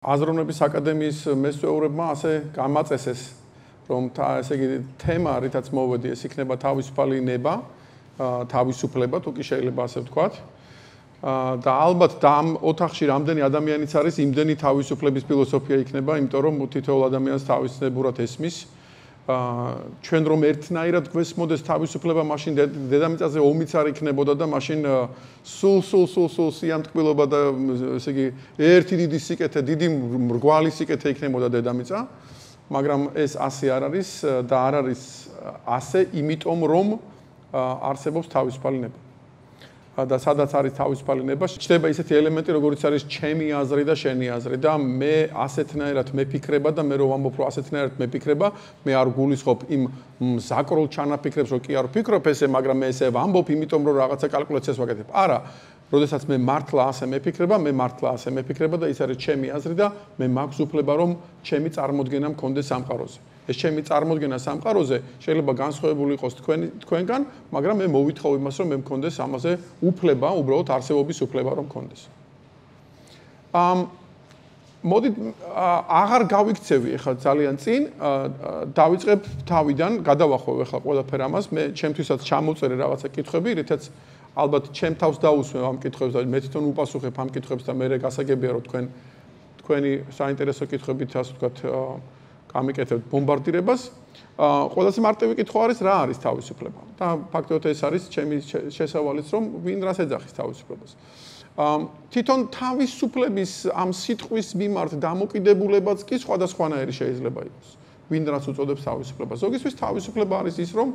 აზროვნების აკადემიის მესწავლეებმა ასე გამაწესეს, რომ ესე იგი თემა, რითაც მოვედი, ეს იქნება თავისუფალი ნება, თავისუფლება, თუ კი შეიძლება ასე ვთქვათ. და ალბათ ამ ოთახში რამდენი ადამიანიც არის, იმდენი თავისუფლების ფილოსოფია იქნება, იმიტომ რომ თითოეულ ადამიანს თავისებურად ესმის. ჩვენ რომ ერთნაირად გვესმოდეს თავისუფლება, მაშინ დედამიწაზე ომიც არ იქნებოდა და მაშინ სულ სიამტკბილობა და ესე იგი ერთი დიდი სიკეთე, დიდი მრგვალი სიკეთე იქნებოდა დედამიწა, მაგრამ ეს ასე არ არის და არ არის ასე, იმიტომ რომ არსებობს თავისუფალი ნება. და სადაც არის თავისუფალი ნება, ჩნდება ისეთი ელემენტი, როგორიც არის ჩემი აზრი და შენი აზრი და მე ასეთნაირად მეფიქრება და მე რომ ვამბობ, რომ ასეთნაირად მეფიქრება, მე არ გულისხმობ იმ ზაკროლ ჩანაფიქრებს, რომ კი არ ვფიქრობ ესე, მაგრამ მე ესე ვამბობ, იმიტომ რომ რაღაცა კალკულაციას ვაკეთებ. არა, როდესაც მე მართლა ასე მეფიქრება, მე მართლა ასე მეფიქრება და ის არის ჩემი აზრი და მე მაქვს უფლება, რომ ჩემი წარმოდგენა მქონდეს სამყაროზე. ეს ჩემი წარმოდგენა სამყაროზე შეიძლება განსხვავებული იყოს თქვენგან, მაგრამ მე მოვითხოვ იმას, რომ მე მქონდეს ამაზე უფლება, უბრალოდ არსებობის უფლება რომ მქონდეს. მოდით აღარ გავიქცევი ახლა ძალიან წინ, დავიწყებ თავიდან, გადავახვევ ახლა ყველაფერ ამას, მე ჩემთვისაც ჩამოვწერე რაღაცა კითხვები, რითაც ალბათ ჩემ თავს დაусვევ ამ კითხვებს და მე თვითონ უპასუხებ ამ კითხვებს და მე გასაგებია რომ თქვენი საინტერესო კითხვებით ასე ვთქვათ გამიკეთებთ ბომბარდირებას. ყველაზე მარტივი კითხვა არის რა არის თავისუფლება? და ფაქტობრივად ეს არის ჩემი შესავალიც რომ ვინ რას ეძახის თავისუფლებას. თვითონ თავისუფლების ამ სიტყვის მიმართ დამოკიდებულებაც კი სხვადასხვანაირი შეიძლება იყოს. ვინ რას უწოდებს თავისუფლებას. ზოგისთვის თავისუფლება არის ის რომ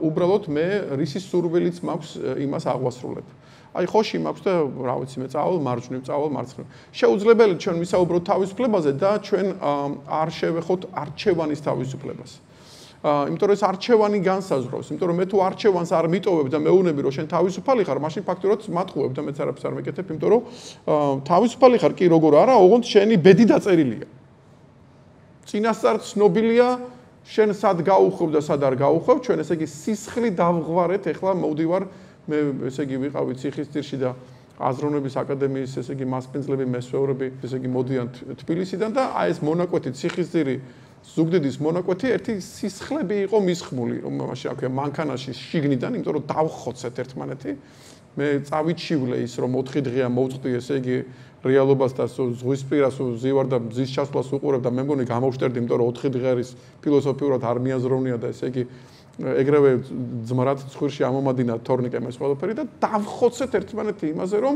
უბრალოდ მე რისის სურვილიც მაქვს იმას აღვასრულებ. აი ხოში მაქვს და რა ვიცი მე წავალ მარჯვნივ, წავალ მარცხნივ. შეუძლებელია ჩვენ ვისაუბროთ თავისუფლებაზე და ჩვენ არ შევეხოთ არჩევანის თავისუფლებას. იმიტომ რომ ეს არჩევანი განსაზღვრავს, იმიტომ რომ მე თუ არჩევანს არ მიტოვებ და მეუბნები რომ შენ თავისუფალი ხარ, მაშინ ფაქტობრივად მატყუებ და მეც არაფერს არ მეკეთებ, იმიტომ რომ თავისუფალი ხარ კი როგორ არა, ოღონდ შენი ბედი დაწერილია. წინასწარ ცნობილია შენ სად გაუხვევ და სად არ გაუხვევ, ჩვენ ესე იგი სისხლი დავღვარეთ, ეხლა მოვდივარ მე ესე იგი ვიყავი ციხისძირში და აზროვნების აკადემიის ესე იგი მასპინძლები, მესვეურები ესე იგი მოდიან თბილისიდან და აი ეს მონაკვეთი ციხისძირი ზუგდიდის მონაკვეთი ერთი სისხლები იყო მისხმული, რომ მაშინ აქვია მანქანაში შიგნიდან, იმიტომ რომ დავხოცეთ ერთმანეთი. მე წავიჩივლე ის რომ 4 დღეა მოვწყდი ესე იგი რეალობას და ზღვისპირას ვზივარ და მზის ჩასვლას უყურებ და მე მგონი გამოვშტერდი, იმიტომ რომ 4 დღე არის ფილოსოფიურად არ მიაზროვნია და ესე იგი ეგრევე ძმრად ცხვირში ამომადინა თორნიკემ ეს ყველაფერი და დავხოცეთ ერთმანეთი იმაზე რომ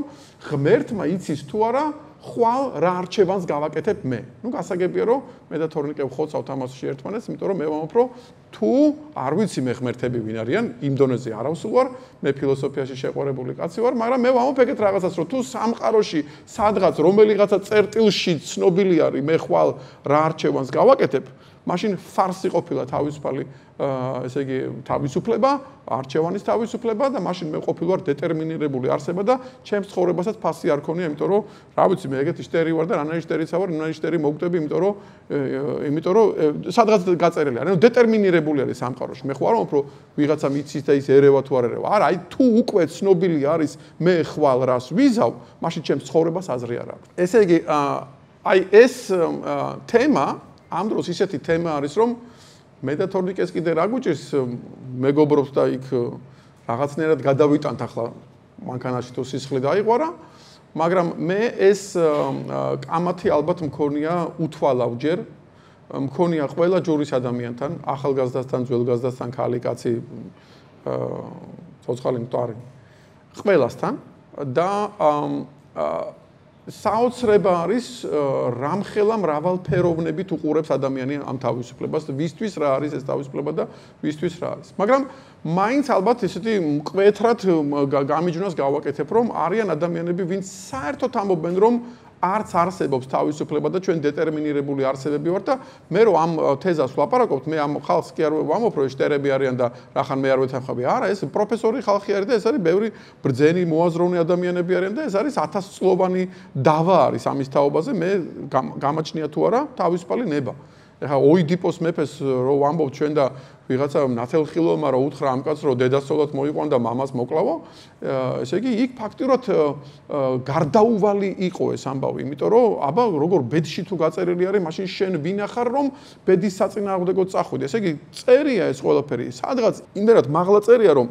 ღმერთმა იცის თუ არა ხვალ რა არჩევანს გავაკეთებ მე. ნუ გასაგებია რომ მე და თორნიკე ვხოცავთ ამასში ერთმანეთს, იმიტომ რომ მე ვამბობ რომ თუ არ ვიცი მე ღმერთები ვინ არიან, იმ დონეზე არავს ვარ, მე ფილოსოფიაში შეყვარებული კაცი ვარ, მაგრამ მე ვამბობ ეგეთ რაღაცას რომ თუ სამყაროში სადღაც რომელიღაცა წერტილში ცნობილი არის მე ხვალ რა არჩევანს გავაკეთებ, მაშინ ფარსი ყოფილა თავისუფალი ესე იგი თავისუფლება, არჩევანის თავისუფლება და მაშინ მე ყოფილვარ დეტერმინირებული არსება და ჩემს ცხოვრებასაც ფასი არ ქონია, იმიტომ რომ რა ვიცი მე ეგეთი შტერი ვარ და რანაირი შტერიცა ვარ, რანაირი შტერი მოვკვდები, იმიტომ რომ სადღაც გაწერილი არის. ანუ დეტერმინირებული არის სამყაროში. მე ხوار რომ ვიღაცა მიცის და ის ერევა თუ არ ერევა. არა, აი თუ უკვე ცნობილი არის მე ხვალ რას ვიზავ, მაშინ ჩემს ცხოვრებას აზრი არ აქვს. ესე იგი აი ეს თემა ამ დროს ისეთი თემა არის რომ მე და თორნიკეს კიდე რა გუჭირს მეგობრობს და იქ რაღაცნაირად გადავიტანთ ახლა მანქანაში თუ სისხლი დაიყვარა, მაგრამ მე ეს კამათი ალბათ მქონია უთვალავჯერ, მქონია ყველა ჯურის ადამიანთან, ახალგაზრდასთან, ძველგაზრდასთან, ქალი, კაცი, ცოცხალი, მკვდარი, ყველასთან და საოცრება არის რამხელა მრავალფეროვნებით უყურებს ადამიანი ამ თავისუფლებას, ვისთვის რა არის ეს თავისუფლება და ვისთვის რა არის. მაგრამ მაინც ალბათ ესეთი მკვეთრად გამიჯვნას გავაკეთებ, რომ არიან ადამიანები, ვინც საერთოდ ამბობენ, რომ არც არსებობს თავისუფლება და ჩვენ დეტერმინირებული არსებები ვართ და მე რომ ამ თეზას ვლაპარაკობთ, მე ამ ხალხს კი არ ვამბობ, რომ შტერები არიან და რახან მე არ ვეთანხმები. არა, ეს პროფესორი ხალხი არის და ეს არის ბევრი ბრძენი, მოაზროვნე ადამიანები არიან და ეს არის 1000-წლოვანი დავა არის ამის თაობაზე, მე გამაჩნია თუ არა თავისუფალი ნება. ეხლა ოიდიპოს მეფეს რო ვამბობ ჩვენ და ვიღაცა ნათელხილოვმა რა უთხრა ამ კაცს, რომ დედასწულად მოიყვანდა მამას მოკლავო, ესე იგი იქ ფაქტიურად გარდაუვალი იყო ეს ამბავი, იმიტომ რომ აბა როგორ ბედში თუ გაწერილი არის, მაშინ შენ ვინ ახარ რომ ბედის საწინააღმდეგოდ წახვიდე. ესე იგი წერია ეს ყველაფერი, სადღაც იმდენად მაღლა წერია რომ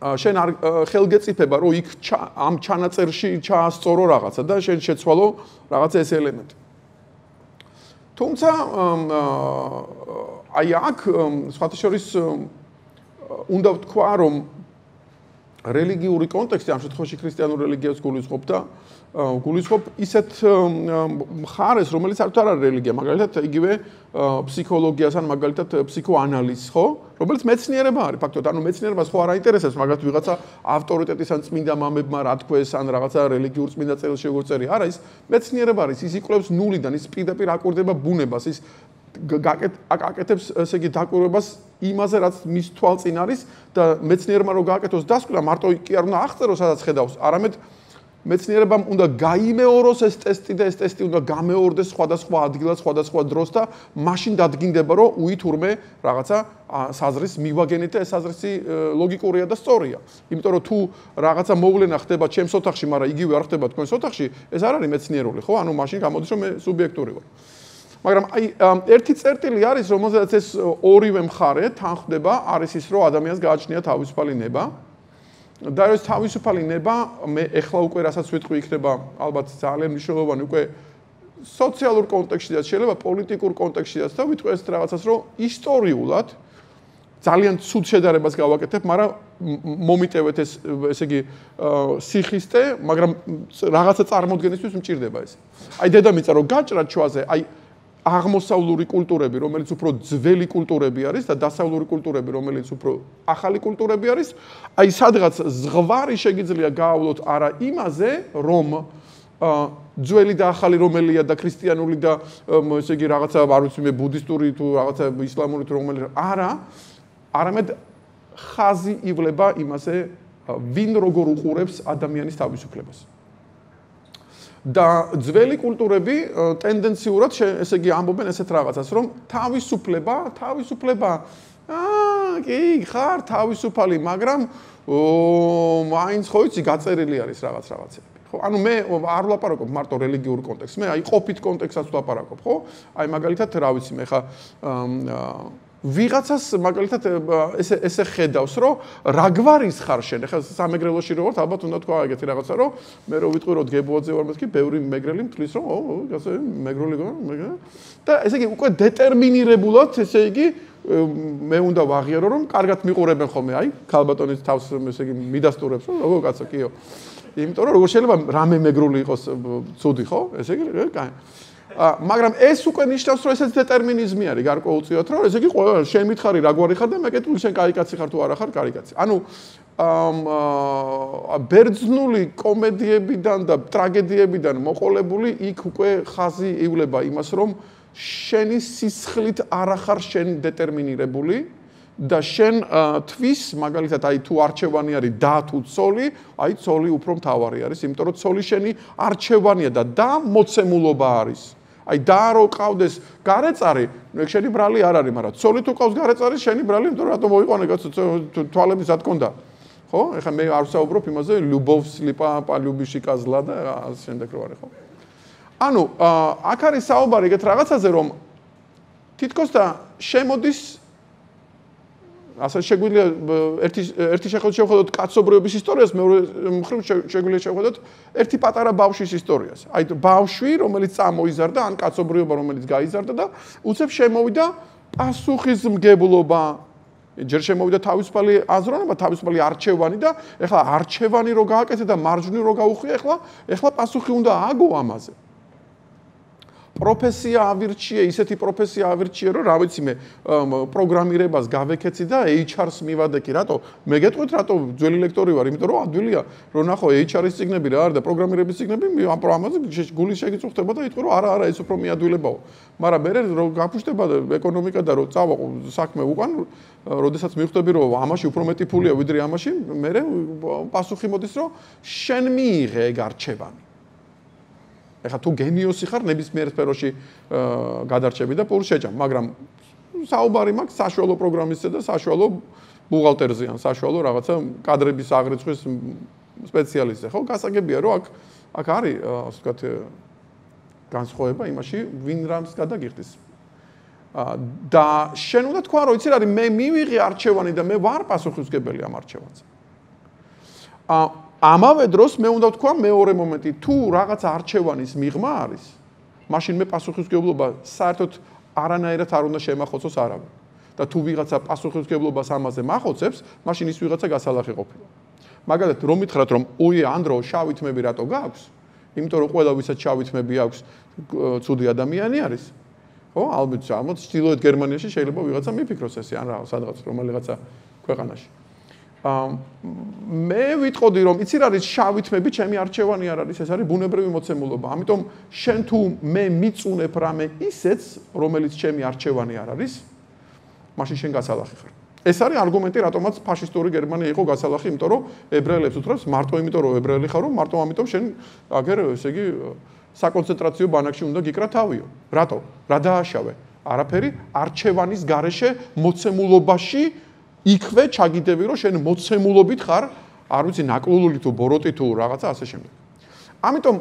შენ არ ხელგეწიფება რომ იქ ამ ჩანაწერში ჩაასწორო რაღაცა და შენ შეცვალო რაღაცა ეს ელემენტი. თუმცა აი აქ სხვათა შორის უნდა ვთქვა რომ რელიგიური კონტექსტი ამ შემთხვევაში ქრისტიანულ რელიგიას გულისხმობ ისეთ მხარეს, რომელიც არ არის რელიგია, მაგალითად იგივე ფსიქოლოგიას ან მაგალითად ფსიქოანალიზს, ხო? რომელიც მეცნიერება არის, ფაქტობრივად, ანუ მეცნიერებას ხო არ აინტერესებს, მაგალითად ვიღაცა ავტორიტეტის ან წმინდა მამებმა რა თქვეს, ან რაღაცა რელიგიურ წმინდა წერილს შეგორწერი, არა, ის მეცნიერება არის, ის იკვლევს ნულიდან, ის პირდაპირ აკვირდება ბუნებას, ის აკეთებს ესე იგი დაკვირვებას იმაზე, რაც მის თვალწინ არის და მეცნიერმა რო გააკეთოს დასკვნა, მარტო კი არ უნდა აღწეროს, სადაც ხედავს, არამედ მეცნიერებამ უნდა გაიმეოროს ეს ტესტი და ეს ტესტი უნდა გამეორდეს სხვადასხვა ადგილას, სხვადასხვა დროს და მაშინ დადგინდება, რომ უითურმე რაღაცა საზრის მივაგენით და ეს საზრისი ლოგიკურია და სწორია. იმიტომ რომ თუ რაღაცა მოვლენა ხდება ჩემს ოთახში, მაგრამ იგივე არ ხდება თქვენს ოთახში, ეს არ არის მეცნიერული, ხო? ანუ მაშინ გამოდის, რომ მე სუბიექტური ვარ. მაგრამ აი ერთი წერტილი არის, რომელზეც ეს ორივე მხარე თანხდება, არის ის, რომ ადამიანს გააჩნია თავისუფალი ნება. და ეს თავისუფალი ნება, მე ეხლა უკვე რასაც ვიტყვი, იქნება ალბათ ძალიან მნიშვნელოვანი უკვე სოციალურ კონტექსტშიც, შეიძლება პოლიტიკურ კონტექსტშიც და ვიტყვი ეს რაღაცას, რომ ისტორიულად ძალიან ცუდ შედარებას გავაკეთებ, მაგრამ მომიტევეთ ესე იგი სიხისტე, მაგრამ რაღაცა წარმოდგენისთვის მჭირდება ეს. აი დედამიწა რო გაჭრა ჩვაზე, აი აღმოსავლური კულტურები, რომელიც უფრო ძველი კულტურები არის და დასავლური კულტურები, რომელიც უფრო ახალი კულტურები არის, აი სადღაც ზღვარი შეგიძლია გაავლოთ არა იმაზე, რომ ძველი და ახალი რომელია და ქრისტიანული და ესე იგი რაღაცა არ ვიცი მე ბუდისტური თუ რაღაცა ისლამური თუ რომელი არა, არამედ ხაზი ივლება იმაზე, ვინ როგორ უყურებს ადამიანის თავისუფლებას. და ძველი კულტურები ტენდენციურად ესე იგი ამბობენ ესეთ რაღაცას, რომ თავისუფლება, კი, ხარ თავისუფალი, მაგრამ მაინც ხო იცი გაწერილი არის რაღაცები. ხო, ანუ მე არ ვლაპარაკობ მარტო რელიგიურ კონტექსტს, მე აი ყოფით კონტექსტსაც ვლაპარაკობ, ხო? აი მაგალითად რა ვიცი მე ხა ვიღაცას მაგალითად ესე ხედავს, რომ რა გვარის ხარ შენ? ეხლა სამეგრელოში რო ვარ, ალბათ უნდა თქვა ეგეთი რაღაცა, რომ მე რო ვიტყვი რომ დგებუაძე ვარ მეთქი, ბევრი მეგრელი მთვლის რომ ასე მეგრული გარ და ესე იგი უკვე დეტერმინირებულად, ესე იგი მე უნდა ვაღიარო, რომ კარგად მიყურებენ ხოლმე, აი, ქალბატონის თავს ესე იგი მიდასტურებს, რომ როგორ კაცო, კიო. იმიტომ რომ როგორ შეიძლება რამე მეგრული იყოს ცუდი, ხო? ესე იგი, კაი. მაგრამ ეს უკვე ნიშნავს, რომ ესეც დეტერმინიზმი არის გარკვეულწილად, რომ ესე იგი შენ მითხარი რა გვარი ხარ და მე კეთილ შენ კაი კაცი ხარ თუ არა ხარ კაი კაცი. ანუ ბერძნული კომედიებიდან და ტრაგედიებიდან მოყოლებული იქ უკვე ხაზი ივლება იმას, რომ შენი სისხლით არ ახარ შენ დეტერმინირებული და შენ თვის მაგალითად აი თუ არჩევანი არის და თუ ცოლი, აი ცოლი უფრო მთავარი არის, იმიტომ რომ ცოლი შენი არჩევანია და მოცემულობა არის. აი და რო ყავდეს გარეწარი, ეგ შენი ბრალი არ არის, მაგრამ ცოლი თუ ყავს გარეწარი, შენი ბრალი, იმიტომ რომ რატომ მოიყვანე კაცო თვალები სად კონდა. ხო? ეხლა მე არ ვსაუბრობ იმაზე, любовь слепа, полюбишь козла და შემდეგ რო არის, ხო? ანუ აქ არის საუბარი ეგეთ რაღაცაზე, რომ თითქოს და შემოდის ასე შეგვიძლია ერთი შევხედოთ კაცობრიობის ისტორიას, მეორე მხრივ შეგვიძლია შევხედოთ ერთი პატარა ბავშვის ისტორიას. აი ბავშვი, რომელიც წამოიზარდა, ან კაცობრიობა, რომელიც გაიზარდა და უცებ შემოვიდა პასუხისმგებლობა. ჯერ შემოვიდა თავისუფალი აზროვნება, თავისუფალი არჩევანი და ეხლა არჩევანი რო გააკეთე და მარჯვნივ რო გაუხვია, ეხლა პასუხი უნდა ააგო ამაზე. პროფესია ავირჩიე, ისეთი პროფესია ავირჩიე, რომ რა ვიცი მე პროგრამირებას გავეკეცი და HR-ს მივადექი. რატო? მე გეტყვით, რატო ძველი ლექტორი ვარ, იმიტომ რომ ადვილია, რომ ნახო HR-ის ციგნები რა არის და პროგრამირების ციგნები ამაზე გული შეგიწუხდება და იტყვი, რომ არა, ეს უფრო მიადვილებაო. მაგრამ მე რო გაფუშტება ეკონომიკა და რო წავა საქმე უკან, როდესაც მივხვდები, რომ ამაში უფრო მეტი ფულია ვიდრე ამაში, მე პასუხი მოდის, რომ შენ მიიღე ეგ არჩევანი. ეხლა თუ გენიოსი ხარ, ნებისმიერ სფეროში გადარჩები და პულს შეჭამ, მაგრამ საუბარი მაქვს საშუალო პროგრამისტზე და საშუალო ბუღალტერზე ან საშუალო რაღაცა კადრების აღრიცხვის სპეციალისტზე, ხო? გასაგებია, რომ აქ არის, ასე ვთქვათ, განსხვავება იმაში, ვინ რამს გადაგიხდის. და შენ უნდა თქვა, რომ იცი რა, მე მივიღე არჩევანი და მე ვარ პასუხისმგებელი ამ არჩევანზე. ამავე დროს მე უნდა ვთქვა მეორე მომენტი, თუ რაღაც არჩევანის მიღმა არის, მაშინ მე პასუხისმგებლობა საერთოდ არანაირად არ უნდა შემახოცოს არავინ. და თუ ვიღაცა პასუხისმგებლობას ამაზე მახოცებს, მაშინ ის ვიღაცა გასალახი ყოფილა. მაგალითად, რომ მითხრათ, რომ ოი ანდრო შავი თმები რატო გაქვს? იმიტომ რომ ყველა ვისაც შავი თმები აქვს, ცუდი ადამიანი არის. ხო, ალბათ, ამოთ ჩრდილოეთ გერმანიაში შეიძლება ვიღაცა მიფიქროს ესე, ან რა, სადღაც რომელიღაცა ქვეყანაში. მე ვიტყოდი, რომ იცი რა არის შავი თმები, ჩემი არჩევანი არ არის, ეს არის ბუნებრივი მოცემულობა. ამიტომ შენ თუ მე მიწუნებ რამე ისეც, რომელიც ჩემი არჩევანი არ არის, მაშინ შენ გასალახი ხარ. ეს არის არგუმენტი, რატომაც ფაშისტური გერმანია იყო გასალახი, იმიტომ რომ ებრაელებს უთხრობს, მარტო იმიტომ რომ ებრაელი ხარო, მარტო ამიტომ შენ აგერ, ესე იგი, საკონცენტრაციო ბანაკში უნდა გიკრა თავიო. რატო? რა დააშავე? არაფერი, არჩევანის გარეშე მოცემულობაში იქვე ჩაგიდები, რომ შენ მოცემულობით ხარ, არ ვიცი, ნაკლული თუ ბოროტი თუ რაღაცა ასე შემდეგ. ამიტომ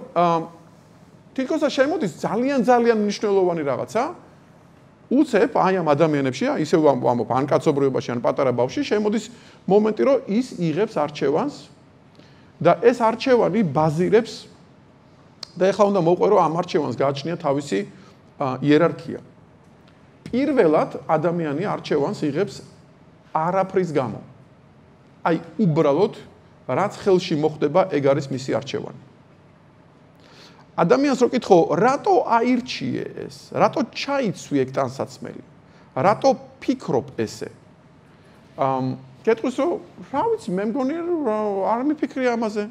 თითქოს შემოდის ძალიან მნიშვნელოვანი რაღაცა. უცებ აი ამ ადამიანებში, ისე ვამბობ, ან კაცობრიობაში, ან პატარა ბავშვში, შემოდის მომენტი, რომ ის იღებს არჩევანს და ეს არჩევანი ბაზირებს და ეხლა უნდა მოყვე, რომ ამ არჩევანს გააჩნია თავისი იერარქია. პირველად ადამიანი არჩევანს იღებს არაფრის გამო. აი, უბრალოდ, რაც ხელში მოხდება, ეგ არის მისი არჩევანი. ადამიანს რო კითხო, რატო აირჩიე ეს? რატო ჩაიცვი ეგ ტანსაცმელი? რატო ფიქრობ ესე? კითხვის, რომ რა ვიცი, მე მგონი არ მიფიქრე ამაზე.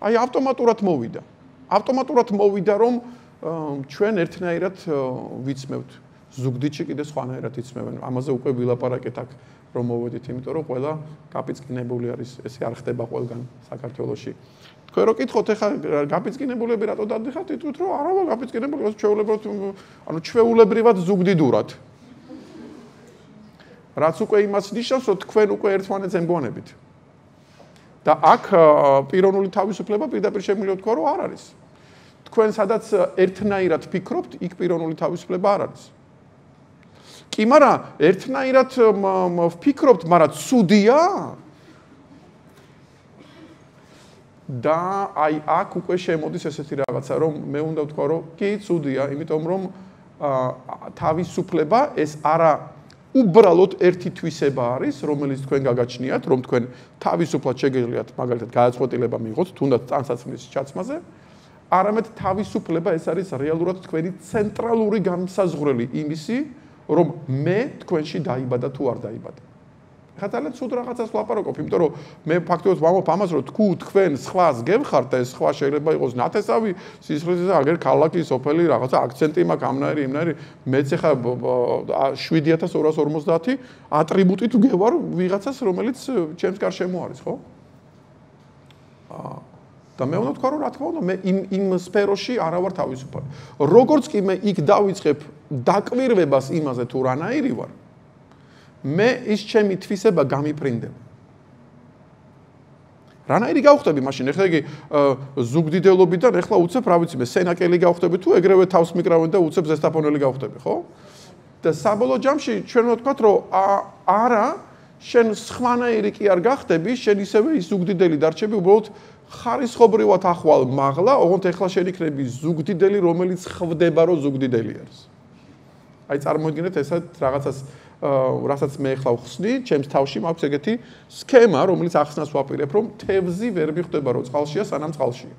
აი, ავტომატურად მოვიდა. ავტომატურად მოვიდა, რომ ჩვენ ერთნაირად ვიცმევთ. ზუგდიდში კიდე სხვანაირად იცმევენ. ამაზე უკვე ვილაპარაკეთ აქ, რომ მოვედით, იმიტომ რომ ყველა გაპიწყინებული არის, ესე არ ხდება ყველგან საქართველოში. თქვენ რო კითხოთ, ეხლა გაპიწყინებულები რატო დადიხართ? იტყვით, რომ არა, გაპიწყინებულები ჩვეულებრივად ზუგდიდურად. რაც უკვე იმას ნიშნავს, რომ თქვენ უკვე ერთმანეთს ემგონებით. და აქ პიროვნული თავისუფლება პირდაპირ შემიძლია თქვა, რომ არ არის. თქვენ სადაც ერთნაირად ფიქრობთ, იქ პიროვნული თავისუფლება არ არის. კი, მაგრამ ერთნაირად ვფიქრობთ, მაგრამ ცუდია? და აი აქ უკვე შემოდის ესეთი რაღაცა, რომ მე უნდა ვთქვა, რომ კი, ცუდია, იმიტომ რომ თავისუფლება ეს არა უბრალოდ ერთი თვისება არის, რომელიც თქვენ გაგაჩნიათ, რომ თქვენ თავისუფლად შეგიძლიათ მაგალითად გადაწყვეტილება მიიღოთ, თუნდაც ტანსაცმლის ჩაცმაზე, არამედ თავისუფლება ეს არის რეალურად თქვენი ცენტრალური განმსაზღვრელი იმისი, რომ მე თქვენში დაიბადა თუ არ დაიბადა. ხა ძალიან ცუდ რაღაცას ვლაპარაკობ, იმიტომ რომ მე ფაქტობრივად ვამბობ ამას, რომ თქვენ სხვას გემხართ და ეს სხვა შეიძლება იყოს ნათესავი, სისხლისა, აგერ ქალაქი, სოფელი, რაღაცა აქცენტი მაქვს, ამნაირი, იმნაირი, მეც ხა 7250 ატრიბუტი თუ გევარ ვიღაცას, რომელიც ჩემს გარშემო არის, ხო? და მე უნდა ვთქვა, რომ რა თქმა უნდა, მე იმ სფეროში არა ვარ თავისუფალი. როგორც კი მე იქ დავიწყებ დაკვირვებას იმაზე თუ რანაირი ვარ, მე ის ჩემი თვისება გამიფრინდება. რანაირი გავხდები მაშინ, ეხლა იგი ზუგდიდელობიდან ეხლა უცებ, რა ვიცი, მე სენაკელი გავხდები თუ ეგრევე თავს მიკრავენ და უცებ ზესტაფონელი გავხდები, ხო? და საბოლოო ჯამში ჩვენ უნდა ვთქვათ, რომ არა, შენ სხვანაირი კი არ გახდები, შენ ისევე ის ზუგდიდელი დარჩები, უბრალოდ ხარისხობრივად ახვალ მაღლა, ოღონდ ეხლა შენ იქნები ზუგდიდელი, რომელიც ხვდება, რომ ზუგდიდელი არის. აი წარმოიდგინეთ ესეთ რაღაცას რასაც მე ახლა ვხსნი, ჩემს თავში მაქვს ეგეთი სქემა, რომელიც ახსნას ვაპირებ, რომ თევზი ვერ მიხვდება, რომ წყალშია, სანამ წყალშია.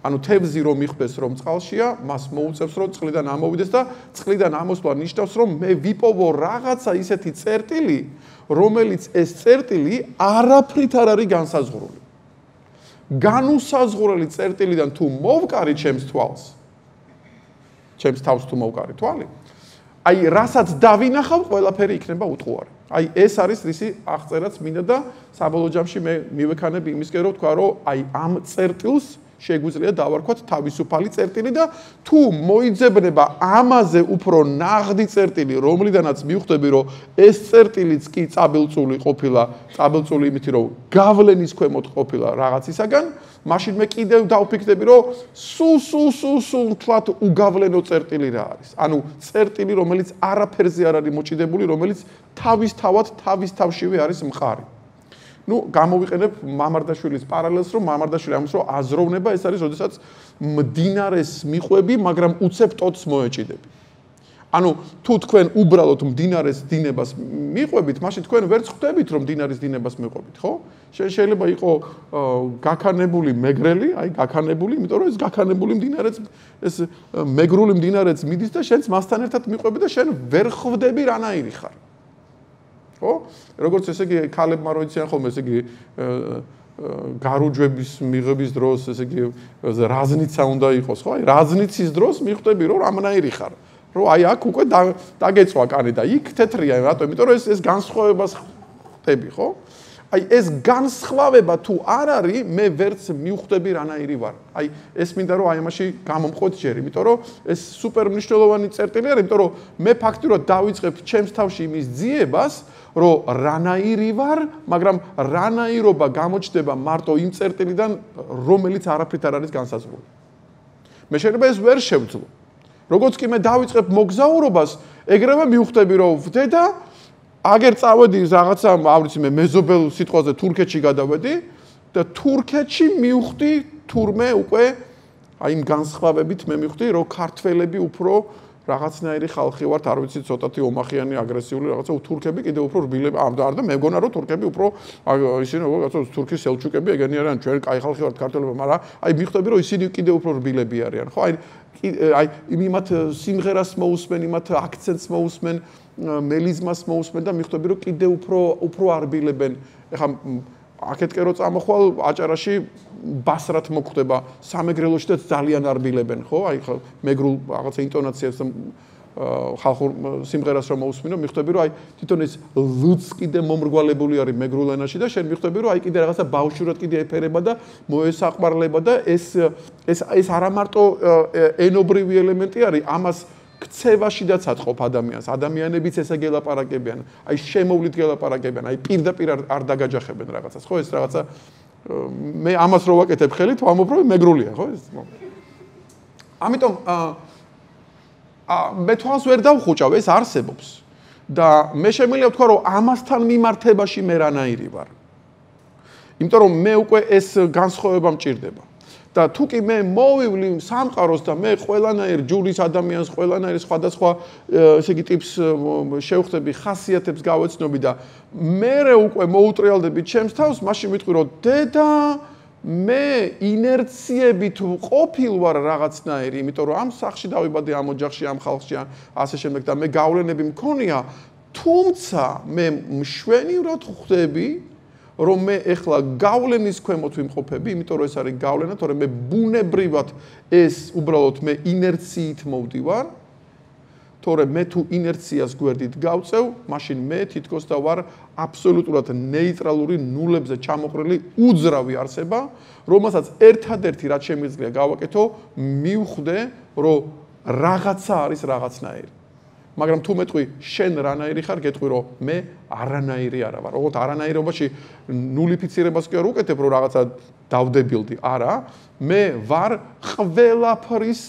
ანუ თევზი რომ მიხვდეს, რომ წყალშია, მას მოუწევს, რომ წყლიდან ამოვიდეს და წყლიდან ამოსვლა ნიშნავს, რომ მე ვიპოვო რაღაცა ისეთი წერტილი, რომელიც ეს წერტილი არაფრით არ არის განსაზღვრული. განუსაზღვრელი წერტილიდან თუ მოვკარი ჩემს თვალს, ჩემს თავს თუ მოვკარი თვალი, აი რასაც დავინახავ, ყველაფერი იქნება უტყუარი. აი ეს არის რისი აღწერაც მინდა და საბოლოო ჯამში მე მივექანები იმისკენ, რომ თქვა, რომ აი ამ წერტილს შეგვიძლია დავარქვათ თავისუფალი წერტილი და თუ მოიძებნება ამაზე უფრო ნაღდი წერტილი, რომლიდანაც მივხვდები, რომ ეს წერტილიც კი წაბილწული ყოფილა, წაბილწული იმით, რომ გავლენის ქვემოთ ყოფილა რაღაცისაგან, მაშინ მე კიდევ დავფიქრდები, რომ სულ თლათ უგავლენო წერტილი რა არის. ანუ წერტილი, რომელიც არაფერზე არ არის მოჭიდებული, რომელიც თავისთავად თავის თავშივე არის მყარი. ნუ გამოვიყენებ მამარდაშვილის პარალელს, რომ მამარდაშვილი ამის რომ აზროვნება ეს არის, როდესაც მდინარეს მიყვები, მაგრამ უცებ ტოტს მოეჭიდები. ანუ თუ თქვენ უბრალოდ მდინარეს დინებას მიყვებით, მაშინ თქვენ ვერც ხვდებით, რომ მდინარის დინებას მიყვებით, ხო? შეიძლება იყოს გაქანებული მეგრელი, აი გაქანებული, იმიტომ რომ ეს გაქანებული მდინარეც ეს მეგრული მდინარეც მიდის და შენც მასთან ერთად მიყვები და შენ ვერ ხვდები რანაირი ხარ. ხო? როგორც ესე იგი ქალებმა რო იციან ხოლმე ესე იგი გარუჯვების მიღების დროს ესე იგი რაზნიცა უნდა იყოს, ხო? აი რაზნიცის დროს მიხვდები რომ რამნაირი ხარ. რომ აი აქ უკვე დაგეწვა კანი და იქ თეთრია, რატომ? იმიტომ რომ ეს განსხვავებას ხდები, ხო? აი ეს განსხვავება თუ არ არის, მე ვერც მივხვდები რანაირი ვარ. აი ეს მინდა რომ აი ამაში გამომყვეთ ჯერ, იმიტომ რომ ეს სუპერ მნიშვნელოვანი წერტილი არის, იმიტომ რომ მე ფაქტურად დავიწყებ ჩემს თავში იმის ძიებას, რომ რანაირი ვარ, მაგრამ რანაირობა გამოჩნდება მარტო იმ წერტილიდან, რომელიც არაფრით არ არის განსაზღვრული. მე შეიძლება ეს ვერ შევძლო. როგორც კი მე დავიწყებ მოგზაურობას, ეგრევე მივხვდები, რომ ვდე და აგერ წავედი რაღაცა, ავრიცი მე მეზობელ სიტყვაზე თურქეთში გადავედი და თურქეთში მივხვდი თურმე უკვე აი იმ განსხვავებით მე მივხვდი, რომ ქართველები უფრო რაღაცნაირი ხალხი ვართ, არ ვიცი, ცოტათი ომახიანი, აგრესიული რაღაცა, თურქები კიდევ უფრო რბილები, არ და მე მგონა რომ თურქები უფრო ისინი რაღაცა თურქის სელჩუკები ეგენი არიან, ჩვენ კაი ხალხი ვართ ქართველები, მაგრამ აი მივხვდები რომ ისინი კიდევ უფრო რბილები არიან, ხო? აი იმათ სიმღერას მოусმენ, იმათ აქცენტს მოусმენ, მელიზმას მოусმენ და მივხვდები რომ კიდევ უფრო არბილებენ. ეხლა აქეთკე რო წამოხვალ აჭარაში ბასრათ მოხვდება სამეგრელოში და ძალიან არბილებენ, ხო? აი მეგრულ რაღაცა ინტონაციას ხალხურ სიმღერას რომ მოусმინო, მივხვდები რომ აი თვითონ ეს ლუც კიდე მომრგვალებული არის მეგრულ ენაში და შენ მივხვდები რომ აი კიდე რაღაცა ბავშვურად კიდე ეფერება და მოესაყვარლება და ეს არა მარტო ენობრივი ელემენტი არის, ამას ქცევაშიდაც აწყობ ადამიანს. ადამიანებიც ესე გელაპარაკებიან, აი შემოვლით გელაპარაკებიან, აი პირდაპირ არ დაგაჯახებენ რაღაცას, ხო? ეს რაღაცა მე ამას რო ვაკეთებ ხელით, ვამბობ რომ მეგრულია, ხო? ეს ამიტომ მე თვალს ვერ დავხუჭავ, ეს არსებობს. და მე შემიძლია ვთქვა, რომ ამასთან მიმართებაში მე რანაირი ვარ. იმიტომ რომ მე უკვე ეს განსხვავება მჭირდება. და თუ კი მე მოვივლი სამყაროს და მე ყველანაირ ჯურის ადამიანს, ყველანაირ სხვადასხვა ესე იგი ტიპს შევხვდები, ხასიათებს გავეცნობი და მე უკვე მოუტრიალდები ჩემს თავს, მაშინ ვიტყვი რომ დედა მე ინერციებით ყოფილ ვარ რაღაცნაირი, იმიტომ რომ ამ სახში დავიბადე, ამ ოჯახში, ამ ხალხში, ასე შემდეგ და მე გავლენები მქონია, თუმცა მე მშვენივრად ხვდები რომ მე ეხლა გავლენის ქვემოთ ვიმყოფები, იმიტომ რომ ეს არის გავლენა, თორემ მე ბუნებრივად ეს უბრალოდ მე ინერციით მოვდივარ, თორემ მე თუ ინერციას გვერდით გავწევ, მაშინ მე თითქოს და ვარ აბსოლუტურად ნეიტრალური, ნულებზე ჩამოყრილი უძრავი არსება, რომელსაც ერთადერთი რაც შემიძლია გავაკეთო, მივხვდე, რომ რაღაცა არის რაღაცნაირი. მაგრამ თუ მეტყვი შენ რანაირი ხარ, გეტყვი რომ მე არანაირი არა ვარ. როგორც არანაირობაში ნულიფიცირებას კი არ უკეთებ, რომ რაღაცა დავდებილდი. არა, მე ვარ ყველაფრის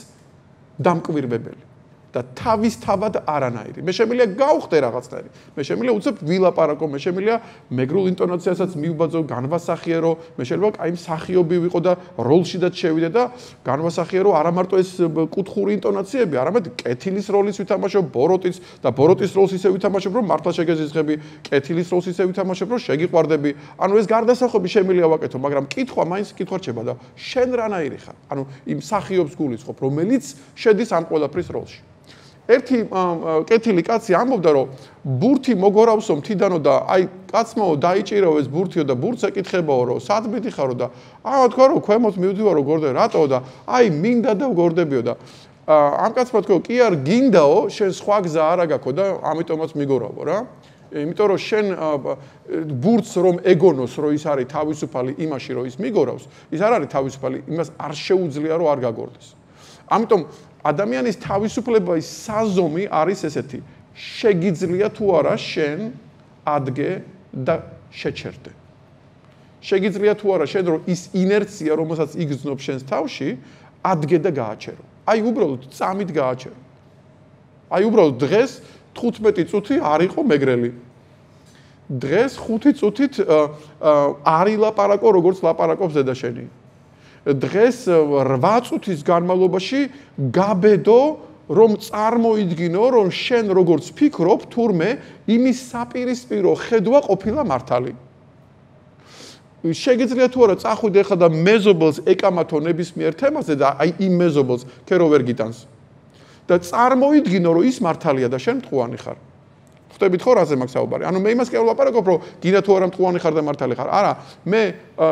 დამკვირვებელი და თავისთავად არანაირი. მე შემიძლია გავხდე რაღაცნაირი. მე შემიძლია უცებ ვილაპარაკო, მე შემიძლია მეგრულ ინტონაციასაც მივბაძო, განვასახიერო, მე შეიძლება კაი მსახიობი ვიყო და როლშიდაც შევიდე და განვასახიერო არა მარტო ეს კუთხური ინტონაციები, არამედ კეთილის როლის ვითამაშო, ბოროტის და ბოროტის როლს ისე ვითამაშებ, რომ მართლა შეგეზიზღები, კეთილის როლს ისე ვითამაშებ, რომ შეგიყვარდები. ანუ ეს გარდასახვები შემიძლია ვაკეთო, მაგრამ კითხვა მაინც კითხვა რჩება და შენ რანაირი ხარ? ანუ იმ მსახიობს გულისხმობ, რომელიც შედის ამ ყველაფრის როლში. ერთი კეთილი კაცი ამბობდა, რომ ბურთი მოგორავსო მთიდანო და აი კაცმაო დაიჭირავ ეს ბურთიო და ბურთს ეკითხებაო, რომ სად მიდიხარო და თქვა რომ ქვემოთ მივდივარო გორდე რატო და აი მინდა და ვგორდებიო და ამ კაცმა თქვა კი არ გინდაო, შენ სხვა გზა არა გაქვს და ამიტომაც მიგორავო რა. იმიტომ რომ შენ ბურთს რომ ეგონოს რომ ის არის თავისუფალი იმაში რომ ის მიგორავს, ის არ არის თავისუფალი, იმას არ შეუძლია რომ არ გაგორდეს. ამიტომ ადამიანის თავისუფლების საზომი არის ესეთი: შეგიძლია თუ არა შენ ადგე და შეჩერდე. შეგიძლია თუ არა შენ რომ ის ინერცია რომელსაც იგრძნობს შენს თავში ადგე და გააჩერო. აი უბრალოდ წამით გააჩერო. აი უბრალოდ დღეს 15 წუთი არ იყო მეგრელი. დღეს 5 წუთით არ ილაპარაკო როგორც ლაპარაკობს დედა შენი. დღეს 8 წუთის განმავლობაში გაბედო რომ წარმოიდგინო რომ შენ როგორც ფიქრობ თურმე იმის საპირისპირო ხედვა ყოფილა მართალი. შეგიძლია თუ არა წახვიდე ახლა და მეზობელს ეკამათო ნებისმიერ თემაზე და აი იმ მეზობელს ქერო ვერ გიტანს. და წარმოიდგინო რომ ის მართალია და შენ მტყუანი ხარ. ხვდებით ხო რაზე მაქვს საუბარი? ანუ მე იმას კი არ ვლაპარაკობ რომ გინდა თუ არა მტყუანი ხარ და მართალი ხარ. არა, მე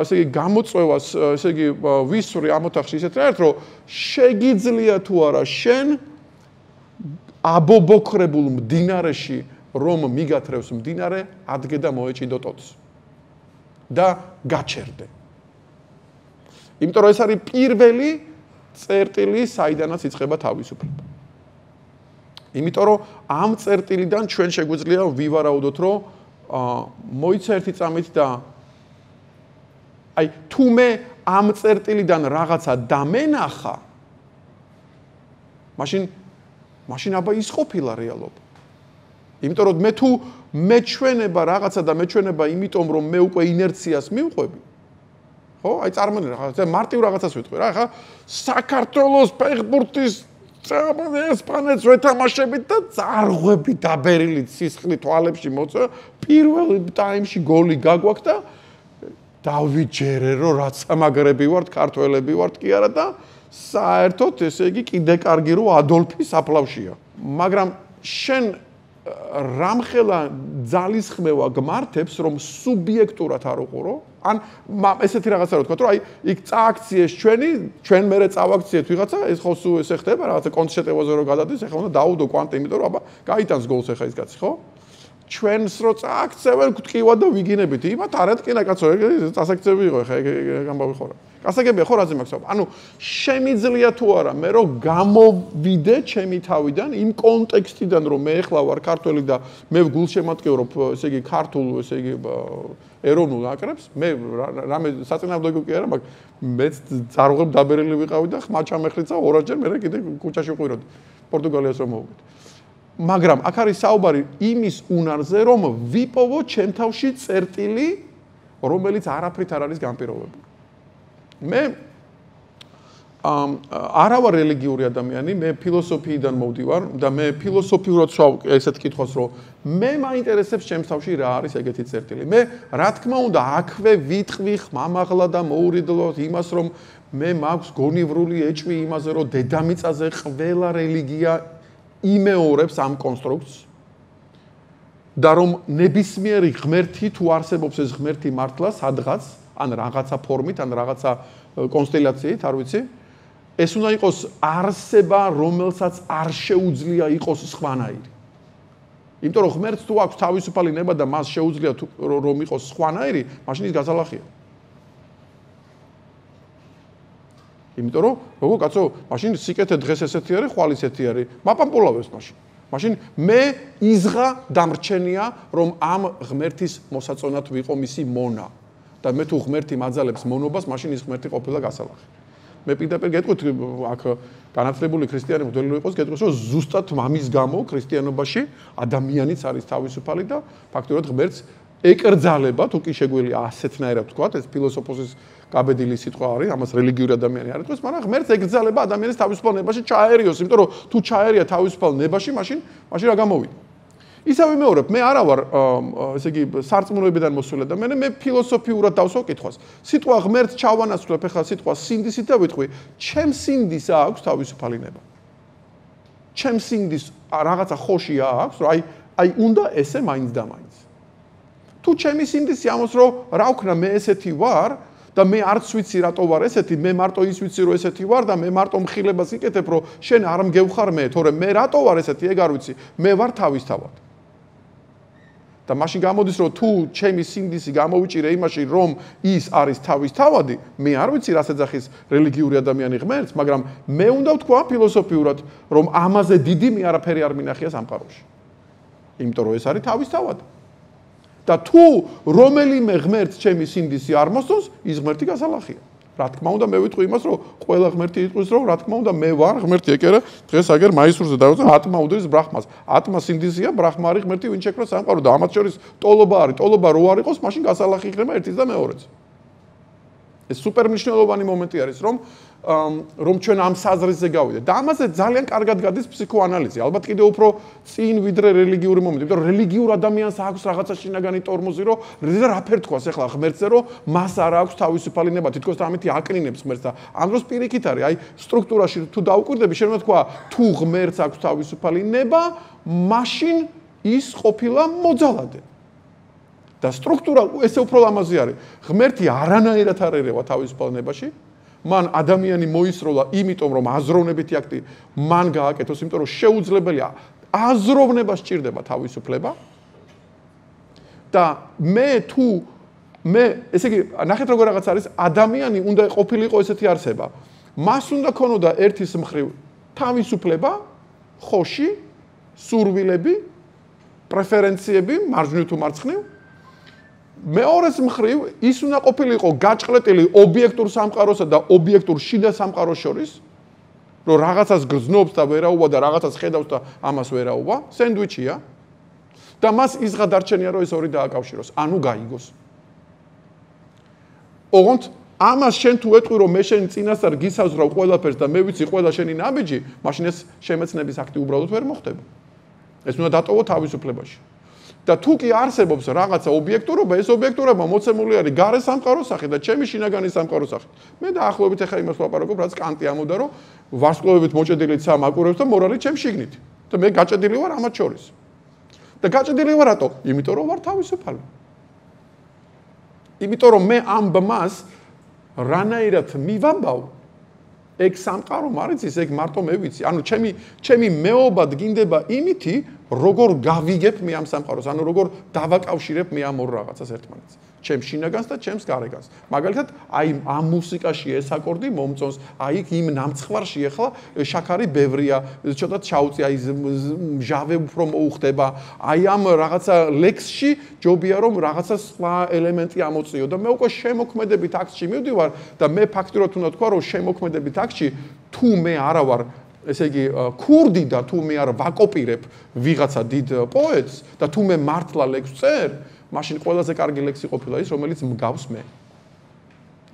ესე იგი გამოწვევას ესე იგი ვისვრი ამ ოთახში ისეთ რაერთ რომ შეგიძლია თუ არა შენ აბობოქრებულ მდინარეში რომ მიგათრევს მდინარე ადგე და მოეჭიდო ტოტს. და გაჩერდე. იმიტომ რომ ეს არის პირველი წერტილი საიდანაც იწყება თავისუფლება. იმიტომ რომ ამ წერტილიდან ჩვენ შეგვიძლია ვივარაუდოთ რომ მოიცა ერთი წამით და აი თუ მე ამ წერტილიდან რაღაცა დამენახა მაშინ აბა ის ყოფილა რეალობა. იმიტომ რომ მე თუ მეჩვენება რაღაცა და მეჩვენება იმიტომ რომ მე უკვე ინერციას მივყვები. ხო? აი წარმოვიდგინე რაღაცა მარტივ რაღაცას ვიტყვი რა, ხა საქართველოს ფეხბურთის ესპანეთს ვეთამაშებით და წარღვები დაბერილი სისხლი თვალებში მოწვა, პირველ ტაიმში გოლი გაგვაქვს და დავიჯერე რომ რაც ამაგრები ვართ, ქართველები ვართ კი არა და საერთოდ ესე იგი კიდე კარგი რომ ადოლფი საფლავშია. მაგრამ შენ რამხელა ძალისხმევა გმართებს რომ სუბიექტურად არ უყურო ან ესეთი რაღაცა რო თქვა რომ აი იქ წააქციეს ჩვენ მერე წავაქციეთ ვიღაცა ეს ხო სულ ესე ხდება რაღაცა კონცერტებაზე რო გადადის ეხლა უნდა დაუდო კვანტი იმიტომ რომ აბა გაიტანს გოლს ეხლა ის კაცი ხო ჩვენს რო წააქცევენ გტკივა და ვიგინებით იმათ არ ეთკინა კაცო ეგ წასაქცევი იყო ეხლა ეგ ამბავი ხო რა გასაგებია ხო რაზე მაქვს ანუ შემიძლია თუ არა მე რო გამოვიდე ჩემი თავიდან იმ კონტექსტიდან რომ მე ეხლა ვარ ქართველი და მე გულშემატკივრობ ესე იგი ქართულ ესე იგი ეროვნულ აკრებს მე რამე საწინააღმდეგო კი არა მაგრამ მეც წარღვებ დაბერილი ვიყავი და ხმა ჩამეხრიცა ორასჯერ მე კიდე კუჩაში ვყვიროდი პორტუგალიას რომ მოვიდე მაგრამ აქ არის საუბარი იმის უნარზე რომ ვიპოვო ჩემ თავში წერტილი რომელიც არაფრით არ არის განპირობებული მე არა ვარ რელიგიური ადამიანი, მე ფილოსოფიიდან მოვდივარ და მე ფილოსოფიურად ვსვავ ესეთ კითხვას, რომ მე მაინტერესებს ჩემს თავში რა არის ეგეთი წერტილი. მე რა თქმა უნდა აქვე ვიტყვი ხმამაღლა და მოურიდლოთ იმას, რომ მე მაქვს გონივრული ეჭვი იმაზე, რომ დედამიწაზე ყველა რელიგია იმეორებს ამ კონსტრუქტს და რომ ნებისმიერი ღმერთი თუ არსებობს ეს ღმერთი მართლა სადღაც ან რაღაცა ფორმით, ან რაღაცა კონსტელაციით, არ ვიცი. ეს უნდა იყოს არსება, რომელსაც არ შეუძლია იყოს სხვანაირი. იმიტომ რომ ღმერთს თუ აქვს თავისუფალი ნება და მას შეუძლია რომ იყოს სხვანაირი, მაშინ ის გაზალახია. იმიტომ რომ, როგორ კაცო, მაშინ სიკეთე დღეს ესეთი არის, ხვალ ისეთი არის. მაპამპულავებს მაშინ. მაშინ მე იზღა დამრჩენია, რომ ამ ღმერთის მოსაწონად ვიყო მისი მონა. და მე თუ ღმერთი მაძალებს მონობას, მაშინ ის ღმერთი ყოფილა გასალახი. მე პირდაპირ გეტყვით, აქ განათლებული ქრისტიანი მღვდელი იყოს, გეტყვით, რომ ზუსტად მამის გამო ქრისტიანობაში ადამიანიც არის თავისუფალი და ფაქტობრივად ღმერთს ეკრძალება, თუ კი შეგვიძლია ასეთნაირად ვთქვათ, ეს ფილოსოფოსის გაბედილი სიტყვა არის, ამას რელიგიური ადამიანი არ ეთქვის, მაგრამ ღმერთს ეკრძალება ადამიანის თავისუფალ ნებაში ჩაერიოს, იმიტომ რომ თუ ჩაერია თავისუფალ ნებაში, მაშინ რა გამოვიდა? ისევ ვიმეორებ, მე არა ვარ, ესე იგი, სარწმუნოებიდან მოსული ადამიანი, მე ფილოსოფიურად დავსვავ კითხვას. სიტყვა ღმერთს ჩავანაცვლებ ახლა სიტყვა სინდისით და ვიტყვი, ჩემს სინდის აქვს თავისუფალი ნება. ჩემს სინდის რაღაცა ხოშია აქვს, რომ აი უნდა ესე მაინც და მაინც. თუ ჩემი სინდისი ამოს რომ რა ვქნა მე ესეთი ვარ და მე არც ვიცი რატო ვარ ესეთი, მე მარტო ის ვიცი რომ ესეთი ვარ და მე მარტო მხილებას იკეთებ რომ შენ არ მგევხარ მე, თორემ მე რატო ვარ ესეთი, ეგ არ ვიცი, მე ვარ თავისთავად. და მაშინ გამოდის რომ თუ ჩემი სინდისი გამოვიჭირე იმაში რომ ის არის თავის თავადი, მე არ ვიცი რას ეძახის რელიგიური ადამიანი ღმერთს, მაგრამ მე უნდა ვთქვა ფილოსოფიურად რომ ამაზე დიდი მე არაფერი არ მინახია სამყაროში. იმიტომ რომ ეს არის თავის თავადი. და თუ რომელიმე ღმერთს ჩემი სინდისი არ მოსწონს, ის ღმერთი გასალახია. რა თქმა უნდა მე ვიტყვი იმას რომ ყველა ღმერთი იტყვის რომ რა თქმა უნდა მე ვარ ღმერთი ეკერა დღეს აგერ მაისურზე დავწერე ატმა უდრის ბრაჰმას ატმა სინდისია ბრაჰმა არის ღმერთი ვინ შექმნა სამყარო და ამათ შორის ტოლობა არის ტოლობა რო არ იყოს მაშინ გასალახი იქნება ერთის და მეორეც ეს სუპერ მნიშვნელოვანი მომენტი არის რომ ჩვენ ამ საზრისზე გავიდეთ და ამაზე ძალიან კარგად გადის ფსიქოანალიზი ალბათ კიდევ უფრო წინ ვიდრე რელიგიური მომენტი იმიტომ რომ რელიგიურ ადამიანს აქვს რაღაცა შინაგანი ტორმოზი რომ რა ფერ თქვას ახლა ღმერთზე რომ მას არ აქვს თავისუფალი ნება თითქოს ამით აკნინებს ღმერთს და ამ დროს პირიქით არის აი სტრუქტურაში თუ დაუკვირდები შეიძლება თქვა თუ ღმერთს აქვს თავისუფალი ნება მაშინ ის ყოფილა მოძალადე და სტრუქტურა ესე უფრო ლამაზი არის ღმერთი არანაირად არ ერევა თავისუფალ ნებაში მან ადამიანი მოისროლა იმიტომ რომ აზროვნებითი აქტი მან გააკეთოს იმიტომ რომ შეუძლებელია აზროვნება სჭირდება თავისუფლება და მე ესე იგი ნახეთ როგორ რაღაც არის ადამიანი უნდა ყოფილიყო ესეთი არსება მას უნდა ქონოდა ერთის მხრივ თავისუფლება ხოში სურვილები პრეფერენციები მარჯვნივ თუ მარცხნივ მეორეს მხრივ ის უნდა ყოფილიყო გაჭყლეტილი ობიექტურ სამყაროსა და ობიექტურ შიდა სამყაროს შორის რომ რაღაცას გრძნობს და ვერაუვა და რაღაცას ხედავს და ამას ვერაუვა სენდვიჩია და მას ის გადარჩენია რომ ეს ორი დააკავშიროს ანუ გაიგოს ოღონდ ამას შენ თუ ეტყვი რომ მე შენ წინასწარ გისაზღვრავ ყველაფერს და მე ვიცი ყველა შენი ნაბიჯი მაშინ ეს შემეცნების აქტი უბრალოდ ვერ მოხდება ეს უნდა დატოვო თავისუფლებაში და თუ კი არსებობს რაღაცა ობიექტურობა, ეს ობიექტურობა მოცემული არის გარე სამყაროს სახით და ჩემი შინაგანი სამყაროს სახით. მე დაახლოებით ახლა იმას ვაპარაკობ, რაც კანტი ამოდა, რომ ვარსკვლავებით მოჭედილი ცა მაყურებს და მორალი ჩემ შიგნით. და მე გაჭედილი ვარ ამათ შორის. და გაჭედილი ვარ რატო? იმიტომ რომ ვარ თავისუფალი. იმიტომ რომ მე ამ ბმას რანაირად მივამბავ ეგ სამყარო მარიცის ეგ მარტო მე ვიცი. ანუ ჩემი მეობა დგინდება იმითი როგორ გავიგებ მე ამ სამყაროს, ანუ როგორ დავაკავშირებ მე ამ ორ რაღაცას ერთმანეთს. ჩემს შინაგანს და ჩემს გარეგანს. მაგალითად, აი ამ მუსიკაში ეს აკორდი მომწონს, აი იმ ნამცხვარში ახლა შაქარი ბევრია, ცოტა ჩაუწი, აი ჟავე უფრო მოუხდება, აი ამ რაღაცა ლექსში ჯობია რომ რაღაცა სხვა ელემენტი ამოწიო და მე უკვე შემოქმედებით აქტში მივდივარ და მე ფაქტურად უნდა თქვა რომ შემოქმედებით აქტში თუ მე არა ვარ ესე იგი ქურდი და თუ მე არ ვაკოპირებ ვიღაცა დიდ პოეტს და თუ მე მართლა ლექსს წერ, მაშინ ყველაზე კარგი ლექსი ყოფილა ის, რომელიც მგავს მე.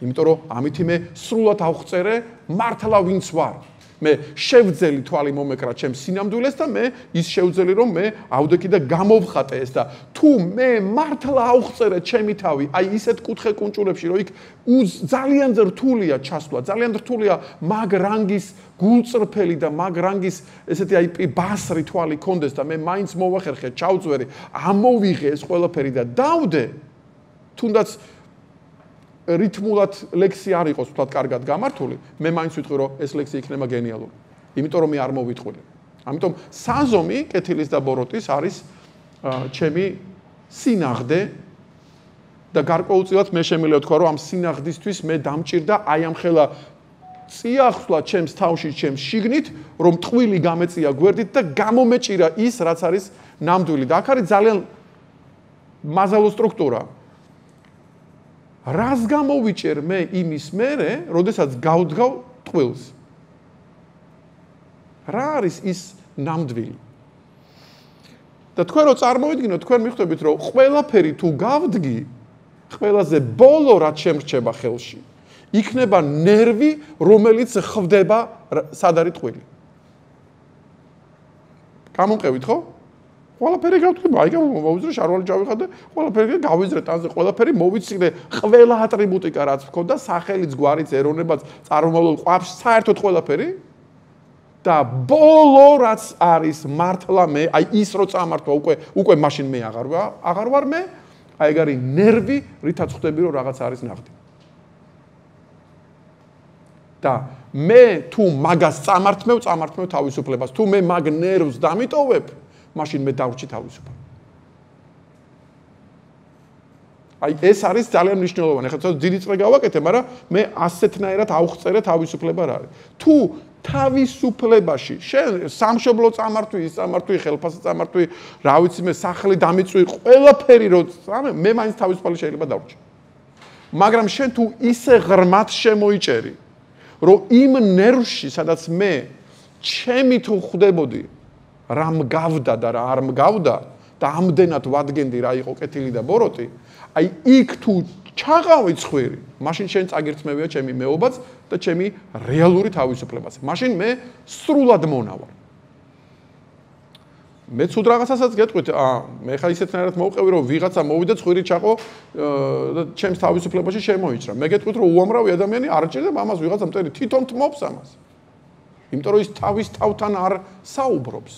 იმიტომ რომ ამით მე სრულად ავხწერე მართლა ვინც ვარ. მე შევძელი თვალი მომეკრა ჩემს სინამდვილეს და მე ის შევძელი რომ მე ავდექი და გამოვხატე ეს და თუ მე მართლა ავხწერე ჩემი თავი, აი ისეთ კუთხე კუნჭულებში, რომ იქ ძალიან რთულია ჩასვლა, ძალიან რთულია მაგ რანგის გულწრფელი და მაგ რანგის ესეთი აი ბასრი თვალი კონდეს და მე მაინც მოვახერხე, ჩავწვერი, ამოვიღე ეს ყველაფერი და დავდე. თუნდაც რითმულად ლექსი არ იყოს ვთქვათ კარგად გამართული, მე მაინც ვიტყვი რომ ეს ლექსი იქნება გენიალური. იმიტომ რომ მე არ მოვიტყვი. ამიტომ საზომი კეთილის და ბოროტის არის ჩემი სინაღდე და გარკვეულწილად მე შემიძლია ვთქვა რომ ამ სინაღდისთვის მე დამჭირდა აი ამ ხელა წიახსვლა ჩემს თავში, ჩემს შიგნით, რომ ტყვილი გამეწია გვერდით და გამომეჭირა ის, რაც არის ნამდვილი. და აქ არის ძალიან მაზალო სტრუქტურა. რას გამოვიჭერ მე იმის მერე, როდესაც გავდგავ ტყვილს? რა არის ის ნამდვილი? და თქვენ რო წარმოვიდგინოთ, თქვენ მიხვდებით, რომ ყველაფერი თუ გავდგი, ყველაზე ბოლო რაც შემრჩება ხელში, იქნება ნერვი, რომელიც ხვდება სად არის ტყვილი. გამომყევით ხო? ყველაფერი გავთქვი, აი მოვიზრე შარვალი ჩავიხადე, ყველაფერი გავიზრე ტანზე, ყველაფერი მოვიცილე, ყველა ატრიბუტიკა რაც მქონდა, სახელიც, გვარიც, ეროვნებაც, წარმომავლობა, ყვავს საერთოდ ყველაფერი და ბოლო რაც არის მართლა მე, აი ის რო წამართვა უკვე მაშინ მე აღარ ვარ მე, აი ეგ არის ნერვი, რითაც ხვდები რომ რაღაც არის ნაღდი. და მე თუ მაგას წამართმევ თავისუფლებას, თუ მე მაგ ნერვს დამიტოვებ, მაშინ მე დავრჩი თავისუფალი. აი ეს არის ძალიან მნიშვნელოვანი. ახლა ცოტა დიდი წრე გავაკეთე, მაგრამ მე ასეთნაირად ავხწერე თავისუფლება რა არის. თუ თავისუფლებაში შენ სამშობლო წამართვი, წამართვი, ხელფასი წამართვი, რა ვიცი მე სახლი დამიწვი, ყველაფერი რო მე მაინც თავისუფალი შეიძლება დავრჩი. მაგრამ შენ თუ ისე ღრმად შემოიჭერი, რომ იმ ნერვში, სადაც მე ჩემი თუ ხვდებოდი, რა მგავდა და რა არ მგავდა და ამდენად ვადგენდი რა იყო კეთილი და ბოროტი, აი იქ თუ ჩაღავი ცხვირი, მაშინ შენ წაგირწმევია ჩემი მეობაც და ჩემი რეალური თავისუფლებაც. მაშინ მე სრულად მონავარ. მე ცუდ რაღაცასაც გეტყვით, მე ხა ისეთნაირად მოვყევი, რომ ვიღაცა მოვიდა ცხვირი ჩაყო და ჩემს თავისუფლებაში შემოიჭრა. მე გეტყვით, რომ უამრავი ადამიანი არ ჭირდება ამას, ვიღაცა მტერი თვითონ თმობს ამას. იმიტომ რომ ის თავის თავთან არ საუბრობს.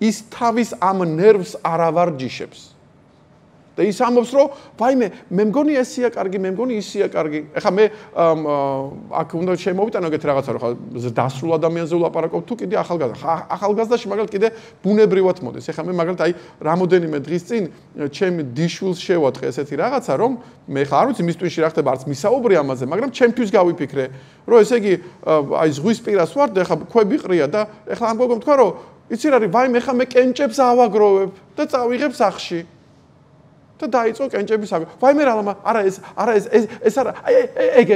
ის თავის ამ ნერვს არ ავარჯიშებს. და ის ამბობს, რომ ვაიმე, მე მგონი ესია კარგი, მე მგონი ისია კარგი. ეხლა მე აქ უნდა შემოვიტანო ეგეთ რაღაცა, რომ ხა დასრულ ადამიანზე ვლაპარაკობ, თუ კიდე ახალგაზრდაში მაგალითად კიდე ბუნებრივად მოდის. ეხლა მე მაგალითად აი რამოდენიმე დღის წინ ჩემ დიშვილს შევატყე ესეთი რაღაცა, რომ მე ხა არ ვიცი მის ტვინში რა ხდება, არც მისაუბრე ამაზე, მაგრამ ჩემთვის გავიფიქრე, რომ ესე იგი აი ზღვის პირას ვარ და ეხლა ქვები ყრია და ეხლა ამ გოგომ თქვა, რომ იცი რა არის, ვაიმე, ეხლა მე კენჭებს ავაგროვებ და წავიღებ სახში. და დაიწყო კენჭების აგროვა. ვაიმე რა ლამა, არა ეს არა ეგ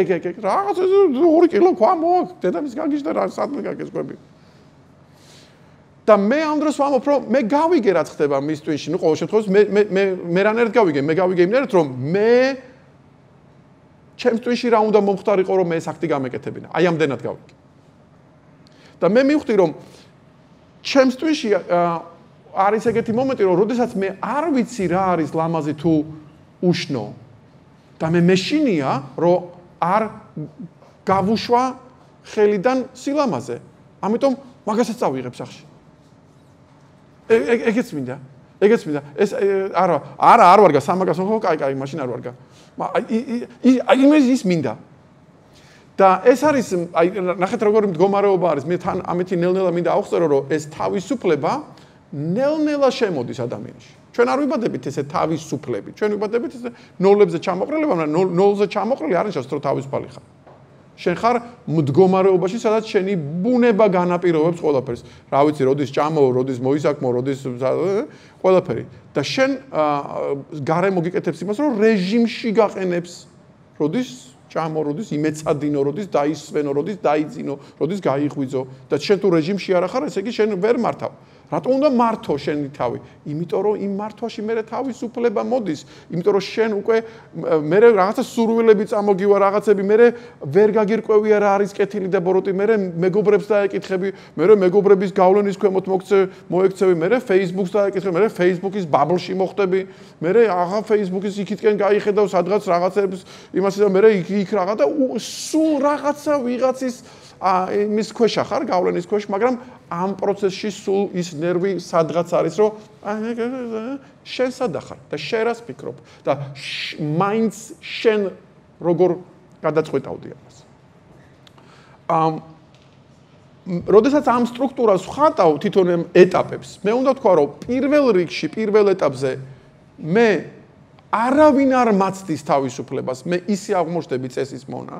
რაღაც 2 კილო ქვა მოაქვს, დედამის გაგიჟდა რა სადმე გაგეს ყვები. და მე ამ დროს ვამბობ, რომ მე გავიგე რა ხდება მის ტვინში, ნუ ყოველ შემთხვევაში მე რანაირად გავიგე, მე გავიგე იმნაირად, რომ მე ჩემს ტვინში რა უნდა მომხდარიყო, რომ მე ეს აქტი გამეკეთებინა. აი ამდენად გავიგე. და მე მივხვდი, რომ ჩემს ტვინში არის ეგეთი მომენტი, რომ როდესაც მე არ ვიცი რა არის ლამაზი თუ უშნო და მე მეშინია, რომ არ გავუშვა ხელიდან სილამაზე. ამიტომ მაგასაც წავიღებ სახში. ეგეც მინდა. ეს არ ვარგა სამაგას, ხო, კაი, მაშინ არ ვარგა. აი ის მინდა. და ეს არის, აი ნახეთ როგორი მდგომარეობა არის, მე თან ამეთი ნელ-ნელა მინდა ავხსერო, რომ ეს თავისუფლება ნელ-ნელა შემოდის ადამიანში. ჩვენ არ ვიბადებით ესე თავისუფლები. ჩვენ ვიბადებით ესე ნოლებზე ჩამოყრილება, მაგრამ ნოლზე ჩამოყრილი არ ნიშნავს, რომ თავისუფალი ხარ. შენ ხარ მდგომარეობაში, სადაც შენი ბუნება განაპირობებს ყველაფერს. რა ვიცი, როდის ჭამო, როდის მოისაქმო, როდის ყველაფერი. და შენ გარემო გიკეთებს იმას, რომ რეჟიმში გაყენებს. როდის ჭამო, როდის იმეცადინო, როდის დაისვენო, როდის დაიძინო, როდის გაიღვიძო და შენ თუ რეჟიმში არ ახარ, ესე იგი შენ ვერ მართავ. რატომ უნდა მართო შენი თავი? იმიტომ რომ იმ მართვაში მე თავისუფლება მოდის, იმიტომ რომ შენ უკვე მე რაღაცა სურვილები წამოგივა, რაღაცები მე ვერ გაგირკვევია რა არის კეთილი და ბოროტი, მე მეგობრებს დაეკითხები, მე მეგობრების გავლენის ქვემოთ მოექცევი, მე Facebook-ს დაეკითხები, მე Facebook-ის ბაბლში მოხდები, მე აღა Facebook-ის იქითკენ გაიხედავ სადღაც რაღაცებს, იმასე და მე იქ რაღაც და სულ რაღაცა ვიღაცის იმის ქვეშ ხარ, გავლენის ქვეშ, მაგრამ ამ პროცესში სულ ის ნერვი სადღაც არის, რომ შენ სადახარ და შენ რას ფიქრობ და მაინც შენ როგორ გადაწყვეტავდი ამას. როდესაც ამ სტრუქტურას ვხატავ თვითონ ეტაპებს, მე უნდა თქვა, რომ პირველ რიგში, პირველ ეტაპზე მე არავინ არ მაცდის თავისუფლებას, მე ისე აღმოჩნდები წესის მონა.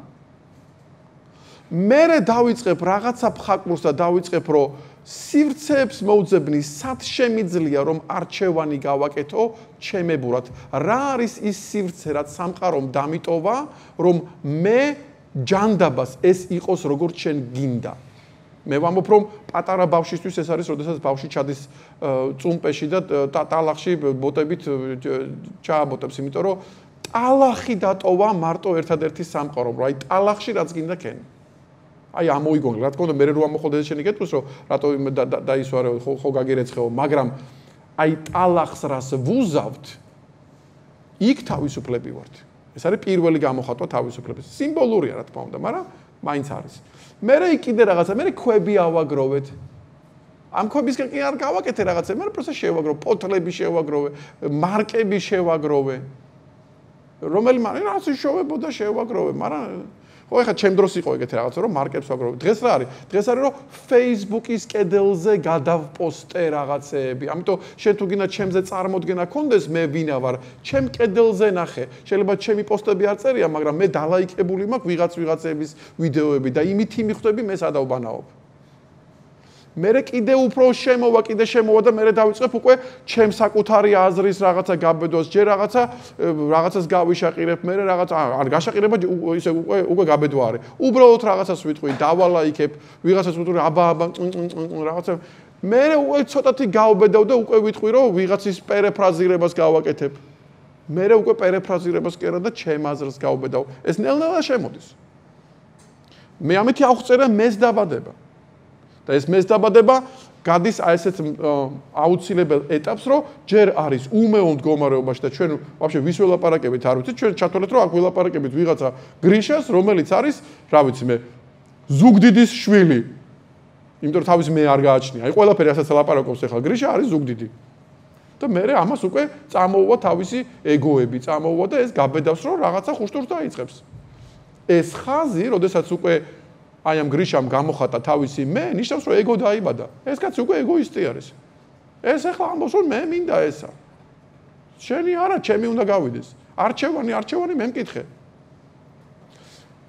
მე დავიწყებ რაღაცა ფხაკროს და დავიწყებ, რომ სივრცეებს მოვძებნი, სად შემიძლია, რომ არჩევანი გავაკეთო ჩემებურად. რა არის ის სივრცე, რაც სამყარომ დამიტოვა, რომ მე ჯანდაბას ეს იყოს როგორც შენ გინდა. მე ვამბობ, რომ პატარა ბავშვისთვის ეს არის, როდესაც ბავშვი ჩადის წუმპეში და ტალახში ბოტებით ჩააბოტებს, იმიტომ რომ ტალახი დატოვა მარტო ერთადერთი სამყარო, რომ აი ტალახში რაც გინდა კენი. აი ამოიგონგლე, რა თქმა უნდა, მე რო ამოხოდე შენი კითხვის, რომ რატო დაისვარეო, ხო გაგირეცხეო, მაგრამ აი ტალახს რას ვუზავთ, იქ თავისუფლები ვართ. ეს არის პირველი გამოხატვა თავისუფლების. სიმბოლურია, რა თქმა უნდა, მაგრამ მაინც არის. მე კიდე რაღაცა, მე ქვები ავაგროვეთ. ამ ქვებისგან კი არ გავაკეთე რაღაცა, მე პროსე შევაგროვე, პოთლები შევაგროვე, მარკები შევაგროვე. რომელი რაღაც შევებოდა შევაგროვე, მაგრამ ხო, ეხლა ჩემ დროს იყო ეგეთი რაღაცა, რომ მარკებს ვაგრო. დღეს რა არის? დღეს არის, რომ Facebook-ის კედელზე გადავპოსტე რაღაცეები. ამიტომ შენ თუ გინდა ჩემზე წარმოდგენა გქონდეს, მე ვინა ვარ, ჩემ კედელზე ნახე. შეიძლება ჩემი პოსტები არ წერია, მაგრამ მე დალაიკებული მაქვს ვიღაცების ვიდეოები და იმითი მიხვდები მე სადავბანაობ. მერე კიდე უფრო შემოვა და მერე დავიწყებ უკვე ჩემ საკუთარი აზრის რაღაცა გაბედვას, ჯერ რაღაცას გავიშაყირებ, მერე რაღაცა არ გაშაყირება ისე უკვე გაბედვა არის. უბრალოდ რაღაცას ვიტყვი, დავალაიქებ, ვიღაცას ვიტყვი, აბა რაღაცა მერე უკვე ცოტათი გავბედავ და უკვე ვიტყვი, რომ ვიღაცის პერეფრაზირებას გავაკეთებ. მერე უკვე პერეფრაზირებას კი არა და ჩემ აზრს გავბედავ. ეს ნელ-ნელა შემოდის. მე ამითი აღწერა მეს დაბადება. და ეს მეს დაბადება გადის აი ესეთ აუცილებელ ეტაპს, რომ ჯერ არის უმეო მდგომარეობაში და ჩვენ ვაფშე ვის ველაპარაკებით არ ვიცით, ჩვენ ჩათვალეთ, რომ აქ ველაპარაკებით ვიღაცა გრიშას, რომელიც არის, რა ვიცი მე, ზუგდიდის შვილი. იმიტომ რომ თავის მე არ გააჩნია. აი ყველაფერი ასაც ლაპარაკობს ახლა გრიშა არის ზუგდიდი. და მე ამას უკვე წამოუვა თავისი ეგოები, წამოუვა და ეს გაბედავს, რომ რაღაცა ხუშტურს დაიწყებს. ეს ხაზი, როდესაც უკვე აი ამ გრიშამ გამოხატა თავისი მე, ნიშნავს რომ ეგო დაიბადა. ეს კაცი უკვე ეგოისტი არის. ეს ახლა ამბობს რომ მე მინდა ესა. შენი არა, ჩემი უნდა გავიდეს. არჩევანი მე მკითხე.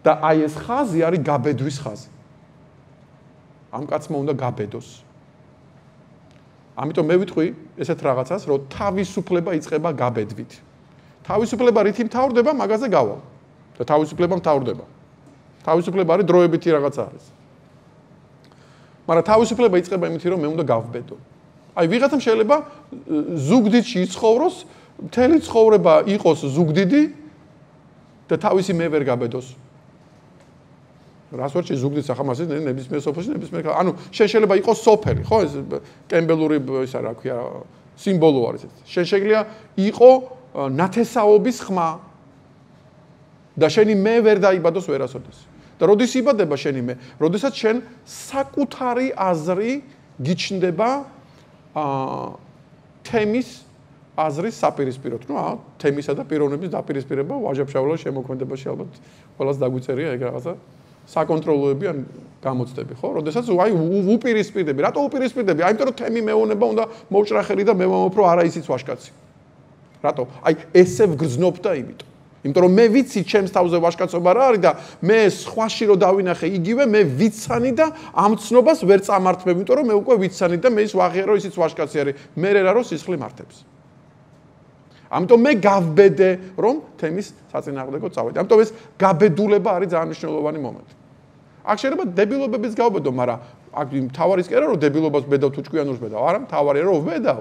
და აი ეს ხაზი არის გაბედვის ხაზი. ამ კაცმა უნდა გაბედოს. ამიტომ მე ვიტყვი ესეთ რაღაცას, რომ თავისუფლება იწყება გაბედვით. თავისუფლება რითი მთავრდება, მაგაზე გავალ. და თავისუფლება მთავრდება. თავისუფლება არის დროებითი რაღაცა არის. მაგრამ თავისუფლება იწყება იმით, რომ მე უნდა გავბედო. აი ვიღაცამ შეიძლება ზუგდიდში იცხოვროს, მთელი ცხოვრება იყოს ზუგდიდი და თავისი მე ვერ გაბედოს. რას ვარ ზუგდიდს ახამასი ნებისმიერ სოფელში, ნებისმიერ ანუ შენ შეიძლება იყოს სოფელი, ხო ეს კემბელური ისა რა ქვია სიმბოლო არის ეს. შენ შეგვიძლია იყო ნათესაობის ხმა და შენი მე ვერ დაიბადოს ვერასოდეს. და როდის იბადება შენი მე? როდესაც შენ საკუთარი აზრი გიჩნდება თემის აზრის საპირისპიროდ. ნუ თემისა და პიროვნების დაპირისპირება ვაჟა-ფშაველას შემოქმედებაში ალბათ ყველას დაგვიწერია ეგ რაღაცა საკონტროლოები ან გამოცდები, ხო? როდესაც აი უპირისპირდები. რატო უპირისპირდები? აი იმიტომ რომ თემი მეუნება უნდა მოვჭრახელი და მე ვამბობ რომ არა ისიც ვაშკაცი. რატო? აი ესე ვგრძნობ და იმიტომ. იმიტომ რომ მე ვიცი ჩემს თავზე ვაშკაცობა რა არის და მე სხვაში რო დავინახე იგივე მე ვიცანი და ამ ცნობას ვერ წამართმებ, იმიტომ რომ მე უკვე ვიცანი და მე ის ვაღიარო ისიც ვაშკაცი არის. მე რა რო სისხლი მართებს. ამიტომ მე გავბედე რომ თემის საწინააღმდეგო წავედი. ამიტომ ეს გაბედულება არის ძალიან მნიშვნელოვანი მომენტი. აქ შეიძლება დებილობების გავბედო, მაგრამ აქ თავარის კი არა რომ დებილობას ბედავ თუ ჭკვიანურს ბედავ, არა, თავარია რომ ვბედავ.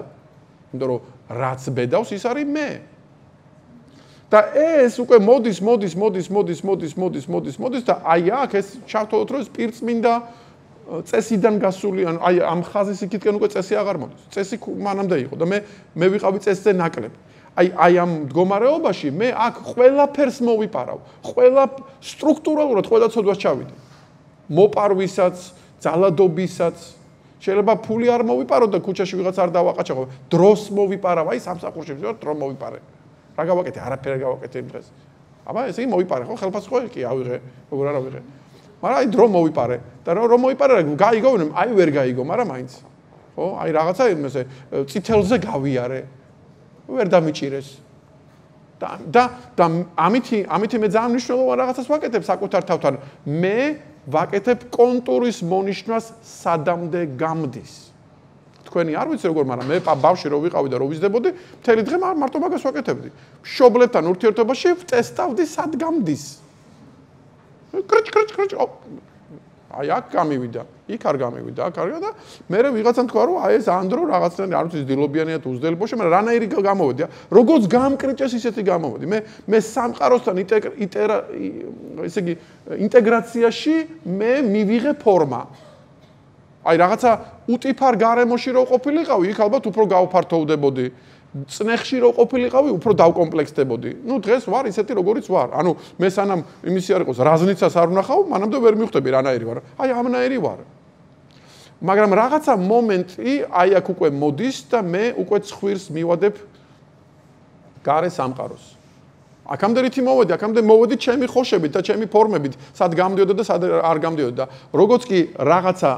იმიტომ რომ რაც ბედავს ის არის მე. და ეს უკვე მოდის და აი აქ ეს ჩავთვალოთ რომ ეს პირწმინდა წესიდან გასული ანუ აი ამ ხაზის იქითკენ უკვე წესი აღარ მოდის. წესი მანამდე იყო და მე ვიყავი წესზე ნაკლებ. აი ამ მდგომარეობაში მე აქ ყველაფერს მოვიპარავ. ყველა სტრუქტურალურად ყველა ცოდვას ჩავიდე. მოპარვისაც, ძალადობისაც, შეიძლება ფული არ მოვიპარო და ქუჩაში ვიღაც არ დავაყაჩაღო. დროს მოვიპარავ, აი სამსახურში დრო მოვიპარე. რა გავაკეთე? არაფერი გავაკეთე იმ დღეს. აბა ესე იგი მოვიპარე, ხო? ხელფასი ხო კი ავიღე, როგორ არ ავიღე. მაგრამ აი დრო მოვიპარე და რომ მოვიპარე, გაიგო, აი ვერ გაიგო, მაგრამ მაინც. ხო? აი რაღაცა ესე წითელზე გავიარე. ვერ დამიჭირეს. და ამითი მე ძალიან მნიშვნელოვან რაღაცას ვაკეთებ საკუთარ თავთან. მე ვაკეთებ კონტურის მონიშნვას სადამდე გამდის. თქვენი არ ვიცი როგორ, მაგრამ მე ბავშვი რო ვიყავი და რო ვიზრდებოდი, მთელი დღე მარტო მაგას ვაკეთებდი. მშობლებთან ურთიერთობაში ვწესტავდი სად გამდის. კრჭ. აი აქ გამივიდა, იქ არ გამივიდა, აქ არ და მე ვიღაცამ თქვა რომ აი ეს ანდრო რაღაცნაირი არ ვიცი დილობიანია თუ უძლებოში, მაგრამ რანაირი გამოვედი, როგორც გამკრიჭეს ისეთი გამოვედი. მე სამყაროსთან ესე იგი ინტეგრაციაში მე მივიღე ფორმა. აი რაღაცა უტიფარ გარემოში რო ყოფილიყავი, იქ ალბათ უფრო გავფართოვდებოდი. წნეხში რო ყოფილიყავი, უფრო დავკომპლექსდებოდი. ნუ დღეს ვარ ისეთი როგორიც ვარ. ანუ მე სანამ იმისი არ იყოს, რაზნიცას არ ვნახავ, მანამდე ვერ მივხვდები რანაირი ვარ. აი ამნაირი ვარ. მაგრამ რაღაცა მომენტი აი აქ უკვე მოდის და მე უკვე ცხვირს მივადებ გარე სამყაროს. აქამდე რითი მოვედი, აქამდე მოვედი ჩემი ხოშებით და ჩემი ფორმებით, სად გამდიოდა და სად არ გამდიოდა. როგორც კი რაღაცა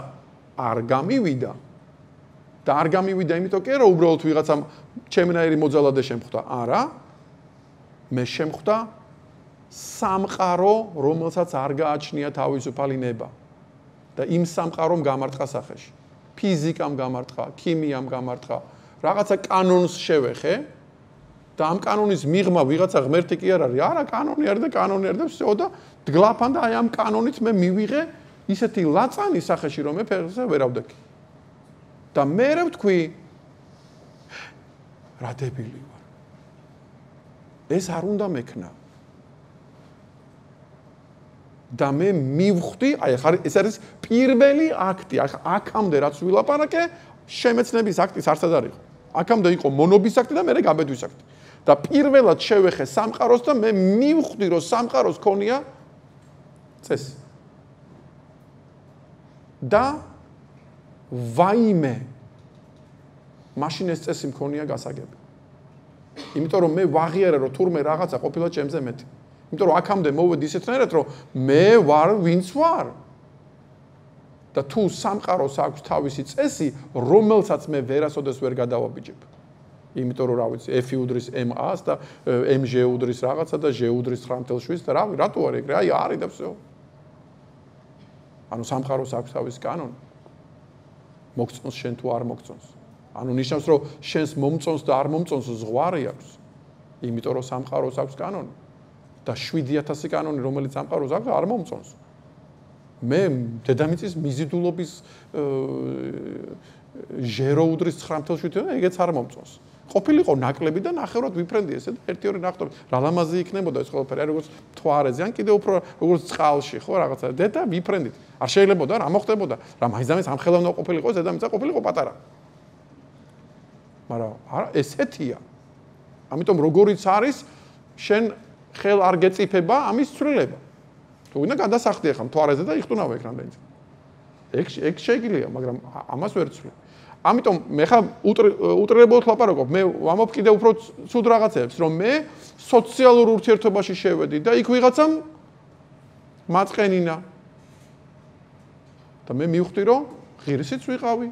არ გამივიდა და არ გამივიდა, იმიტომ კი არა უბრალოდ ვიღაცამ ჩემნაირი მოძალადე შემხვდა. არა. მე შემხვდა სამყარო, რომელსაც არ გააჩნია თავისუფალი ნება. და იმ სამყარომ გამარტყა სახეში. ფიზიკამ გამარტყა, ქიმიამ გამარტყა, რაღაცა კანონს შევეხე და ამ კანონის მიღმა ვიღაცა ღმერთი კი არ არის. არა, კანონი არის და კანონი არის და всё და დგლაფან და აი ამ კანონით მე მივიღე ისეთი ლაწანი სახეში, რომ მე ფეხზე ვერ ავდექი. და მე ვთქვი რა დებილი ვარ. ეს არ უნდა მექნა. და მე მივხვდი, აი ხარ ეს არის პირველი აქტი. აქამდე რაც ვილაპარაკე, შემეცნების აქტის არცად არ იყო. აქამდე იყო მონობის აქტი და მე გაბედვის აქტი. და პირველად შევეხე სამყაროს და მე მივხვდი, რომ სამყაროს ქონია წესი. და ვაიმე მაშინ ეს წესი მქონია გასაგები. იმიტომ რომ მე ვაღიარე, რომ თურმე რაღაცა ყოფილა ჩემზე მეტი. იმიტომ რომ აქამდე მოვედი ისეთნაირად, რომ მე ვარ ვინც ვარ. და თუ სამყაროს აქვს თავისი წესი, რომელსაც მე ვერასოდეს ვერ გადავაბიჯებ. იმიტომ რომ რა ვიცი, F უდრის MA-ს და MG უდრის რაღაცა და G უდრის 9/7 და რავი, რატო არ ეგრე? აი არის და всё. ანუ სამყაროს აქვს თავისი კანონი. მოგწონს შენ თუ არ მოგწონს. ანუ ნიშნავს, რომ შენს მომწონს და არ მომწონს ზღვარი აქვს. იმიტომ რომ სამყაროს აქვს კანონი. და 7000 კანონი, რომელიც სამყაროს აქვს, არ მომწონს. მე დედამიწის მიზიდულობის ჟერო უდრის 9/7 და ეგეც არ მომწონს. ყოფილიყო ნაკლები და ნახევრად ვიფრენდი ესე და ერთი ორი ნახტომი. რა ლამაზი იქნებოდა ეს ყველაფერი, როგორც თვარეზე, ან კიდევ უფრო როგორც წყალში, ხო, რაღაცა. და ვიფრენდით. არ შეიძლებოდა, რა მოხდებოდა? რა მაინც ამხელა უნდა ყოფილიყო, დედამიწა ყოფილიყო პატარა. მაგრამ არა, ესეთია. ამიტომ როგორიც არის, შენ ხელ არ გეწიფება ამის ცვლილება. თუ უნდა გადასახდე ახლა თვარეზე და იხტუნავ ეგ რამდენიც. ეგ შეიძლება, მაგრამ ამას ვერ ცვლი. ამიტომ მე ხა უტრირებულად ლაპარაკობ, მე ვამბობ კიდევ უფრო ცუდ რაღაცებს, რომ მე სოციალურ ურთიერთობაში შევედი და იქ ვიღაცამ მაწყენინა. და მე მივხვდი, რომ ღირსიც ვიყავი.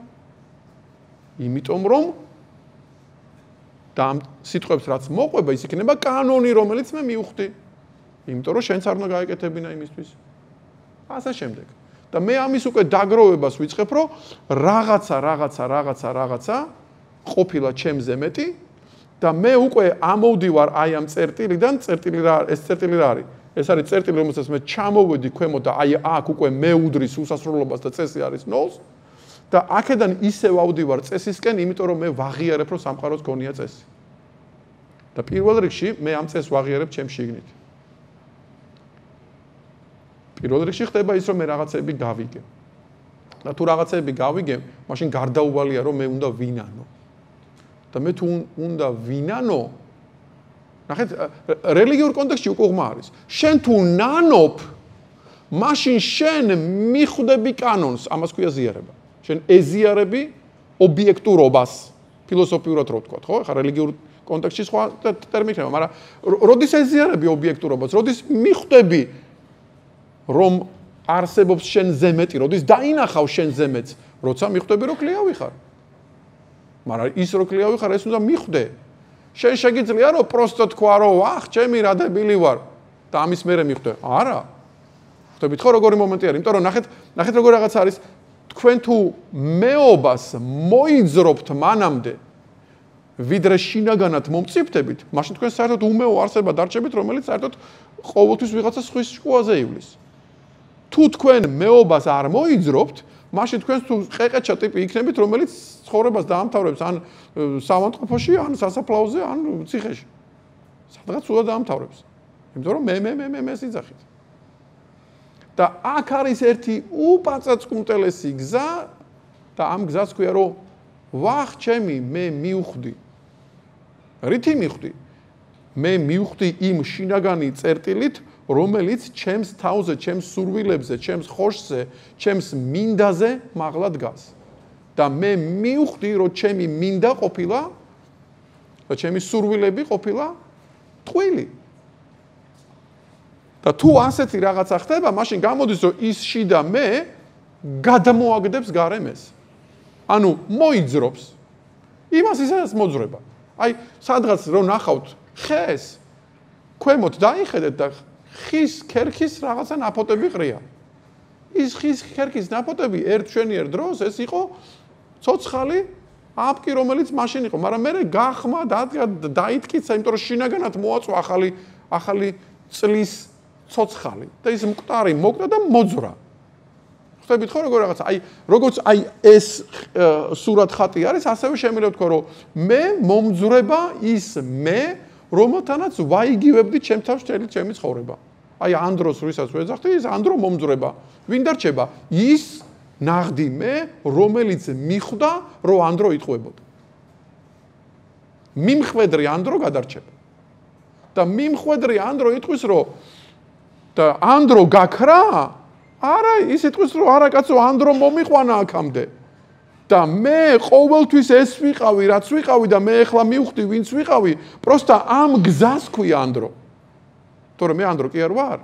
იმიტომ რომ და ამ სიტყვებს რაც მოყვება, ის იქნება კანონი, რომელიც მე მივხვდი. იმიტომ რომ შენც არ უნდა გაეკეთებინა იმისთვის. ასე შემდეგ. და მე ამის უკვე დაგროვებას ვიწყებ, რომ რაღაცა ყოფილა ჩემზე მეტი და მე უკვე ამოვდივარ აი ამ წერტილიდან, ეს წერტილი რა არის? ეს არის წერტილი, რომელსაც მე ჩამოვედი ქვემოთ და აი აქ უკვე მე უდრის უსასრულობას და წესი არის 0-ს და აქედან ისევ ავდივარ წესისკენ, იმიტომ რომ მე ვაღიარებ, რომ სამყაროს გონია წესი. და პირველ რიგში მე ამ წესს ვაღიარებ ჩემს შიგნით. პირველ რიგში ხდება ის, რომ მე რაღაცები გავიგე. და თუ რაღაცები გავიგე, მაშინ გარდაუვალია, რომ მე უნდა ვინანო. და მე თუ უნდა ვინანო, ნახეთ, რელიგიურ კონტექსტში უკვე ღმა არის. შენ თუ ნანობ, მაშინ შენ მიხვდები კანონს, ამას ქვია ზიარება. შენ ეზიარები ობიექტურობას, ფილოსოფიურად რო ვთქვა, ხო? ხა რელიგიურ კონტექსტში სხვა ტერმინი ხდება, მაგრამ როდის ეზიარები ობიექტურობას, როდის მიხვდები რომ არსებობს შენზე მეტი, როდის დაინახავ შენზე მეტს, როცა მიხვდები რომ კლიავი ხარ. მაგრამ ის რო კლიავი ხარ, ეს უნდა მიხვდე. შენ შეგიძლია რომ პროსტო თქვა რომ ვახ, ჩემი რა დებილი ვარ და ამის მერე მიხვდე. არა. ხვდებით ხო როგორი მომენტი არის, იმიტომ რომ ნახეთ როგორ რაღაც არის, თქვენ თუ მეობას მოიძრობთ მანამდე ვიდრე შინაგანად მომწიფდებით, მაშინ თქვენ საერთოდ უმეო არსება დარჩებით, რომელიც საერთოდ ყოველთვის ვიღაცა სხვის შუაზე ივლის. თუ თქვენ მეობას არ მოიძრობთ, მაშინ თქვენ თუ ყეყეჩა ტიპი იქნებით, რომელიც ცხოვრებას დაამთავრებს ან სამონტყოფოში, ან სასაფლაოზე, ან ციხეში. სადღაც სულ დაამთავრებს. იმიტომ რომ მე სიძახით. და აქ არის ერთი უპაწაწკუნტელესი გზა და ამ გზას ქვია რომ ვახ ჩემი მე მივხვდი. რითი მივხვდი? მე მივხვდი იმ შინაგანი წერტილით, რომელიც ჩემს თავზე, ჩემს სურვილებზე, ჩემს ხოშზე, ჩემს მინდაზე მაღლა დგას. და მე მივხვდი, რომ ჩემი მინდა ყოფილა და ჩემი სურვილები ყოფილა ტყვილი. და თუ ასეთი რაღაცა ხდება, მაშინ გამოდის, რომ ის შიდა მე გადამოაგდებს გარემეს. ანუ მოიძრობს იმას ისაც მოძრება. აი, სადღაც რო ნახავთ ხეს, ქვემოთ დაიხედეთ და ხის ქერქის რაღაცა ნაფოტები ყრია. ის ხის ქერქის ნაფოტები ერთშვენიერ დროს ეს იყო ცოცხალი აპკი, რომელიც მაშინ იყო, მაგრამ მე გახმა დაითკიცა, იმიტომ რომ შინაგანად მოაწვა ახალი წლის ცოცხალი და ის მკვდარი მოკდა და მოძრა. ხვდებით ხო როგორ რაღაცა? აი, როგორც აი ეს სურათ ხატი არის, ასევე შემიძლია ვთქვა, რომ მე მომძრება ის მე, რომელთანაც ვაიგივებდი ჩემ თავს ჩემი ცხოვრება. აი ამ დროს ვისაც ვეძახდი, ის ამ დრო მომძრება. ვინ დარჩება? ის ნაღდი მე, რომელიც მიხვდა, რომ ამ დრო იტყვებოდა. მიმხვედრი ამ დრო გადარჩება. და მიმხვედრი ამ დრო იტყვის, რომ და ამ დრო გაქრა? არა, ის იტყვის, რომ არა კაცო, ამ დრო მომიყვანა აქამდე. და მე ყოველთვის ეს ვიყავი, რაც ვიყავი და მე ახლა მივხვდი, ვინც ვიყავი, პროსტა ამ გზას ქვია ამ დრო. თორე მე ამ დრო კი არ ვარ.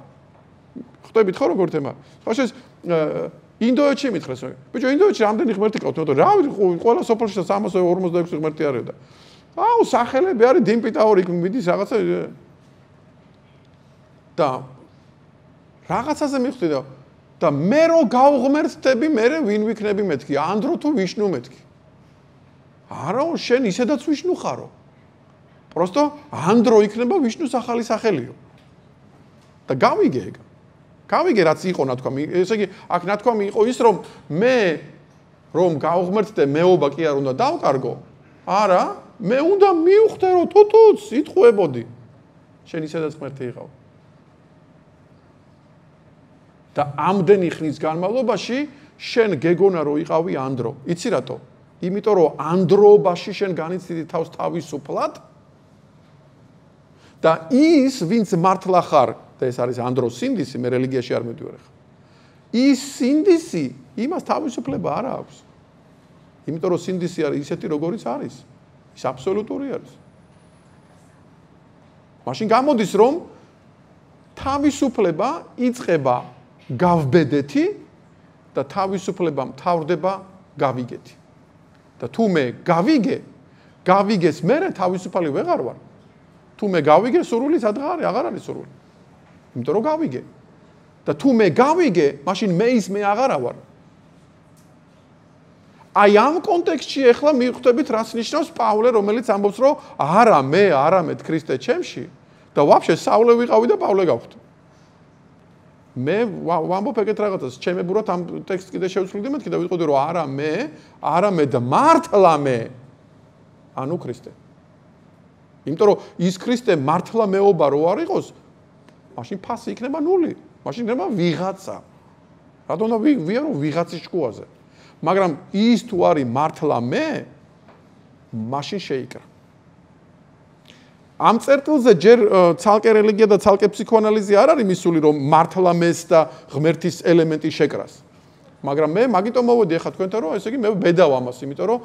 ხვდებით ხო როგორ თემა? ხოშეს ინდოეთში მითხრეს, ბიჭო, ინდოეთში რამდენი ღმერთი ყავთ? მე რა ვიცი, ყველა სოფელში 346 ღმერთი არის და აუ, სახელები არის დიმპიტაური მიდის რაღაცა და რაღაცაზე მივხვდი და მე რო გავღმერთდები, მე ვინ ვიქნები მეთქი? ანდრო თუ ვიშნუ მეთქი? არა, შენ ისედაც ვიშნუ ხარო. პროსტო ანდრო იქნება ვიშნუს ახალი სახელიო. და გავიგე ეგ. გავიგე რაც იყო ნათქვამი. ესე იგი, აქ ნათქვამი იყო ის, რომ მე რომ გავღმერთდე მეობა კი არ უნდა დავკარგო. არა, მე უნდა მივხვდე, რომ თუთუც იტყვებოდი. შენ ისედაც ღმერთი იყავ. და ამდენი ხნის განმავლობაში შენ გეგონა რომ იყავი ანდრო. იცი რატო? იმიტომ რომ ანდროობაში შენ განიცდიდი თავს თავისუფლად და ის ვინც მართლა ხარ და ეს არის ანდროს სინდისი, მე რელიგიაში არ მედივარ ხა. ის სინდისი იმას თავისუფლება არ აქვს. იმიტომ რომ სინდისი არის ისეთი როგორიც არის. ის აბსოლუტური არის. მაშინ გამოდის რომ თავისუფლება იწყება გავბედეთი და თავისუფლება მთავრდება გავიგეთი. და თუ მე გავიგეს მე თავისუფალი ვეღარ ვარ. თუ მე გავიგე სურვილი აღარ არის სურვილი. იმიტომ რომ გავიგე. და თუ მე გავიგე, მაშინ მე აღარა ვარ. აი ამ კონტექსტში ახლა მივხვდებით რას ნიშნავს პავლე, რომელიც ამბობს, რომ არა მე, არამედ ქრისტე ჩემში და ვაფშე საულე ვიყავი და პავლე გავხდი. მე ვამბობ ეგეთ რაღაცას, ჩემებურად ამ ტექსტს კიდე შევცვლიდი მეთქი და ვიტყოდი, რომ არა მე, არამედ მართლა მე, ანუ ქრისტე. იმიტომ რომ ის ქრისტე მართლა მეობა რო არ იყოს, მაშინ ფასი იქნება ნული, მაშინ იქნება ვიღაცა. რატომ და ვიარო ვიღაცის შკუაზე. მაგრამ ის თუ არის მართლა მე, მაშინ შეიკრა. ამ წერტილზე ჯერ ცალკე რელიგია და ცალკე ფსიქოანალიზი არ არის მისული, რომ მართლა მეს და ღმერთის ელემენტი შეკრას. მაგრამ მე მაგიტომ მოვედი ახლა თქვენთან, რომ ესე იგი მე ბედავ ამას, იმიტომ რომ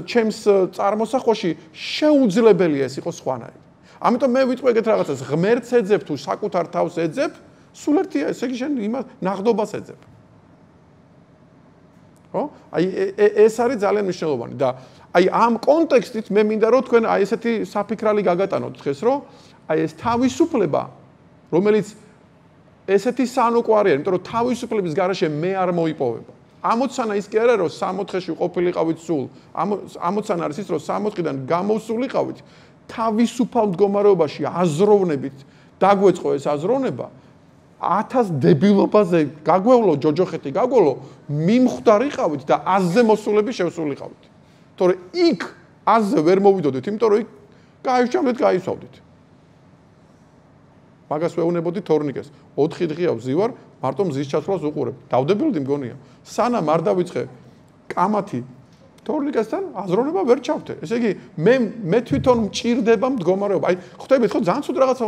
ჩემს წარმოსახვაში შეუძლებელია ეს იყოს სხვანაირი. ამიტომ მე ვიტყვი ეგეთ რაღაცას, ღმერთს ეძებ თუ საკუთარ თავს ეძებ, სულ ერთია, ესე იგი შენ იმას ნახდობას ეძებ. ხო? აი ეს არის ძალიან მნიშვნელოვანი და აი ამ კონტექსტით მე მინდა რომ თქვენ აი ესეთი საფიქრალი გაგატანოთ დღეს, რომ აი ეს თავისუფლება, რომელიც ესეთი სანუკვარია, იმიტომ რომ თავისუფლების გარეშე მე არ მოიპოვება. ამოცანა ის კი არა, რომ 60-ში ყოფილიყავით სულ. ამოცანა არის ის, რომ 60-დან გამოსულიყავით თავისუფალ მდგომარეობაში აზროვნებით, დაგვეწყო ეს აზროვნება 1000 დებილობაზე გაგვევლო ჯოჯოხეთი გაგვევლო, მიმხვდარიყავით და აზზე მოსულები შევსულიყავით. თორე იქ აზზე ვერ მოვიდოდით, იმიტომ რომ იქ გაიჩავდით, გაისვავდით. მაგას ვეუბნებოდი თორნიკეს. 4 დღეა ვზივარ, მარტო მზის ჩასვლას უყურებ. დავდებილდი მგონია. სანამ არ დავიწყე კამათი თორნიკესთან აზროვნება ვერ ჩავთე. ესე იგი მე თვითონ მჭირდება მდგომარეობა. აი, ხვდებით ხო, ძალიან ცუდ რაღაცა.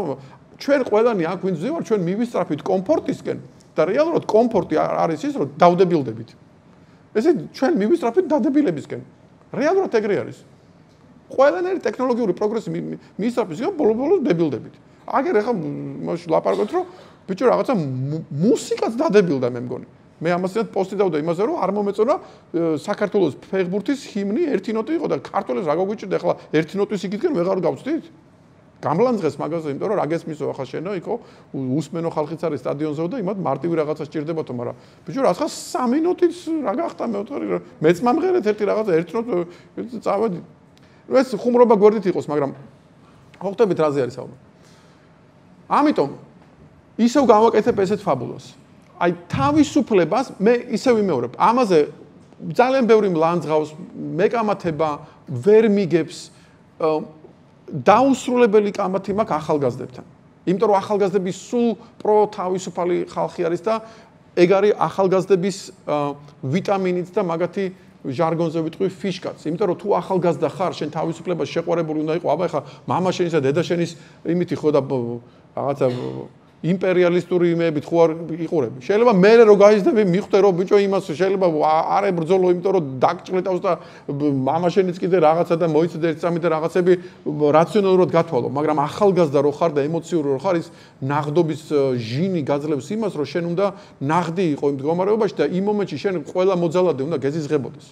ჩვენ ყველანი აქ ვინც ვზივარ, ჩვენ მივისწრაფით კომფორტისკენ და რეალურად კომფორტი არის ის, რომ დავდებილდებით. ესე ჩვენ მივისწრაფით დადებილებისკენ. რეალურად ეგრე არის. ყველანაირი ტექნოლოგიური პროგრესი მისწრაფის გან ბოლოს დებილდებით. აგერ ახლა მაშინ ლაპარაკობთ რომ ბიჭო რაღაცა მუსიკაც დადებილდა მე მგონი. მე ამასთან პოსტი დავდა იმაზე რომ არ მომეწონა საქართველოს ფეხბურთის ჰიმნი ერთი ნოტი იყო და ქართველებს რა გაგვიჭირდა ახლა ერთი ნოტის იგიდან ვეღარ გავწდით? გამლანძღეს მაგაზე, იმიტომ რომ რა გესმისო ახლა შენო იქო უსმენო ხალხიც არის სტადიონზე და იმათ მარტივი რაღაცა სჭირდებათო, მაგრამ ბიჭო რა ხა 3 ნოტიც რა გახდა მეოთხე მეც მომღერეთ ერთი რაღაცა ერთი ნოტი წავედი. ეს ხუმრობა გვერდით იყოს, მაგრამ ხვდებით რაზე არის საუბარი. ამიტომ ისევ გავაკეთებ ესეთ ფაბულას. აი თავისუფლებას მე ისევ ვიმეორებ. ამაზე ძალიან ბევრი მლანძღავს, მეკამათება, ვერ მიგებს დაუსრულებელი კამათი მაქვს ახალგაზრდებთან. იმიტომ რომ ახალგაზრდები სულ პრო თავისუფალი ხალხი არის და ეგ არის ახალგაზრდების ვიტამინიც და მაგათი ჟარგონზე ვიტყვი ფიშკაც. იმიტომ რომ თუ ახალგაზრდა ხარ, შენ თავისუფლებას შეყვარებული უნდა იყო. აბა ეხლა მამა შენის და დედა შენის იმითი ხო და რაღაცა იმპერიალისტური იმეებით ხო არ იყურები. შეიძლება მე რო გაიზდები მიხვდე რომ ბიჭო იმას შეიძლება არ ებრძოლო, იმიტომ რომ დაგჭრიტავს და მამა შენიც კიდე რაღაცა და მოიცადე ერთ წამი და რაღაცები რაციონალურად გათვალო, მაგრამ ახალგაზრდა რო ხარ და ემოციური რო ხარ ის ნაღდობის ჟინი გაძლევს იმას რომ შენ უნდა ნაღდი იყო იმ მდგომარეობაში და იმ მომენტში შენ ყველა მოძალადე უნდა გეზიზღებოდეს.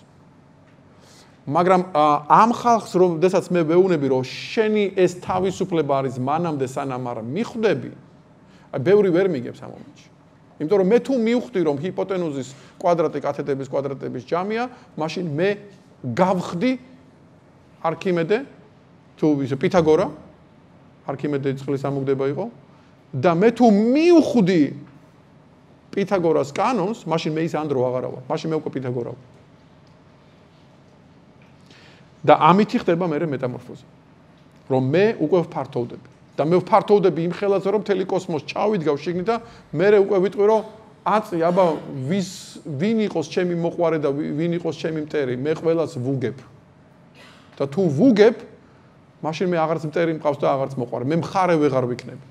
მაგრამ ამ ხალხს როდესაც მე ვეუბნები რომ შენი ეს თავისუფლება არის მანამდე სანამ არ მიხვდები ბევრი ვერ მიგებს ამ მომენტში. იმიტომ რომ მე თუ მივხვდი რომ ჰიპოტენუზის კვადრატი კათედების კვადრატების ჯამია, მაშინ მე გავხდი არქიმედე თუ პითაგორა, არქიმედე წყლის ამოგდება იყო და მე თუ მივხვდი პითაგორას კანონს, მაშინ მე ის ანდრო აღარა ვარ. მაშინ მე უკვე პითაგორა ვარ. და ამითი ხდება მე მეტამორფოზა. რომ მე უკვე ვფართოვდები. და მე ვფართოვდები იმ ხელაზე რომ მთელი კოსმოსი ჩავიდგავ შიგნით და მე უკვე ვიტყვი რომ აწი აბა ვინ იყოს ჩემი მოყვარე და ვინ იყოს ჩემი მტერი, მე ყველას ვუგებ. და თუ ვუგებ, მაშინ მე აღარც მტერი მყავს და აღარც მოყვარე. მე მხარე ვეღარ ვიქნები.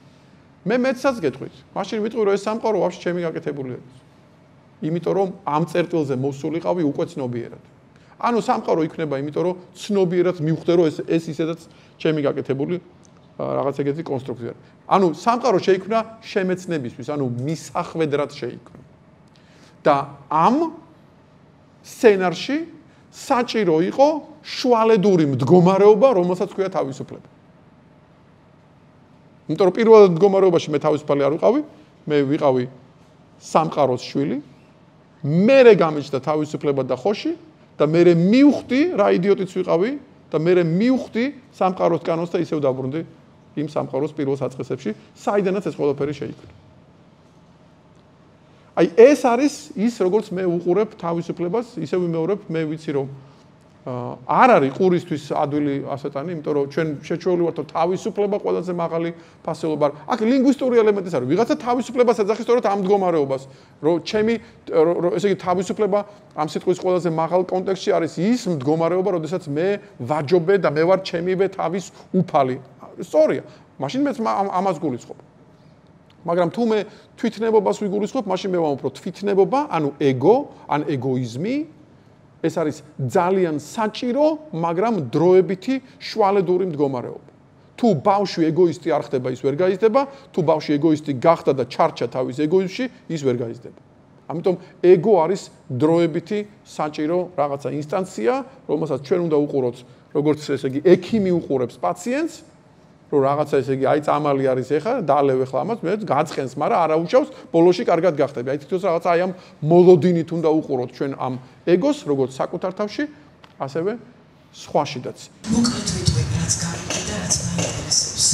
მე მეცაც გეტყვით. მაშინ ვიტყვი რომ ეს სამყარო ვაფშე ჩემი გაკეთებული არის. იმიტომ რომ ამ წერტილზე მოსულიყავი უკვე ცნობიერად. ანუ სამყარო იქნება იმიტომ რომ ცნობიერად მივხვდე რომ ეს ისედაც ჩემი გაკეთებული რაღაც ეგეთი კონსტრუქცია. ანუ სამყარო შეიქმნა შემეცნებისთვის, ანუ მისახვედრად შეიქმნა. და ამ სცენარში საჭირო იყო შუალედური მდგომარეობა, რომელსაც ქვია თავისუფლება. იმიტომ რომ პირველ მდგომარეობაში მე თავისუფალი არ ვიყავი, მე ვიყავი სამყაროს შვილი, მერე გამიჩნდა თავისუფლება და ხოში და მერე მივხვდი რა იდიოტიც ვიყავი და მერე მივხვდი სამყაროს კანონს და ისევ დაბრუნდი იმ სამყაროს პირველ საწყისებში, საიდანაც ეს ყველაფერი შეიქმნა. აი ეს არის ის, როგორც მე ვუყურებ თავისუფლებას, ისევ ვიმეორებ, მე ვიცი რომ არ არის ყურისთვის ადვილი ასეთანი, იმიტომ რომ ჩვენ შეჩვეული ვართ თავისუფლება ყველაზე მაღალი ფასეულობა. აქ ლინგვისტური ელემენტიც არის. ვიღაცა თავისუფლებას ეძახის სწორედ ამ მდგომარეობას, რომ ჩემი ესე იგი თავისუფლება ამ სიტყვის ყველაზე მაღალ კონტექსტში არის ის მდგომარეობა, როდესაც მე ვაჯობე და მე ვარ ჩემივე თავის უფალი. სწორია. მაშინ მეც ამას გულისხმობ. მაგრამ თუ მე თვითნებობას ვიგულისხმობ, მაშინ მე ვამბობ, რომ თვითნებობა, ანუ ეგო, ან ეგოიზმი ეს არის ძალიან საჭირო, მაგრამ დროებითი შუალედური მდგომარეობა. თუ ბავშვი ეგოისტი არ ხდება, ის ვერ გაიზრდება, თუ ბავშვი ეგოისტი გახდა და ჩარჩა თავის ეგოიზმში, ის ვერ გაიზრდება. ამიტომ ეგო არის დროებითი საჭირო რაღაცა ინსტანცია, რომელსაც ჩვენ უნდა უყუროთ, როგორც ესე იგი ექიმი უყურებს პაციენტს, რომ რაღაცა ესე იგი აი წამალი არის ეხა, დაალევ ეხლა ამას, მე გაწყენს, მაგრამ არ აუშავს, ბოლოში კარგად გახდები. აი თვითონ რაღაცა აი ამ მოლოდინით უნდა უყუროთ ჩვენ ამ ეგოს, როგორც საკუთარ თავში, ასევე სხვაშიდაც. მოკლედ ვიტყვი, რაც გავიგე და რაც მაინტერესებს.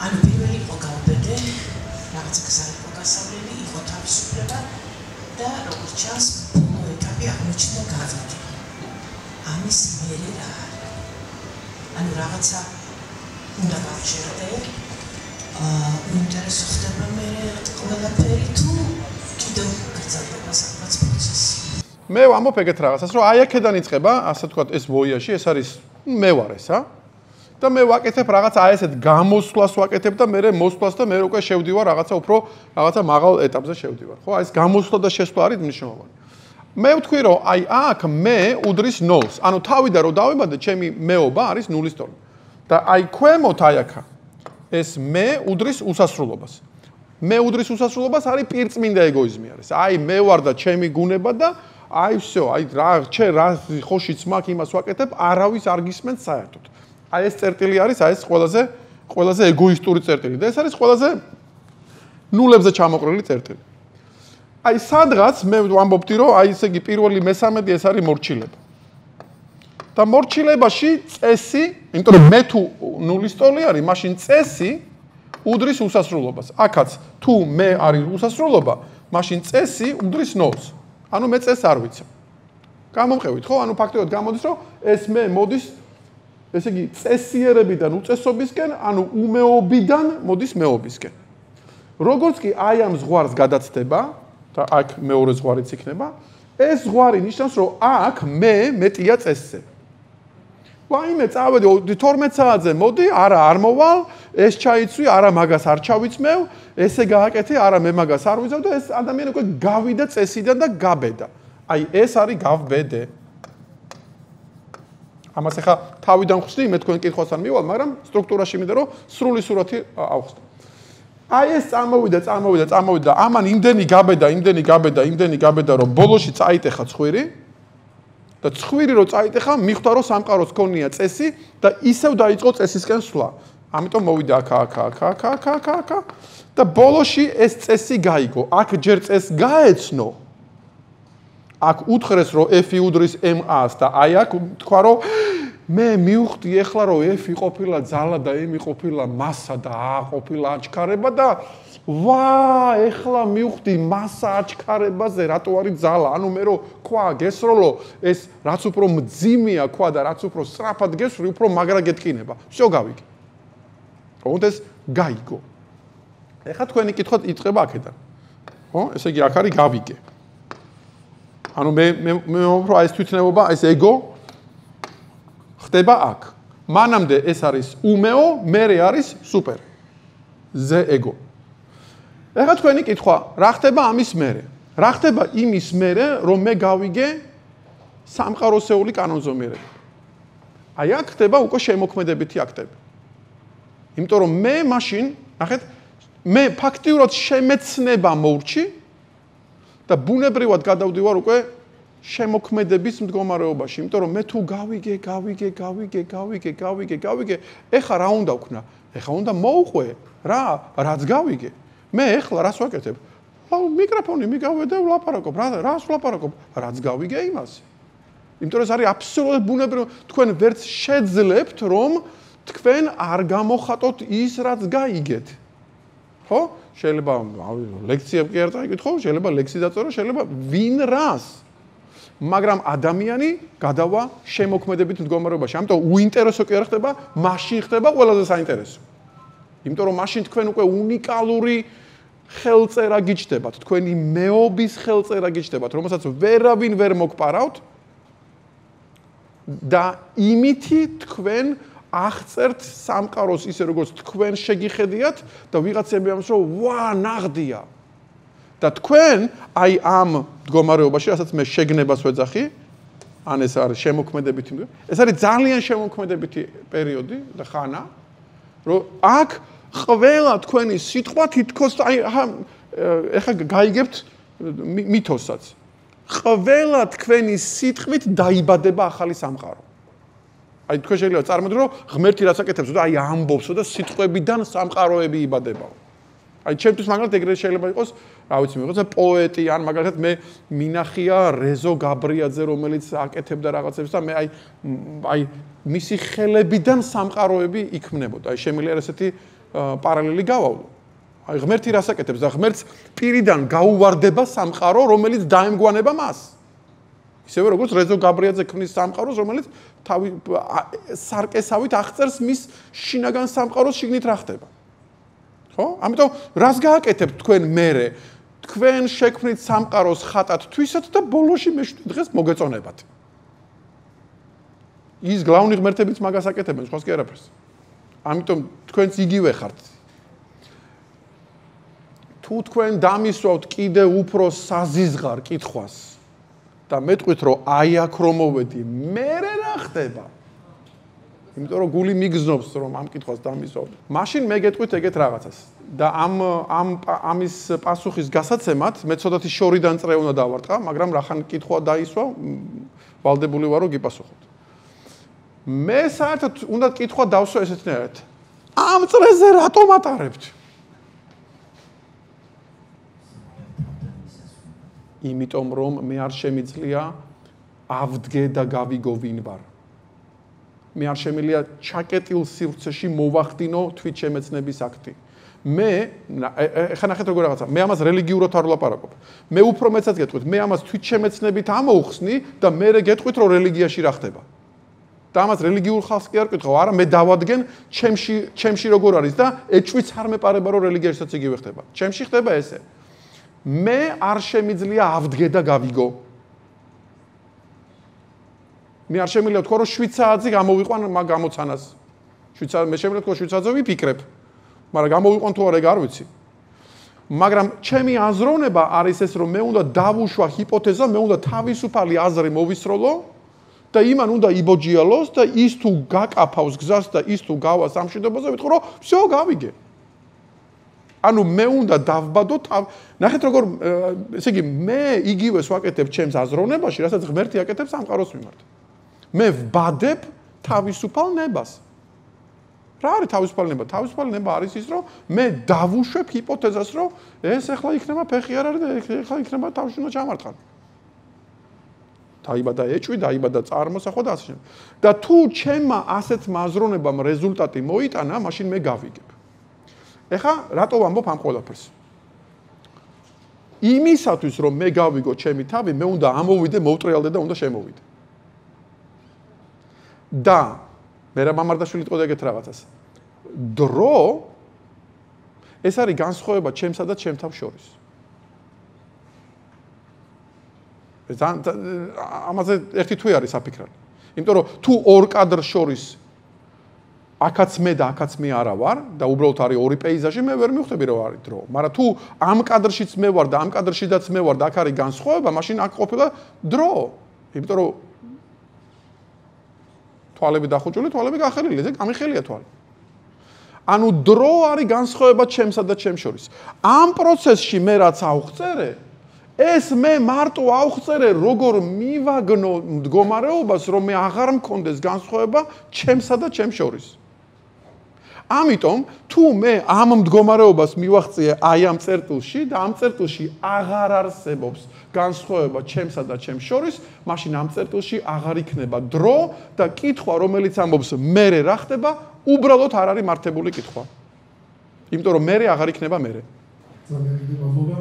ანუ პირველი იყო გავბედე, რაღაცა გზა იყო გასავლელი, იყო თავისუფლება და როგორც ჩანს, ბოლო ეტაპი აღმოჩნდა გავიდე. ამის მერე რა არის? ანუ რაღაცა უნდა გავჩერდე, ინტერესი ხდება მე ყველაფერი თუ კიდევ გრძელდება საკმაოდ პროცესი. მე ვამბობ ეგეთ რაღაცას, რომ აი აქედან იწყება, ასე ვთქვათ, ეს ვოიაჟი, ეს არის მე ვარ ესა. და მე ვაკეთებ რაღაც აი ესეთ გამოსვლას ვაკეთებ და მე მოსვლას და მე უკვე შევდივარ რაღაცა უფრო რაღაცა მაღალ ეტაპზე შევდივარ. ხო, აი ეს გამოსვლა და შესვლა არის მნიშვნელოვანი. მე ვთქვი, რომ აი აქ მე უდრის 0-ს. ანუ თავიდან რომ დავიბადე, ჩემი მეობა არის 0-ის ტოლი. და აი ქვემოთ აი აქა ეს მე უდრის უსასრულობას. მე უდრის უსასრულობას არის პირწმინდა ეგოიზმი არის. აი მე ვარ და ჩემი გუნება და აი всё, აი რა ხოშიც მაქვს იმას ვაკეთებ, არავის არ გისმენს საერთოდ. აი ეს წერტილი არის, აი ეს ყველაზე ეგოისტური წერტილი და ეს არის ყველაზე ნულებზე ჩამოყრილი წერტილი. აი სადღაც მე ვამბობდი რომ აი ესე იგი პირველი მესამედი ეს არის მორჩილება. და მორჩილებაში წესი, იმიტომ რომ მე თუ ნულის ტოლი არის, მაშინ წესი უდრის უსასრულობას. აქაც თუ მე არის უსასრულობა, მაშინ წესი უდრის ნოლს. ანუ მე წესს არ ვიცი. გამომყევით ხო? ანუ ფაქტობრივად გამოდის რომ ეს მე მოდის ესე იგი წესიერებიდან უწესობისკენ, ანუ უმეობიდან მოდის მეობისკენ. როგორც კი აი ამ ზღვარს გადაცდება და აქ მეორე ზღვარიც იქნება, ეს ზღვარი ნიშნავს რომ აქ მე მეტია წესზე. ვაიმე წავედი 12 საათზე მოდი, არა არ მოვალ, ეს ჩაიცვი, არა მაგას არ ჩავიწმევ, ესე გააკეთე, არა მე მაგას არ ვიზავ და ეს ადამიანი უკვე გავიდა წესიდან და გაბედა. აი ეს არის გავბედე. ამას ახლა თავიდან ხსნი, მე თქვენ კითხვასთან მივალ, მაგრამ სტრუქტურაში მინდა რომ სრული სურათი ავხსნო. აი ეს წამოვიდა და ამან იმდენი გაბედა, რომ ბოლოში წაიტეხა ცხვირი და ცხვირი რო წაიტეხა, მიხვდა რომ სამყაროს ქონია წესი და ისევ დაიწყო წესისკენ სვლა. ამიტომ მოვიდა აქ და ბოლოში ეს წესი გაიგო. აქ ჯერ წესს გაეცნო. აქ უთხრეს რომ F უდრის MA-ს და აი აქ თქვა რომ მე მივხვდი ეხლა რომ F ყოფილა ძალა და M ყოფილა მასა და A ყოფილა აჩქარება და ვა ეხლა მივხვდი მასა აჩქარებაზე რატო არის ძალა. ანუ მე რო ქვა გესროლო ეს რაც უფრო მძიმეა ქვა და რაც უფრო სწრაფად გესვრი უფრო მაგრა გეტკინება. всё გავიგე. თუნდაც გაიგო. ეხლა თქვენი კითხვა იწყება აქედან. ხო? ესე იგი აქ არის გავიგე. ანუ მე ვამბობ ეს თვითნებობა, ეს ეგო ხდება აქ. მანამდე ეს არის უმეო, მერე არის სუპერ. ზე ეგო. ეხლა თქვენი კითხვა, რა ხდება ამის მერე? რა ხდება იმის მერე, რომ მე გავიგე სამყაროსეული კანონზომიერება? აი აქ ხდება უკვე შემოქმედებითი აქტები. იმიტომ რომ მე მაშინ, ნახეთ, მე ფაქტიურად შემეცნება მოვრჩი და ბუნებრივად გადავდივარ უკვე შემოქმედების მდგომარეობაში, იმიტომ რომ მე თუ გავიგე, ეხლა რა უნდა ვქნა? ეხლა უნდა მოვყვე რა, რაც გავიგე. მე ეხლა რას ვაკეთებ? მიკროფონი მიგავედე, ვლაპარაკობ, რას ვლაპარაკობ? რაც გავიგე იმას. იმიტომ რომ ეს არის აბსოლუტურად ბუნებრივი, თქვენ ვერც შეძლებთ, რომ თქვენ არ გამოხატოთ ის, რაც გაიგეთ. ხო? შეიძლება ლექცია კი არ წაიკითხო, შეიძლება ლექსი დაწერო, შეიძლება ვინ რას. მაგრამ ადამიანი გადავა შემოქმედებით მდგომარეობაში. ამიტომ უინტერესო კი არ ხდება, მაშინ ხდება ყველაზე საინტერესო. იმიტომ რომ მაშინ თქვენ უკვე უნიკალური ხელწერა გიჩნდებათ, თქვენი მეობის ხელწერა გიჩნდებათ, რომელსაც ვერავინ ვერ მოგპარავთ და იმითი თქვენ აღწერთ სამყაროს ისე როგორც თქვენ შეგიხედიათ და ვიღაცები ამბობს რომ ვა ნაღდია და თქვენ აი ამ მდგომარეობაში რასაც მე შეგნებას ვეძახი ან ეს არის შემოქმედებითი ეს არის ძალიან შემოქმედებითი პერიოდი და ხანა რომ აქ ყველა თქვენი სიტყვა თითქოს აი ეხა გაიგებთ მითოსაც ყველა თქვენი სიტყვით დაიბადება ახალი სამყარო აი თქვენ შეიძლება წარმოიდგინოთ რომ ღმერთი რაც აკეთებს და აი ამბობსო და სიტყვებიდან სამყაროები იბადებაო აი ჩემთვის მაგალითად ეგრე შეიძლება იყოს რა ვიცი მიყოს პოეტი ან მაგალითად მე მინახია რეზო გაბრიაძე რომელიც აკეთებდა რაღაცებს და მე აი მისი ხელებიდან სამყაროები იქმნებოდა აი შემიძლია ესეთი პარალელი გავავლო აი ღმერთი რას აკეთებს და ღმერთს პირიდან გაუვარდება სამყარო რომელიც დაემგვანება მას ისევე როგორც რეზო გაბრიაძე ქმნის სამყაროს რომელიც თავი სარკესავით აღწერს მის შინაგან სამყაროს შიგნით რა ხდება ხო? ამიტომ რას გააკეთებთ თქვენ მერე? თქვენ შექმნით სამყაროს ხატად თვისად და ბოლოში მეშვიდე დღეს მოგეწონებათ. ის გლავნი ღმერთებიც მაგას აკეთებენ, სხვას კი არაფერს. ამიტომ თქვენც იგივე ხართ. თუ თქვენ დამისვავთ კიდე უფრო საზიზღარ კითხვას და მეტყვით რომ აი აქ რომ მოვედი, მერე რა ხდება? იმიტომ რომ გული მიგზნობს რომ ამ კითხვას დამისვავდე. მაშინ მე გეტყვით ეგეთ რაღაცას და ამის პასუხის გასაცემად მე ცოტათი შორიდან წრე უნდა დავარტყა, მაგრამ რახან კითხვა დაისვა, ვალდებული ვარ რომ გიპასუხოთ. მე საერთოდ უნდა კითხვა დავსვა ესეთნაირად. ამ წრეზე რატომ ატარებთ? იმიტომ რომ მე არ შემიძლია ავდგე და გავიგო ვინ ვარ. მე არ შემიძლია ჩაკეტილ სივრცეში მოვახდინო თვით შემეცნების აქტი. მე ეხლა ნახეთ როგორ რაღაცა, მე ამას რელიგიურად არ ვლაპარაკობ. მე უფრო მეცაც გეტყვით, მე ამას თვით შემეცნებით ამოვხსნი და მე გეტყვით რომ რელიგიაში რა ხდება. და ამას რელიგიურ ხალხს კი არ ეკითხავ, არა მე დავადგენ ჩემში როგორ არის და ეჭვიც არ მეპარება რომ რელიგიაშიც იგივე ხდება. ჩემში ხდება ესე. მე არ შემიძლია ავდგე და გავიგო. მე არ შემიძლია თქვა რომ 7 საათზე გამოვიყვან მაგ გამოცანას. 7 საათი მე შემიძლია თქვა 7 საათზე ვიფიქრებ. მაგრამ გამოვიყვან თუ არა ეგ არ ვიცი. მაგრამ ჩემი აზროვნება არის ეს რომ მე უნდა დავუშვა ჰიპოთეზა, მე უნდა თავისუფალი აზრი მოვისროლო და იმან უნდა იბოჯიალოს და ის თუ გაკაფავს გზას და ის თუ გავას ამ მშვიდობაზე ვიტყვი რომ всё გავიგე. ანუ მე უნდა დავბადო ნახეთ როგორ ესე იგი მე იგივეს ვაკეთებ ჩემს აზროვნებაში, რასაც ღმერთი აკეთებს სამყაროს მიმართ. მე ვბადებ თავისუფალ ნებას. რა არის თავისუფალი ნება? თავისუფალი ნება არის ის, რომ მე დავუშვებ ჰიპოთეზას, რომ ეს ახლა იქნება ფეხი არ არის და ახლა იქნება თავში უნდა ჩამარტყან. დაიბადა ეჭვი, დაიბადა წარმოსახვა და ასე შემდეგ. და თუ ჩემმა ასეთ აზროვნებამ რეზულტატი მოიტანა, მაშინ მე გავიგებ. ეხლა რატო ვამბობ ამ ყველაფერს? იმისათვის რომ მე გავიგო ჩემი თავი, მე უნდა ამოვიდე, მოვტრიალდე და უნდა შემოვიდე. და მე რა მამარდაშვილი ტყოდა ეგეთ რაღაცას. დრო ეს არის განსხვავება ჩემსა და ჩემ თავს შორის. ამაზე ერთი თვე არის საფიქრალი. იმიტომ რომ თუ ორ კადრ შორის აქაც მე და აქაც მე არა ვარ და უბრალოდ არის ორი პეიზაჟი, მე ვერ მივხვდები რომ არის დრო. მაგრამ თუ ამ კადრშიც მე ვარ და ამ კადრშიც მე ვარ და აქ არის განსხვავება, მაშინ აქ ყოფილა დრო. იმიტომ რომ თვალები დახუჭული, თვალები გახელილი, ეს გამიხელია თვალი. ანუ დრო არის განსხვავება ჩემსა და ჩემ შორის. ამ პროცესში მე რაც ავხწერე, ეს მე მარტო ავხწერე როგორ მივაგნო მდგომარეობას, რომ მე აღარ მქონდეს განსხვავება ჩემსა და ჩემ შორის. ამიტომ თუ მე ამ მდგომარეობას მივახციე აი ამ წერტილში და ამ წერტილში აღარ არსებობს განსხვავება ჩემსა და ჩემ შორის, მაშინ ამ წერტილში აღარ იქნება დრო და კითხვა, რომელიც ამბობს მერე რა ხდება, უბრალოდ არ არის მართებული კითხვა. იმიტომ რომ მერე აღარ იქნება მერე. ძალიან დიდი მადლობა.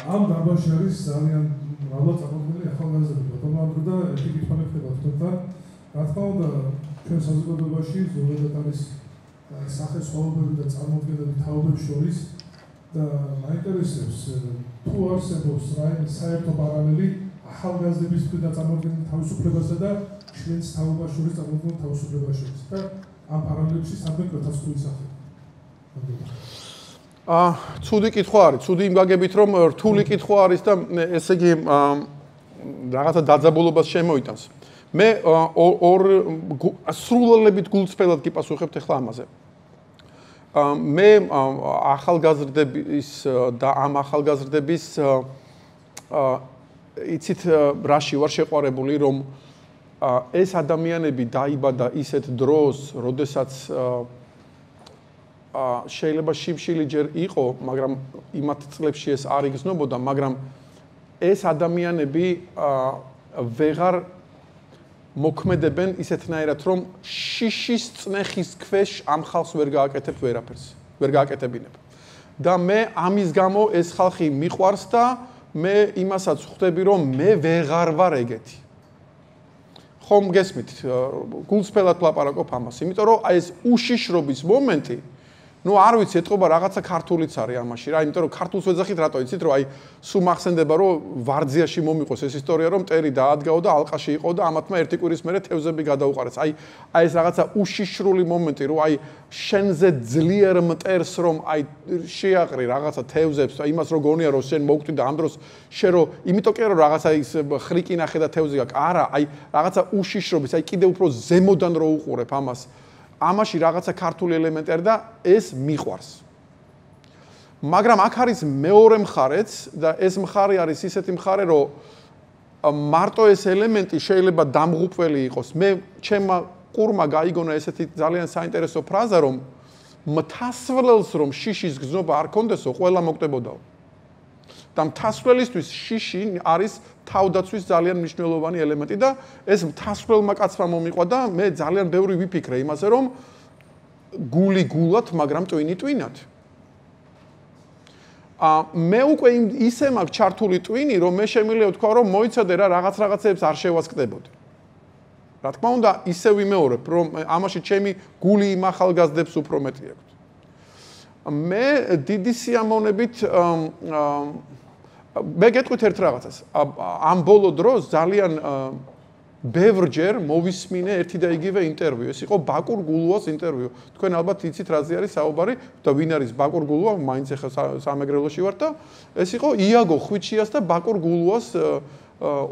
ამ დაბაში არის ძალიან მრავალ წამოწმული ახალგაზრდები. ბატონო და ერთი კითხვა მეკითხება თქვენთან. რა თქმა უნდა, ჩვენ საზოგადოებაში ზოგადად არის სახესხვაობები და წარმოდგენები თაობებს შორის და მაინტერესებს თუ არსებობს რაიმე საერთო პარალელი ახალგაზრდების მხრიდან წარმოდგენილ თავისუფლებასა და ჩვენს თაობას შორის წარმოდგენილ თავისუფლებას შორის და ამ პარალელებში სამკვეთლოთაც თუ ისახება. ცუდი კითხვა არის, ცუდი იმ გაგებით რომ რთული კითხვა არის და ესე იგი რაღაცა დაძაბულობას შემოიტანს. მე ორ სრულელებით გულწრფელად გიპასუხებთ ახლა ამაზე. მე ახალგაზრდების და ამ ახალგაზრდების იცით რაში ვარ შეყვარებული, რომ ეს ადამიანები დაიბადა ისეთ დროს, როდესაც შეიძლება შიმშილი ჯერ იყო, მაგრამ იმათ წლებში ეს არ იგრძნობოდა, მაგრამ ეს ადამიანები ვეღარ მოქმედებენ ისეთნაირად, რომ შიშის წნეხის ქვეშ ამ ხალხს ვერ გააკეთებ ვერაფერს, ვერ გააკეთებინებ. და მე ამის გამო ეს ხალხი მიყვარს და მე იმასაც ხვდები, რომ მე ვეღარ ვარ ეგეთი. ხომ გესმით, გულწრფელად ვლაპარაკობ ამას, იმიტომ რომ აი ეს უშიშრობის მომენტი, ნუ არ ვიცი, ეთყობა რაღაცა ქართულიც არის ამაში რა, იმიტომ რომ ქართულს ვეძახით რატო იცით, რომ აი სულ მახსენდება რომ ვარძიაში მომიყოს ეს ისტორია, რომ მტერი დაადგაო და ალყაში იყო და ამათმა ერთი კვირის მერე თევზები გადაუყარეს. აი ეს რაღაცა უშიშრული მომენტი, რომ აი შენზე ძლიერ მტერს რომ აი შეაყრი რაღაცა თევზებს და იმას რო გონია რომ შენ მოგკვდი და ამ დროს შენ რო იმიტომ კი რომ რაღაცა ის ხრიკი ნახე და თევზი გაქვს, არა, აი რაღაცა უშიშრობის, აი კიდე უფრო ზემოდან რო უყურებ ამას. ამაში რაღაცა ქართული ელემენტი არის და ეს მიყვარს. მაგრამ აქ არის მეორე მხარეც და ეს მხარე არის ისეთი მხარე, რომ მარტო ეს ელემენტი შეიძლება დამღუპველი იყოს. მე ჩემმა ყურმა გაიგონა ესეთი ძალიან საინტერესო ფრაზა, რომ მთასვლელს რომ შიშის გზნობა არ კონდესო, ყველა მოკდებოდაო. და მთასვლელისთვის შიში არის თავდაცვის ძალიან მნიშვნელოვანი ელემენტი და ეს მთასვლელმა კაცმა მომიყვა და მე ძალიან ბევრი ვიფიქრე იმაზე, რომ გული გულად, მაგრამ ტვინი ტვინად. მე უკვე ისე მაქვს ჩართული ტვინი, რომ მე შემიძლია ვთქვა, რომ მოიცადე რა რაღაცებს არ შევასკდებოდი. რა თქმა უნდა, ისე ვიმეორებ, რომ ამაში ჩემი გული იმ ახალგაზრდებს უფრო მეტი აქვს. მე დიდი სიამოვნებით მე გეტყვით ერთ რაღაცას. ამ ბოლო დროს ძალიან ბევრჯერ მოვისმინე ერთი და იგივე ინტერვიუ. ეს იყო ბაკურ გულუას ინტერვიუ. თქვენ ალბათ იცით რაზე არის საუბარი და ვინ არის ბაკურ გულუა, მაინც ახლა სამეგრელოში ვარ და ეს იყო იაგო ხვიჩიას და ბაკურ გულუას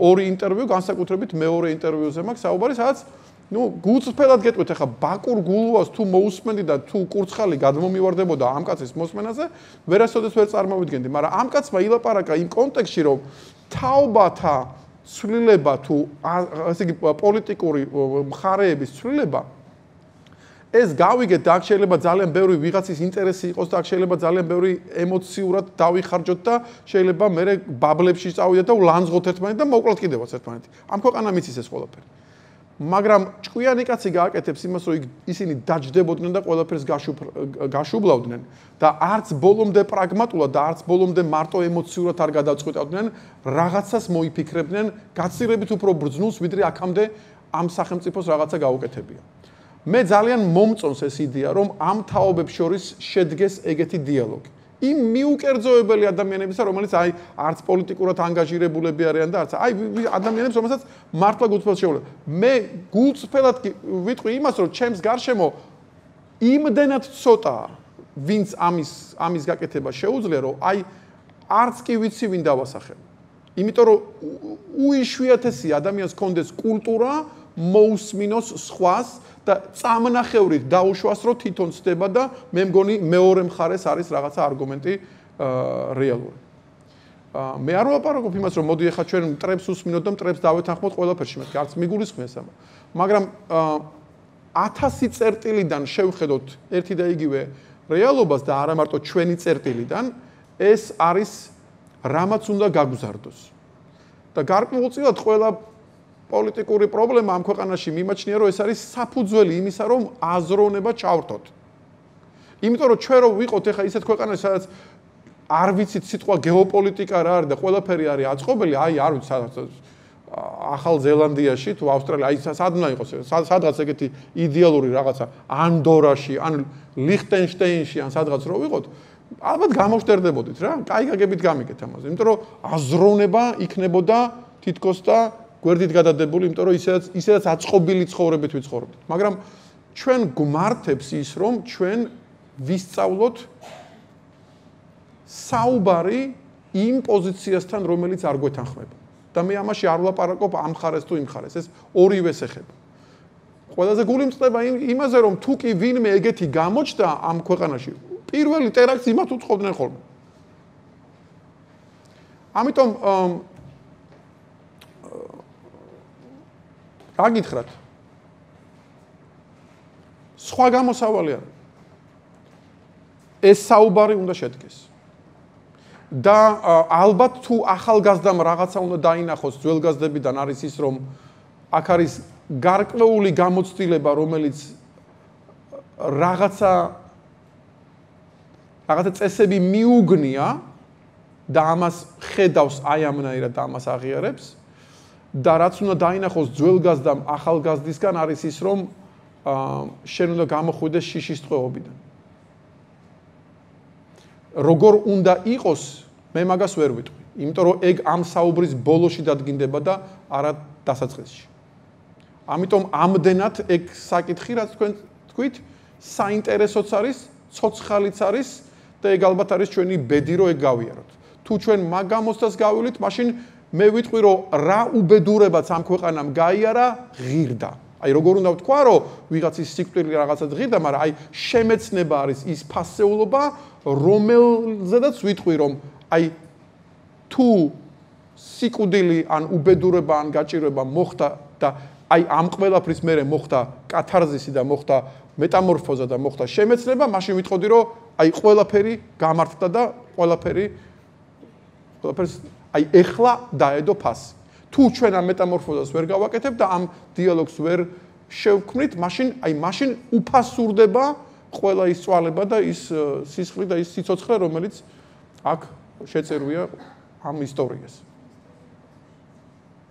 ორი ინტერვიუ, განსაკუთრებით მეორე ინტერვიუზე მაქვს საუბარი, სადაც ნუ გულწრფელად გეტყვით ახლა ბაკურ გულუას თუ მოусმენდი და თუ კურცხალი გადმომივარდებოდა ამ კაცის მოსმენაზე, ვერასოდეს ვერ წარმოვიდგენდი, მაგრამ ამ კაცმა ილაპარაკა იმ კონტექსტში, რომ თაობათა ცვლილება თუ ასე იგი პოლიტიკური მხარეების ცვლილება ეს გავიგეთ და აქ შეიძლება ძალიან ბევრი ვიღაცის ინტერესი იყოს და აქ შეიძლება ძალიან ბევრი ემოციურად დავიხარჯოთ და შეიძლება მე ბაბლებში წავიდეთ და ვლანძღოთ ერთმანეთს და მოვკლათ კიდევაც ერთმანეთი. ამ ქვეყანამ იცის ეს ყველაფერი. მაგრამ ჭკვიანი კაცი გააკეთებს იმას, რომ ისინი დაჯდებოდნენ და ყველაფერს გაშუბლავდნენ და არც ბოლომდე პრაგმატულად და არც ბოლომდე მარტო ემოციურად არ გადაწყვეტავდნენ, რაღაცას მოიფიქრებდნენ, გაცილებით უფრო ბრძნულს, ვიდრე აქამდე ამ სახელმწიფოს რაღაცა გაუკეთებია. მე ძალიან მომწონს ეს იდეა, რომ ამ თაობებს შორის შედგეს ეგეთი დიალოგი. იმ მიუკერძოებელი ადამიანებისა, რომელიც აი არც პოლიტიკურად ანგაჟირებულები არიან და არც აი ადამიანებს, რომელსაც მართლა გულწრფელად შეუძლია. მე გულწრფელად ვიტყვი იმას, რომ ჩემს გარშემო იმდენად ცოტაა, ვინც ამის გაკეთება შეუძლია, რომ აი არც კი ვიცი ვინ დავასახებ. იმიტომ რომ უიშვიათესი ადამიანს კონდეს კულტურა მოусმინოს სხვას და წამნახევრით დაუშვას, რომ თვითონ ცდება და მე მგონი მეორე მხარეს არის რაღაცა არგუმენტი რეალური. მე არ ვლაპარაკობ იმას, რომ მოდი ახლა ჩვენ მტრებს უსმინოთ და მტრებს დავეთანხმოთ ყველაფერში, მეთქი არც მიგულისხმეს ამა. მაგრამ 1000 წერტილიდან შევხედოთ ერთი და იგივე რეალობას და არა მარტო ჩვენი წერტილიდან, ეს არის რამაც უნდა გაგზარდოს. და გარკვეულწილად ყველა პოლიტიკური პრობლემა ამ ქვეყანაში მიმაჩნია, რომ ეს არის საფუძველი იმისა, რომ აზროვნება ჩავრთოთ. იმიტომ რომ ჩვენ რო ვიყოთ ახლა ისეთ ქვეყანაში, სადაც არ ვიცით სიტყვა გეოპოლიტიკა რა არის და ყველაფერი არის აწყობილი, აი არ ვიცი სადაც ახალ ზელანდიაში თუ ავსტრალიაში, აი სად უნდა იყოს, სადღაც ეგეთი იდეალური რაღაცა ანდორაში, ან ლიხტენშტეინში, ან სადღაც რო ვიყოთ, ალბათ გამოშტერდებოდით რა, კაი გაგებით გამიგეთ ამაზე. იმიტომ რომ აზროვნება იქნებოდა თითქოს და გვერდით გადადებული, იმიტომ რომ ისედაც აწყობილი ცხოვრებით ვიცხოვრობთ. მაგრამ ჩვენ გვმართებს ის, რომ ჩვენ ვისწავლოთ საუბარი იმ პოზიციასთან, რომელიც არ გვეთანხმება. და მე ამაში არ ვლაპარაკობ ამ მხარეს თუ იმ მხარეს, ეს ორივეს ეხება. ყველაზე გული მწყდება იმაზე, რომ თუ კი ვინმე ეგეთი გამოჩნდა ამ ქვეყანაში, პირველი ტერაქტს იმათ უწყობდნენ ხოლმე. ამიტომ გაგითხრათ. სხვა გამოსავალი არა. ეს საუბარი უნდა შედგეს. და ალბათ თუ ახალგაზრდამ რაღაცა უნდა დაინახოს ძველგაზრდებიდან არის ის, რომ აქ არის გარკვეული გამოცდილება, რომელიც რაღაცა წესები მიუგნია და ამას ხედავს აი ამნაირად და ამას აღიარებს. და რაც უნდა დაინახოს ძველგაზრდამ ახალგაზრდისგან არის ის, რომ შენ უნდა გამოხვიდეს შიშის ტყვეობიდან. როგორ უნდა იყოს, მე მაგას ვერ ვიტყვი. იმიტომ რომ ეგ ამ საუბრის ბოლოში დადგინდება და არა დასაწყისში. ამიტომ ამდენად ეგ საკითხი, რაც თქვენ თქვით, საინტერესოც არის, ცოცხალიც არის და ეგ ალბათ არის ჩვენი ბედი, რომ ეგ გავიაროთ. თუ ჩვენ მაგ გამოცდას გავივლით, მაშინ მე ვიტყვი, რომ რა უბედურებაც ამ ქვეყანამ გაიარა, ღირდა. აი როგორ უნდა ვთქვა, რომ ვიღაცის სიკვდილი რაღაცა ღირდა, მაგრამ აი შემეცნება არის ის ფასეულობა, რომელზედაც ვიტყვი, რომ აი თუ სიკვდილი ან უბედურება ან გაჭირვება მოხდა და აი ამ ყველაფრის მერე მოხდა კათარზისი და მოხდა მეტამორფოზა და მოხდა შემეცნება, მაშინ ვიტყოდი, რომ აი ყველაფერი გამართდა და ყველაფერს აი ეხლა დაედო ფასი. თუ ჩვენ ამ მეტამორფოზას ვერ გავაკეთებ და ამ დიალოგს ვერ შევქმნით, მაშინ უფასურდება ყველა ის წვალება და ის სისხლი და ის სიცოცხლე, რომელიც აქ შეწერვია ამ ისტორიას.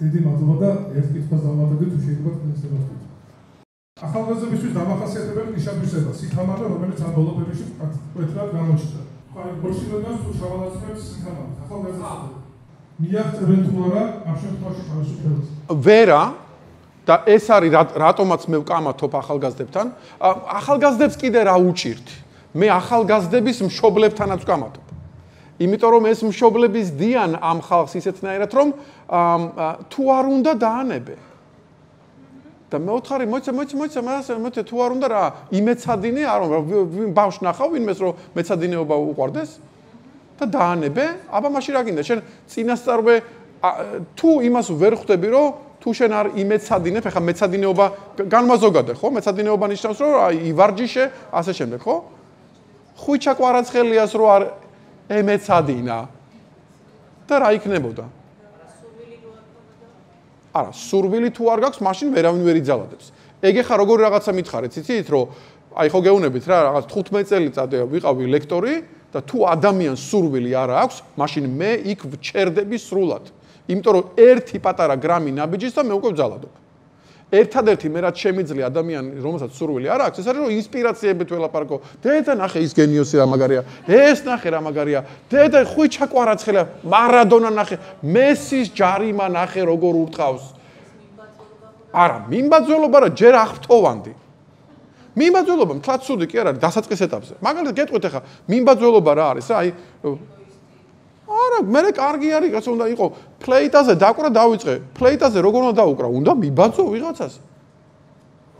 დიდი მადლობა და ერთ კითხვას დავამატებდი, თუ შეიძლება თქვენ ახალგაზრდებისთვის დამახასიათებელი ნიშნავება, სითამამე, რომელიც ამ ბოლო პერიოდში მკვეთრად გამოჩნდა. აი, ბორცვიდან თუ ჩავალაცმებს სითამამე, ახალგაზრდებს მიაღწევენ თუ არა ამ შემთხვევაში თავისუფლებას? ვერა და ეს არის რატომაც მე ვკამათობ ახალგაზრდებთან. ახალგაზრდებს კიდე რა უჭირთ? მე ახალგაზრდების მშობლებთანაც ვკამათობ. იმიტომ რომ ეს მშობლების დიან ამ ხალხს ისეთნაირად, რომ თუ არ უნდა დაანებე. და მე ვთხარი, მოიცა, თუ არ უნდა რა, იმეცადინე, ბავშვს ნახავ ვინმეს რომ მეცადინეობა უყვარდეს და დაანებე, აბა მაშინ რა გინდა? შენ წინასწარვე თუ იმას ვერ ხვდები, რომ თუ შენ არ იმეცადინებ, ეხლა მეცადინეობა განმაზოგადე, ხო? მეცადინეობა ნიშნავს, რომ აი ვარჯიშე, ასე შემდეგ, ხო? ხვიჩა კვარაცხელიას რო არ ემეცადინა და რა იქნებოდა? არა, სურვილი თუ არ გაქვს, მაშინ ვერავინ ვერ იძალადებს. ეგ ეხა როგორი რაღაცა მითხარით, იცით, რომ აი ხო გეუნებით რა, რაღაც 15 წელიწად ვიყავი ლექტორი და თუ ადამიანს სურვილი არ აქვს, მაშინ მე იქ ვჩერდები სრულად. იმიტომ რომ ერთი პატარა გრამი ნაბიჯის და მე უკვე ვძალადობ. ერთადერთი მე რაც შემიძლია ადამიანი, რომელსაც სურვილი არ აქვს, ეს არის რომ ინსპირაციებით ველაპარაკო. დედა ნახე ის გენიოსი რა მაგარია, ეს ნახე რა მაგარია, დედა ხვიჩა კვარაცხელია, მარადონა ნახე, მესის ჯარიმა ნახე როგორ ურტყავს. არა, მიმბაძველობა რა ჯერ აღფრთოვანდი. მიმბაძველობა მთლად ცუდი კი არ არის დასაწყის ეტაპზე. მაგალითად გეტყვით ახლა მიმბაძველობა რა არის რა, აი არა, მე კარგი არის, რაც უნდა იყო ფლეიტაზე დაკვრა დავიწყე. ფლეიტაზე როგორ უნდა დაუკრა? უნდა მიბაძო ვიღაცას.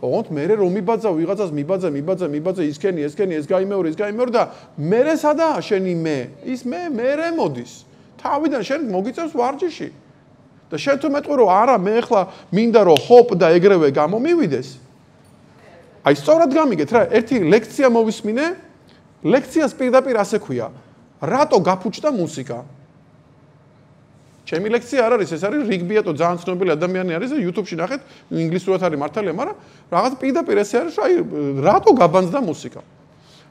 ოღონდ მე რომ მიბაძავ ვიღაცას, მიბაძე, ისქენი, ეს გაიმეორე და მე სადაა შენი მე? ის მე მოდის. თავიდან შენ მოგიწევს ვარჯიში. და შენ თუ მეტყვი რომ არა, მე ახლა მინდა რომ ჰოპ და ეგრევე გამომივიდეს. აი სწორად გამიგეთ რა, ერთი ლექცია მოვისმინე, ლექციას პირდაპირ ასე ქვია. რატო გაფუჭდა მუსიკა? ჩემი ლექცია არ არის, ეს არის რიგბიატო, ძალიან ცნობილი ადამიანი არის და YouTube-ში ნახეთ, ინგლისურად არის მართალია, მაგრამ რაღაც პირდაპირ ესე არის, აი რატო გაბანძდა მუსიკა?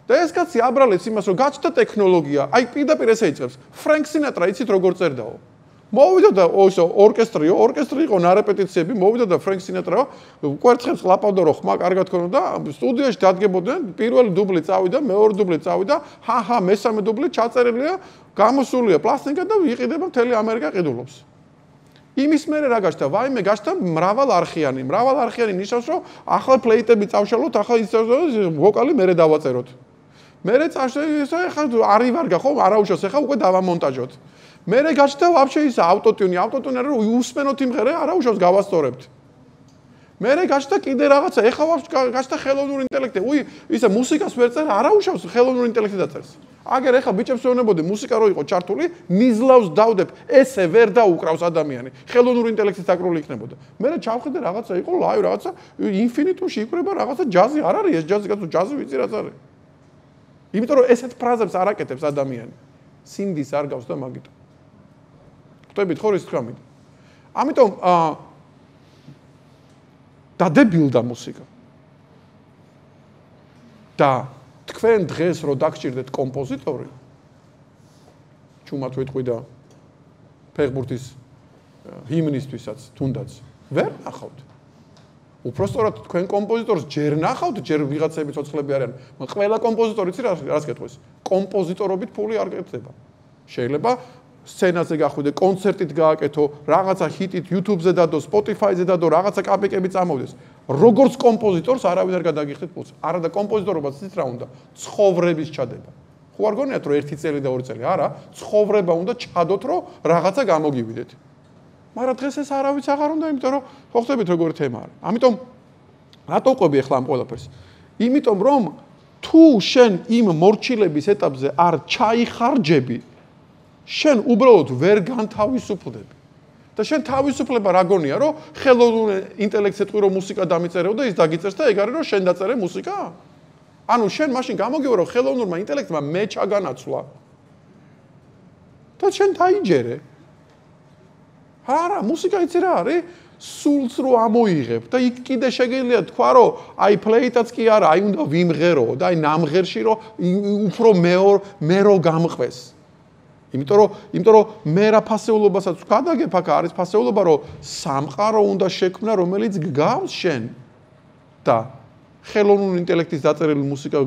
და ეს კაცი აბრალებს იმას, რომ გაჩნდა ტექნოლოგია, აი პირდაპირ ესე იწყებს. ფრენკ სინატრა იცით როგორ წერდაო? მოვიდა და ორკესტრი იყო ნარეპეტიციები, მოვიდა და ფრენკ სინატრა კვერცხებს ყლაპავდა რომ ხმა კარგად ქონოდა, სტუდიაში დადგებოდნენ, პირველი დუბლი წავიდა, მეორე დუბლი წავიდა, მესამე დუბლი ჩაწერილია, გამოსულია პლასტინკა და იყიდება მთელი ამერიკა ყიდულობს. იმის მერე რა გაჩნდა? ვაიმე გაჩნდა მრავალარხიანი ნიშნავს, რომ ახლა პლეიტები წავშალოთ, ახლა ის ვოკალი მერე დავაწეროთ. მერე წავშალოთ, ახლა არი ვარგა ხო, არაუშავს, ახლა უკვე დავამონტაჟოთ. მერე გაჩნდა ვაფშე ის ავტოტიუნი არის რომ უსმენოთ იმღერე, არაუშავს გავასწორებთ. მერე გაჩნდა კიდე რაღაცა, ეხლა ვაფშე გაჩნდა ხელოვნური ინტელექტი. ისა მუსიკას ვერ წერს, არაუშავს ხელოვნური ინტელექტი დაწერს. აგერ ეხლა ბიჭებს ვეუბნებოდი, მუსიკა რო იყო ჩართული, ნიზლავს დავდებ, ესე ვერ დაუკრავს ადამიანი. ხელოვნური ინტელექტით დაკრული იქნებოდა. მერე ჩავხედე რაღაცა იყო ლაივ რაღაცა, ინფინიტუმში იკვრება რაღაცა ჯაზი, არ არის ეს ჯაზი, კაცო, ჯაზი ვიცი რაც არის. იმიტომ რომ ესეთ ფრაზებს არ აკეთებს ადამიანი. სინდის არ გავს და მაგით. ხვდებით ხო ის თქმა. ამიტომ დადებილდა მუსიკა. და თქვენ დღეს რო დაგჭირდეთ კომპოზიტორი, ჩუმად ვიტყვი და ფეხბურთის ჰიმნისთვისაც თუნდაც ვერ ნახავთ. უпростоრად თქვენ კომპოზიტორს ჯერ ნახავთ, ჯერ ვიღაცები ცოცხლები არიან. ყველა კომპოზიტორი იცი რას გეტყვის? კომპოზიტორობით ფული არ გეწდება. შეიძლება სცენაზე გახვიდე, კონცერტით გააკეთო, რაღაცა ჰიტით YouTube-ზე დადო, Spotify-ზე დადო, რაღაცა კაპიკები წამოვიდეს. როგორც კომპოზიტორს არავინ არ გადაგიხდით ფულს. არა და კომპოზიტორობაც ის რა უნდა? ცხოვრების ჩადება. ხო არ გონიათ რომ 1 წელი და 2 წელი? არა, ცხოვრება უნდა ჩადოთ, რომ რაღაცა გამოგივიდეთ. მაგრამ დღეს ეს არავის აღარ უნდა, იმიტომ რომ ხო ხდებით როგორი თემა არის. ამიტომ რატო ყვები ახლა ამ ყველაფერს? იმიტომ რომ თუ შენ იმ მორჩილების ეტაპზე არ ჩაიხარჯები, შენ უბრალოდ ვერ განთავისუფლდები. და შენ თავისუფლება რა გონია, რომ ხელოვნურ ინტელექტს ეტყვი რომ მუსიკა დამიწერეო და ის დაგიწერს და ეგ არის რომ შენ დაწერე მუსიკა? ანუ შენ მაშინ გამოგივა რომ ხელოვნურმა ინტელექტმა მე ჩაგანაცვლა. და შენ დაიჯერე. არა, მუსიკა იცი რა არის? სულს რო ამოიღებ და იქ კიდე შეგიძლია თქვა რომ აი პლეიტაც კი არა, აი უნდა ვიმღერო და აი ნამღერში რომ უფრო მე რო გამყვეს. იმიტომ რომ მე რა ფასეულობასაც ვქადაგებ აქ არის ფასეულობა რომ სამყარო უნდა შექმნა რომელიც გგავს შენ და ხელოვნური ინტელექტის დაწერილი მუსიკა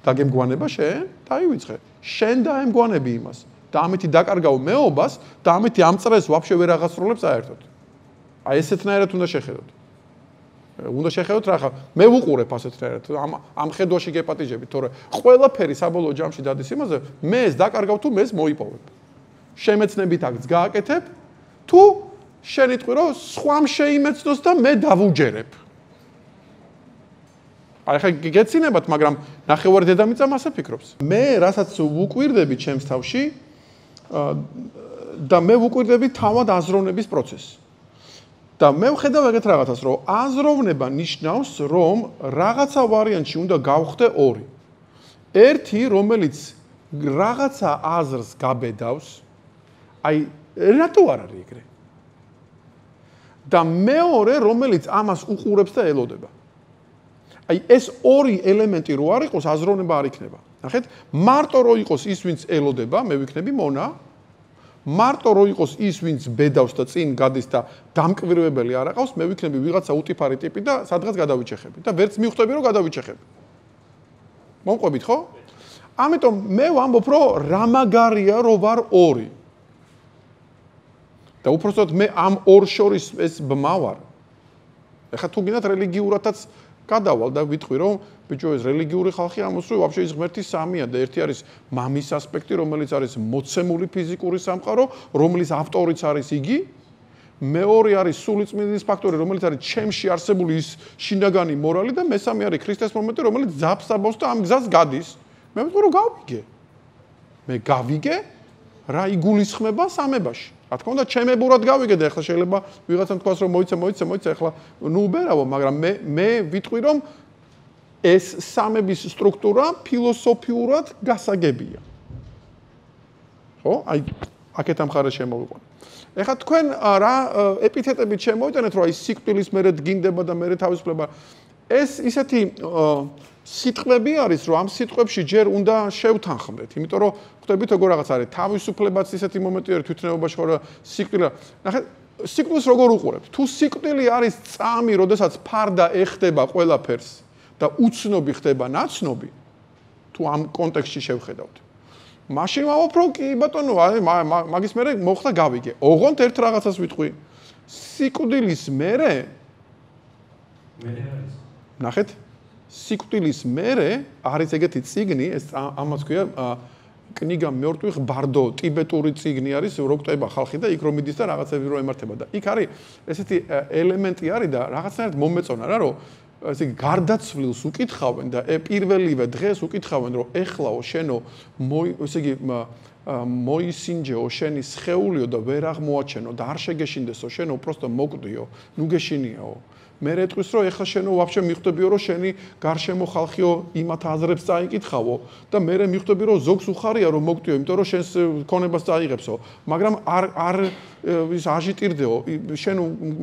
დაგემგვანება შენ დაივიწყე შენ დაემგვანები იმას და ამით დაკარგავ მეობას და ამით ამ წრეს ვაფშე ვერ აღასრულებს საერთოდ აი ესეთნაირად უნდა შეხედოთ უნდა შეხედოთ რა ხა მე ვუყურებ ასეთნაირად ამ ხედვაში გეპატიჟებით თორე ყველაფერი საბოლოო ჯამში დადის იმაზე მე ეს დაკარგავ თუ მე ეს მოიპოვებ შემეცნებით აქ გააკეთებ თუ შენ იტყვი რომ სხვამ შეიმეცნოს და მე დავუჯერებ აი ხა გეცინებათ მაგრამ ნახევარი დედამიწა მასე ფიქრობს მე რასაც ვუკვირდები ჩემს თავში და მე ვუკვირდები თავად აზროვნების პროცესს და მე ვხედავ ეგეთ რაღაცას, რომ აზროვნება ნიშნავს, რომ რაღაცა ვარიანტში უნდა გავხდე ორი. ერთი, რომელიც რაღაცა აზრს გაბედავს, აი, რატო არ არის ეგრე? და მეორე, რომელიც ამას უყურებს და ელოდება. აი, ეს ორი ელემენტი რო არ იყოს, აზროვნება არ იქნება. ნახეთ, მარტო რო იყოს ის, ვინც ელოდება, მე ვიქნები მონა, მარტო რო იყოს ის ვინც ბედავს და წინ გადის და დამკვირვებელი არ აყავს მე ვიქნები ვიღაცა უტიფარი ტიპი და სადღაც გადავიჩეხები და ვერც მივხვდები რომ გადავიჩეხები მომყვებით ხო ამიტომ მე ვამბობ რომ რა მაგარია რომ ვარ ორი და უпростоოდ მე ამ ორ შორის ეს ბმა ვარ ეხლა თუ გინდათ რელიგიურადაც გადავალ და ვიტყვი რომ ბიჭო ეს რელიგიური ხალხი ამოსვი ვაფშე ის ღმერთი სამია და ერთი არის მამის ასპექტი რომელიც არის მოცემული ფიზიკური სამყარო რომლის ავტორიც არის იგი მეორე არის სულიწმინდის ფაქტორი რომელიც არის ჩემში არსებული ის შინაგანი მორალი და მესამე არის ქრისტეს მომენტი რომელიც ძაბსაბავს და ამ გზას გადის მე ვიტყვი რომ გავიგე მე გავიგე რა იგულისხმება სამებაში რა თქმა უნდა ჩემებურად გავიგე და ახლა შეიძლება ვიღაცამ თქვას რომ მოიცა ახლა ნუ უბერავო მაგრამ მე ვიტყვი რომ ეს სამების სტრუქტურა ფილოსოფიურად გასაგებია. ხო? აი, აქეთ ამ ხარეს შემოვიყვანე. ეხლა თქვენ რა ეპითეტებით შემოვიტანეთ, რომ აი სიკვდილის მერე დგინდება და მერე თავისუფლება. ეს ისეთი სიტყვები არის, რომ ამ სიტყვებში ჯერ უნდა შევთანხმდეთ, იმიტომ რომ ხვდებით როგორ რაღაც არის, თავისუფლებაც ისეთი მომენტი არის თვითნებობაში, ხო, სიკვდილა. ნახეთ, სიკვდილს როგორ უყურებთ? თუ სიკვდილი არის წამი, როდესაც ფარდა ეხდება ყველაფერს და უცნობი ხდება ნაცნობი თუ ამ კონტექსტში შევხედავთ. მაშინ ვამბობ რომ კი ბატონო, მაგის მერე მოხდა გავიგე. ოღონდ ერთ რაღაცას ვიტყვი. სიკვდილის მერე ნახეთ, სიკვდილის მერე არის ეგეთი წიგნი, ეს ამას ქვია კნიგა მертвых ბარდო, ტიბეტური წიგნი არის, რო კვდება ხალხი და იქ რომ მიდის და რაღაცები რო ემართება და იქ არის ესეთი ელემენტი არის და რაღაცნაირად მომეწონა რა რომ ესე იგი გარდაცვლილს უკითხავენ და პირველივე დღეს უკითხავენ რომ ეხლაო შენო ესე იგი მოისინჯეო შენი სხეულიო და ვერ აღმოაჩენო და არ შეგეშინდესო შენო უბრალოდ მოკვდიო ნუ გეშინიაო მე რეტყვის რომ ეხლა შენო ვაფშე მიხვდებიო რომ შენი გარშემო ხალხიო იმათ აზრებს წაიკითხავო და მე მიხვდები რომ ზოგს უხარია რომ მოკვდიო იმიტომ რომ შენს ქონებას წაიღებსო მაგრამ არ ის აჟიტირდეო შენ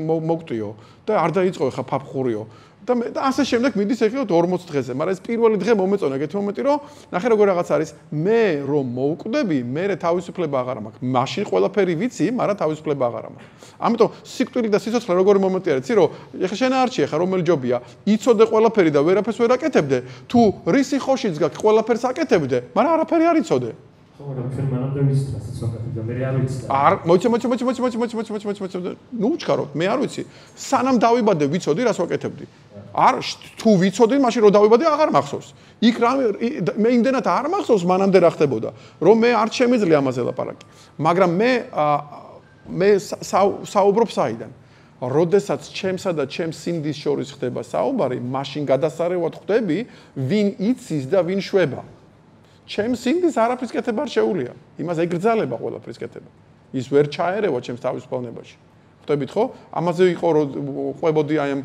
მოკვდიო და არ დაიწყო ეხლა ფაფხურიო და ასე შემდეგ მიდის ეხლა 40 დღეზე, მაგრამ ეს პირველი დღე მომეწონა ეგეთი მომენტი, რომ ნახე როგორ რაღაც არის, მე რომ მოვკვდები, მე თავისუფლება აღარ მაქვს. მაშინ ყველაფერი ვიცი, მაგრამ თავისუფლება აღარ მაქვს. ამიტომ სიკვდილი და სიცოცხლე როგორი მომენტი არის, იცი რომ ეხლა შენ არჩი ეხლა რომელი ჯობია, იცოდე ყველაფერი და ვერაფერს ვერ აკეთებდე, თუ რისი ხოშიც გაქვს ყველაფერს აკეთებდე, მაგრამ არაფერი არ იცოდე. ნუ უჩქაროთ, მე არ ვიცი. სანამ დავიბადე, ვიცოდი რას ვაკეთებდი. არ თუ ვიცოდი, მაშინ რომ დავიბადე, აღარ მახსოვს. იქ მე იმდენად არ მახსოვს, მანამდე რა ხდებოდა, რომ მე არ შემიძლია ამაზე ლაპარაკი. მაგრამ მე საუბრობ საიდან? როდესაც ჩემსა და ჩემს სინდის შორის ხდება საუბარი, მაშინ გადასარევად ხვდები, ვინ იცის და ვინ შვება. ჩემს სინდის არაფრის კეთება არ შეუძლია. იმას ეგრძალება ყველაფრის კეთება. ის ვერ ჩაერევა ჩემს თავისუფლებაში. ხვდებით ხო? ამაზე იყო რომ ყვებოდი აი ამ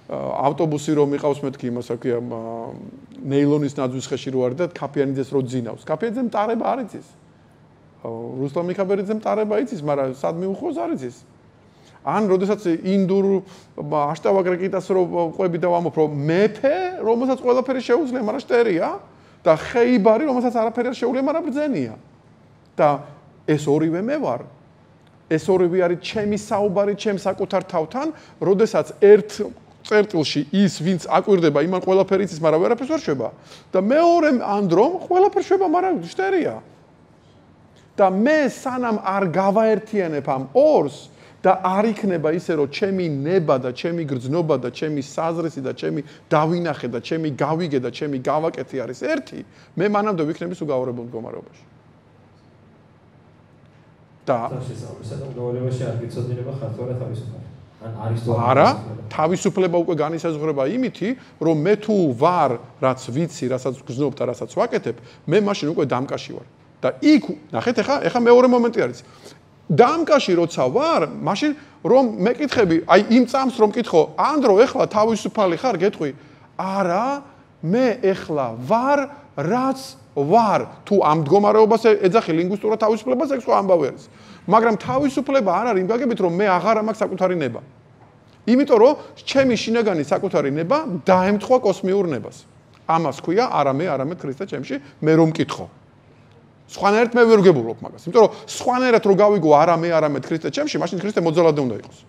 ავტობუსი რომ მიყავს მეთქი იმას აქია ნეილონის ნაძვის ხეში რო არის და კაფიანიძეს რო ძინავს. კაფიანიძე მტარება არ იცის. რუსლან მიხაბერიძე მტარება იცის, მაგრამ სად მიუხვოს არ იცის. ან როდესაც ინდურ აშტავაგრეკიტას რო ყვები და ვამობ რომ მეფე რომელსაც ყველაფერი შეუძლია, მაგრამ შტერია. და ხეიბარი, რომელსაც არაფერი არ შეუძლია, მაგრამ ბრძენია. და ეს ორივე მე ვარ. ეს ორივე არის ჩემი საუბარი, ჩემს საკუთარ თავთან, როდესაც ერთ წერტილში ის, ვინც აკვირდება, იმან ყველაფერი იცის, მაგრამ ვერაფერს ვერ შვება. და მეორე ანდრომ ყველაფერს შვება, მაგრამ შტერია. და მე სანამ არ გავაერთიანებ ამ ორს და არ იქნება ისე რომ ჩემი ნება და ჩემი გრძნობა და ჩემი საზრისი და ჩემი დავინახე და ჩემი გავიგე და ჩემი გავაკეთე არის ერთი, მე მანამდე ვიქნები სულ გავარებულ მდგომარეობაში. და მდგომარეობაში არ გიწოდება ხართვარა თავისუფლება. ან არის თუ არა, თავისუფლება უკვე განისაზღვრება იმითი, რომ მე თუ ვარ, რაც ვიცი, რასაც გრძნობ და რასაც ვაკეთებ, მე მაშინ უკვე დამკაში ვარ. და იქ ნახეთ ეხა მეორე მომენტი არის. დამკაში როცა ვარ, მაშინ რომ მეკითხები, აი იმ წამს რომ მკითხო, ანდრო, ეხლა თავისუფალი ხარ, გეტყვი, არა, მე ეხლა ვარ, რაც ვარ. თუ ამ მდგომარეობას ეძახი ლინგვისტურად თავისუფლებას, ეგ სხვა ამბავი არის. მაგრამ თავისუფლება არ არის იმ გაგებით, რომ მე აღარ მაქვს საკუთარი ნება. იმიტომ რომ ჩემი შინაგანი საკუთარი ნება დაემთხვა კოსმიურ ნებას. ამას ქვია არა მე, არამედ ქრისტე ჩემში, მე რომ მკითხო. სხვანაირად მე ვერ ვგებულობ მაგას. იმიტომ რომ სხვანაირად რო გავიგო არა მე, არამედ ქრისტე ჩემში, მაშინ ქრისტე მოძალადე უნდა იყოს.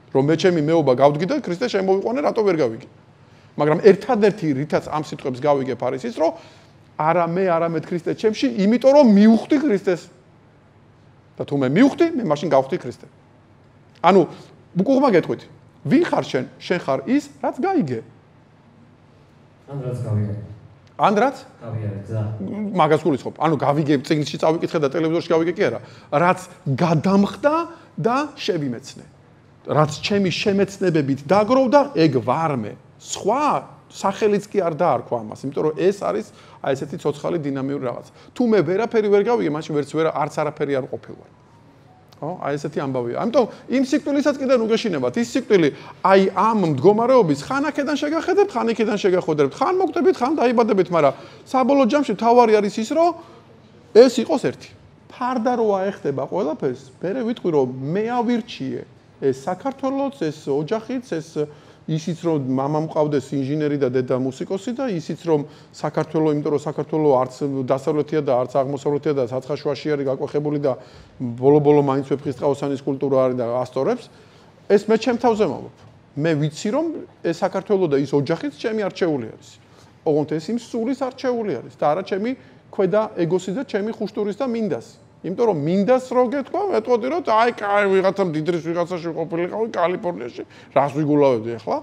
რომ მე ჩემი მეობა გავდგი და ქრისტე შემოვიყვანე, რატო ვერ გავიგე. მაგრამ ერთადერთი რითაც ამ სიტყვებს გავიგებ არის ის, რომ არა მე, არამედ ქრისტე ჩემში, იმიტომ რომ მივხვდი ქრისტეს. და თუ მე მივხვდი, მე მაშინ გავხვდი ქრისტე. ანუ უკუღმა გეტყვით, ვინ ხარ შენ? შენ ხარ ის, რაც გაიგე. ან რაც გავიგე. ან რაც? გავიგე, ზა. მაგას გულისხმობ. ანუ გავიგე, წიგნში წავიკითხე და ტელევიზორში გავიგე კი არა. რაც გადამხდა და შევიმეცნე. რაც ჩემი შემეცნებებით დაგროვდა, ეგ ვარ მე. სხვა სახელიც კი არ დაარქვა ამას, იმიტომ რომ ეს არის აი ესეთი ცოცხალი დინამიური რაღაც. თუ მე ვერაფერი ვერ გავიგე, მაშინ არც არაფერი არ ყოფილვარ. ხო? აი ესეთი ამბავია. ამიტომ იმ სიკვდილისაც კიდევ უგეშინებათ. ის სიკვდილი აი ამ მდგომარეობის ხან აქედან შეგახედებთ, ხან იქედან შეგახვედრებთ, ხან მოგტებით, ხან დაიბადებით, მაგრამ საბოლოო ჯამში თავარი არის ის, რომ ეს იყოს ერთი. ფარდა რო აეხდება ყველაფერს, მე ვიტყვი რომ მე ავირჩიე ეს საქართველოს, ეს ოჯახიც, ეს ისიც რომ მამა მყავდეს ინჟინერი და დედა მუსიკოსი და ისიც რომ საქართველოს, იმიტომ რომ საქართველოს არც დასავლეთია და არც აღმოსავლეთია და საცხაშუაში არის გაკვეხებული და ბოლო-ბოლო მაინც ვეფხისტყაოსანის კულტურა არის და ასტორებს, ეს მე ჩემ თავზე მოვობ. მე ვიცი რომ ეს საქართველოს და ის ოჯახიც ჩემი არჩეული არის. ოღონდ ეს იმ სულის არჩეული არის და არა ჩემი ქვედა ეგოსი და ჩემი ხუშტურის და მინდას. იმიტომ რომ მინდას რო გეთქვა, მეტყოდი რომ აი კაი ვიღაცა მდიდრის ვიღაცაში ყოფილიყავი კალიფორნიაში, რას ვიგულავდი ახლა?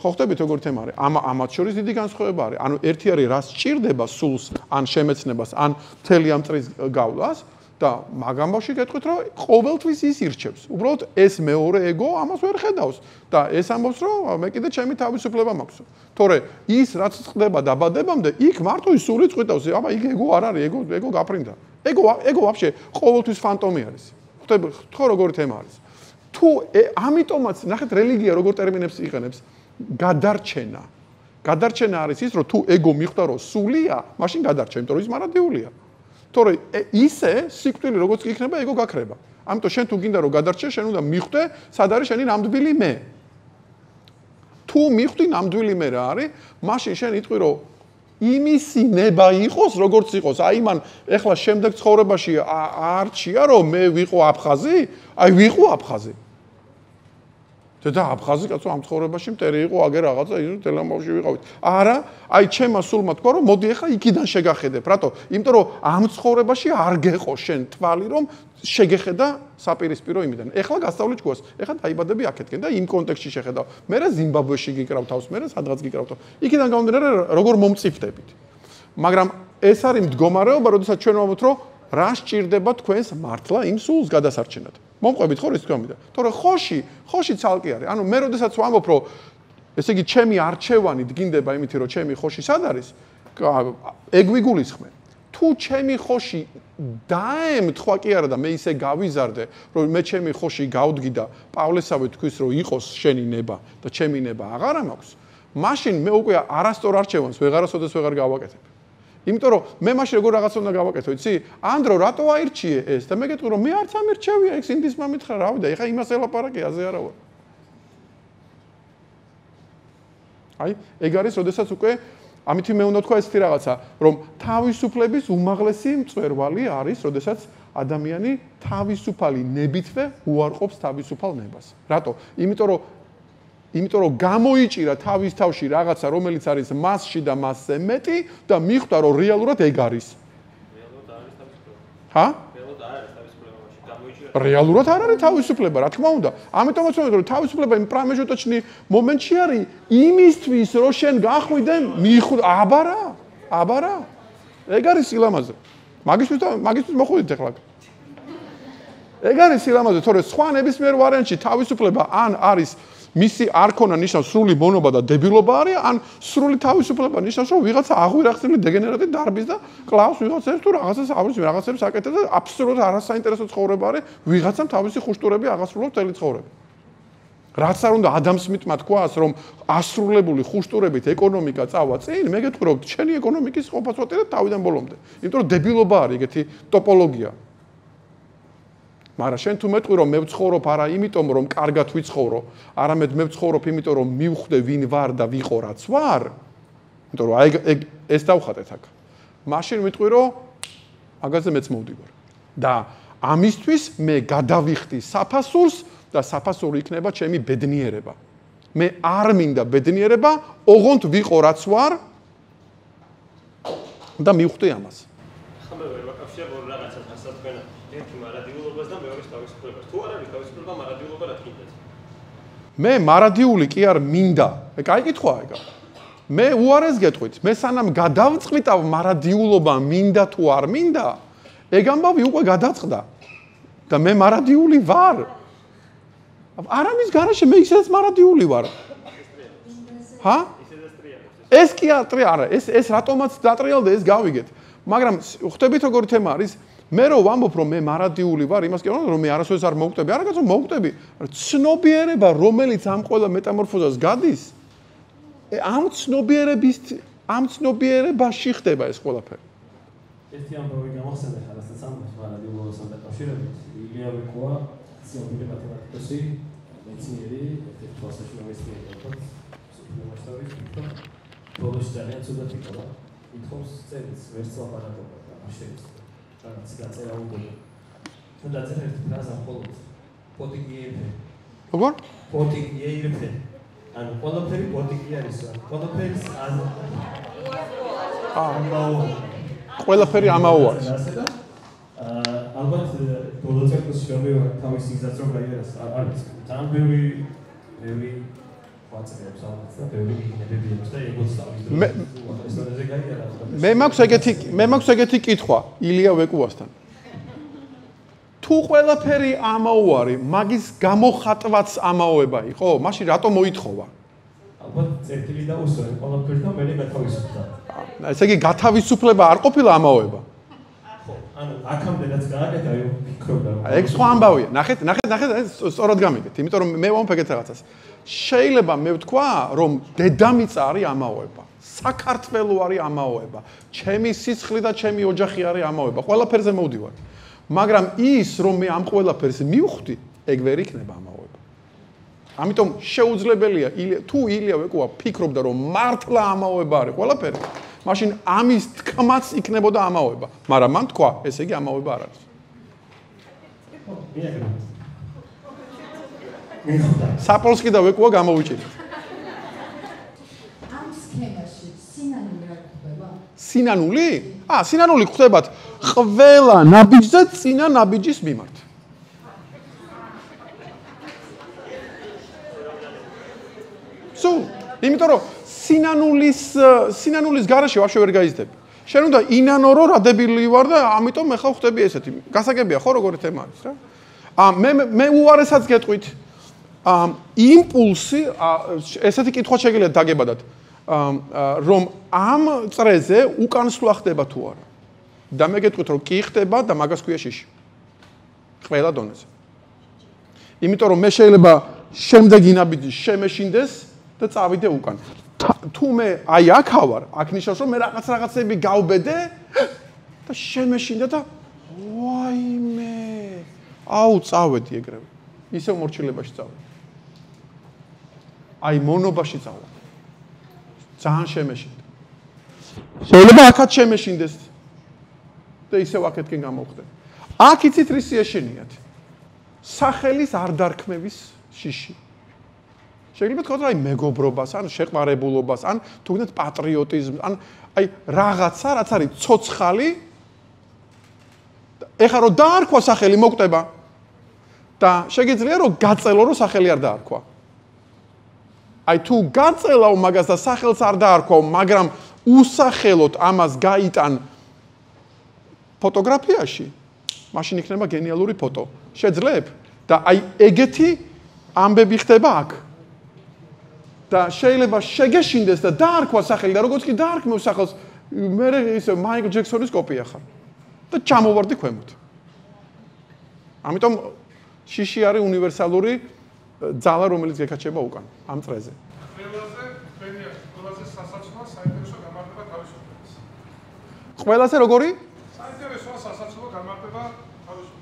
ხო ხდებით როგორ თემა არის? ამათ შორის დიდი განსხვავება არის. ანუ ერთი არის რას ჭირდება სულს, ან შემეცნებას, ან მთელი ამ წრის გავლას და მაგ ამბავში გეტყვით რომ ყოველთვის ის ირჩევს. უბრალოდ ეს მეორე ეგო ამას ვერ ხედავს და ეს ამბობს რომ მე კიდე ჩემი თავისუფლება მაქვს. თორე ის რაც ხდება დაბადებამდე, იქ მარტო ის სული წვიტავს. აბა იქ ეგო არ არის, ეგო გაფრინდა. ეგო ვაფშე ყოველთვის ფანტომი არის. ხვდები ხო როგორი თემა არის. თუ ამიტომაც ნახეთ რელიგია როგორ ტერმინებს იყენებს გადარჩენა. გადარჩენა არის ის რომ თუ ეგო მიხვდა რომ სულია, მაშინ გადარჩენ, იმიტომ რომ ის მარადიულია. თორე ისე სიკვდილი როგორც კი იქნება, ეგო გაქრება. ამიტომ შენ თუ გინდა რომ გადარჩე, შენ უნდა მიხვდე, სად არის შენი ნამდვილი მე. თუ მიხვდი ნამდვილი მე რა არის, მაშინ შენ იტყვი რომ იმისი ნება იყოს, როგორც იყოს. აი მან ეხლა შემდეგ ცხოვრებაში არჩია რომ მე ვიყო აფხაზი, აი ვიყო აფხაზი. და აფხაზი კაცო ამ ცხოვრებაში მტერი იყო აგერ რაღაცა ის თელამბავში ვიყავით. არა, აი ჩემმა სულმა თქვა რომ მოდი ახლა იქიდან შეგახედებ. რატო? იმიტომ რომ ამ ცხოვრებაში არ გეყო შენ თვალი რომ შეგეხედა საპირისპირო იმიდან. ეხლა გასწავლი ჯგოს. ეხლა დაიბადები აქეთკენ და იმ კონტექსტში შეხედავ. მე რა ზიმბაბვეში გიკრავ თავს, მე რა სადღაც გიკრავ თავს. იქიდან გამომდინარე როგორ მომწიფდებით. მაგრამ ეს არის მდგომარეობა, როდესაც ჩვენ ვამბობთ რომ რა სჭირდება თქვენს მართლა იმ სულს გადასარჩენად. მომყვებით ხო რის თქმა უნდა. თორე ხოში ცალკე არის. ანუ მე როდესაც ვამბობ რომ ესე იგი ჩემი არჩევანი დგინდება იმით რომ ჩემი ხოში სად არის? ეგ ვიგულისხმე. თუ ჩემი ხოში დაემთხვა კი არა და მე ისე გავიზარდე რომ მე ჩემი ხოში გავდგი და პავლესავე თქვის რომ იყოს შენი ნება და ჩემი ნება აღარა მაქვს, მაშინ მე უკვე არასწორ არჩევანს ვეღარასოდეს ვეღარ გავაკეთებ. იმიტომ რომ მე მაშინ როგორ რაღაცა უნდა გავაკეთო, იცი? ანდრო რატო აირჩიე ეს და მე გეტყვი რომ მე არც ამირჩევია, ეგ სინდის მომითხრა, რავი და ეხა იმას ელაპარაკე, აზე არა ვარ. აი, ეგ არის, როდესაც უკვე ამითი მე უნდა თქვა ესეთი რაღაცა, რომ თავისუფლების უმაღლესი მწვერვალი არის, როდესაც ადამიანი თავისუფალი ნებითვე უარყოფს თავისუფალ ნებას. რატო? იმიტომ რომ გამოიჭირა თავის თავში რაღაცა, რომელიც არის მასში და მასზე მეტი და მიხვდა რომ რეალურად ეგ არის. რეალურად არის თავისუფლება. ჰა? რეალურად არ არის თავისუფლება, მაშინ გამოიჭირა. რეალურად არ არის თავისუფლება, რა თქმა უნდა. ამიტომაც ვამბობ რომ თავისუფლება იმ პრამეჟოტოჩნი მომენტში არის იმისთვის, რომ შენ გახვიდე მიხვდა აბარა. ეგ არის სილამაზე. მაგისთვის მოხვიდეთ ახლა. ეგ არის სილამაზე, თორე სხვა ნებისმიერ ვარიანტში თავისუფლება ან არის მისი არქონა ნიშნავს სრული მონობა და დებილობა არის, ან სრული თავისუფლება ნიშნავს, რომ ვიღაცა აღვირახსნილი დეგენერატი დარბის და კლავს ვიღაცებს თუ რაღაცას ავრის, რაღაცებს აკეთებს და აბსოლუტურად არასაინტერესო ცხოვრება არის, ვიღაცამ თავისი ხუშტურები აღასრულოს მთელი ცხოვრება. რაც არ უნდა ადამ სმიტმა თქვას, რომ ასრულებული ხუშტურებით ეკონომიკა წავა წინ, მე გეტყვი რომ შენი ეკონომიკის ყოფაცვატირებ თავიდან ბოლომდე. იმიტომ რომ დებილობა არის ეგეთი ტოპოლოგია. მაგრამ შენ თუ მეტყვი რომ მე ვცხოვრობ არა იმიტომ რომ კარგად ვიცხოვრო, არამედ მე ვცხოვრობ იმიტომ რომ მივხვდე ვინ ვარ და ვიყო რაც ვარ, იმიტომ რომ აი ეს დავხატეთ აქ. მაშინ ვიტყვი რომ მაგაზე მეც მოვდივარ. და ამისთვის მე გადავიხდი საფასურს და საფასური იქნება ჩემი ბედნიერება. მე არ მინდა ბედნიერება, ოღონდ ვიყო რაც ვარ და მივხვდი ამას. ხა მე ვერ ვაკავშირებ ორ რაღაცას ასათქვენა. ერთი მარადიულობას და მეორე თავისუფლებას. თუ არ არის თავისუფლება, მარადიულობა რა თქინდაც? მე მარადიული კი არ მინდა. კაი კითხვაა ეგ. მე უარეს გეტყვით. მე სანამ გადავწყვიტავ მარადიულობა მინდა თუ არ მინდა, ეგ ამბავი უკვე გადაწყდა. და მე მარადიული ვარ. არამის გარშე მე ისედაც მარადიული ვარ. ჰა? ეს კი არა, ეს რატომაც დატრიალდა, ეს გავიგეთ. მაგრამ ხვდებით როგორი თემა არის? მე რო ვამბობ რომ მე მარადიული ვარ, იმას კი არ ვამბობ რომ მე არასოდეს არ მოვკვდები. არა კაცო, მოვკვდები. ცნობიერება, რომელიც ამ ყველა მეტამორფოზას გადის, ამ ცნობიერებაში ხდება ეს ყველაფერი. ერთი ამბავი გამახსენდა ხალხსაც ამბობს მარადიულობასთან დაკავშირებით. ილია ვეკოა, ცნობილი მათემატიკოსი, მეცნიერი, ერთ-ერთი თვალსაჩინო მეცნიერი იყო. სუპერმასშტაბის თვითონ ბოლოში ძალიან ცუდად იყო. ითხოვს წერილს, ვერც ლაპარაკობდა და ამაშენებს. რაღაც გაწერა უგონო. და დაწერა ერთი ფრაზა მხოლოდ. პოტიგიეფე. როგორ? პოტიგიეფე. ანუ ყველაფერი პოტიგი არის. ყველაფერს ყველაფერი ამაო არის. ალბათ ბოლო წერილში გამევა თავის გზას რომ გაიარეს არის. ძალიან ბევრი ვაწრებს ალბათ და ბევრი ნებები აქვს და ეგოც თავის დროზე გაიარა. მე მაქვს ეგეთი კითხვა ილია ვეკუასთან. თუ ყველაფერი ამაო არის, მაგის გამოხატვაც ამაოება იყო, მაშინ რატომ მოითხოვა? ალბათ წერტილი დაუსვენ ყველაფერს და მე გათავისუფლდა. ესე იგი გათავისუფლება არ ყოფილა ამაოება. ხო, ანუ აქამდე რაც გააკეთა, ვფიქრობდა. ეგ სხვა ამბავია. ნახეთ, სწორად გამიგეთ, იმიტომ რომ მე ვამბობ ეგეთ რაღაცას. შეიძლება მე ვთქვა, რომ დედამიწა არის ამაოება. საქართველო არის ამაოება. ჩემი სისხლი და ჩემი ოჯახი არის ამაოება. ყველაფერზე მოვდივარ. მაგრამ ის, რომ მე ამ ყველაფერს მივხვდი, ეგ ვერ იქნება ამაოება. ამიტომ შეუძლებელია თუ ილია ვეკოა ფიქრობდა რომ მართლა ამაოება არის ყველაფერი, მაშინ ამის თქმაც იქნებოდა ამაოება, მაგრამ მან თქვა, ესე იგი ამაოება არ არის. საპოლსკი და ვეკოა გამოვიჭირეთ. ამ სქემაში სინანული რა ხდება? სინანული? სინანული ხდებათ ყველა ნაბიჯზე წინა ნაბიჯის მიმართ. იმიტომ რომ სინანულის გარეშე ვაფშე ვერ გაიზრდები. შენ უნდა ინანო რომ რა დებილი ვარ და ამიტომ მე ხავ ხდები ესეთი. გასაგებია ხო როგორი თემა არის რა? მე უარესაც გეტყვით. იმპულსი ესეთი კითხვა შეგიძლიათ დაგებადათ. რომ ამ წრეზე უკანსვლა ხდება თუ არა. და მე გეტყვით რომ კი ხდება და მაგას ქვია შიში. ყველა დონეზე. იმიტომ რომ მე შეიძლება შემდეგი ნაბიჯი შემეშინდეს და წავიდე უკან. თუ მე აი აქ ავარ, აქ ნიშნავს რომ მე რაღაცები გავბედე და შემეშინდა და ვაიმე. წავედი ეგრევე. ისევ მორჩილებაში წავედი. აი მონობაში წავედი. ძალიან შემეშინდა. შეიძლება აქაც შემეშინდეს და ისევ აქეთკენ გამოვხდე. აქ იცით რის ეშენიათ? სახელის არ დარქმევის შიში. შეიძლება თქვა აი მეგობრობას, ან შეყვარებულობას, ან თუნდაც პატრიოტიზმს, ან აი რაღაცა, რაც არის ცოცხალი. ეხლა რომ დაარქვა სახელი მოკვდება და შეგიძლია რომ გაწელო რომ სახელი არ დაარქვა. აი თუ გაწელავ მაგას და სახელს არ დაარქვავ, მაგრამ უსახელოდ ამას გაიტან ფოტოგრაფიაში, მაშინ იქნება გენიალური ფოტო. შეძლებ და აი ეგეთი ამბები ხდება აქ. და შეიძლება შეგეშინდეს და დაარქვა სახელი და როგორც კი დაარქმევ სახელს, მე ისე მაიკლ ჯექსონის კოპია ხარ. და ჩამოვარდი ქვემოთ. ამიტომ შიში არის უნივერსალური ძალა, რომელიც გეკაჩება უკან ამ წრეზე. ყველაზე სასაცილო საინტერესო გამარტება თავისუფლებას. ყველაზე როგორი? საინტერესო სასაცილო გამარტება თავისუფლებას.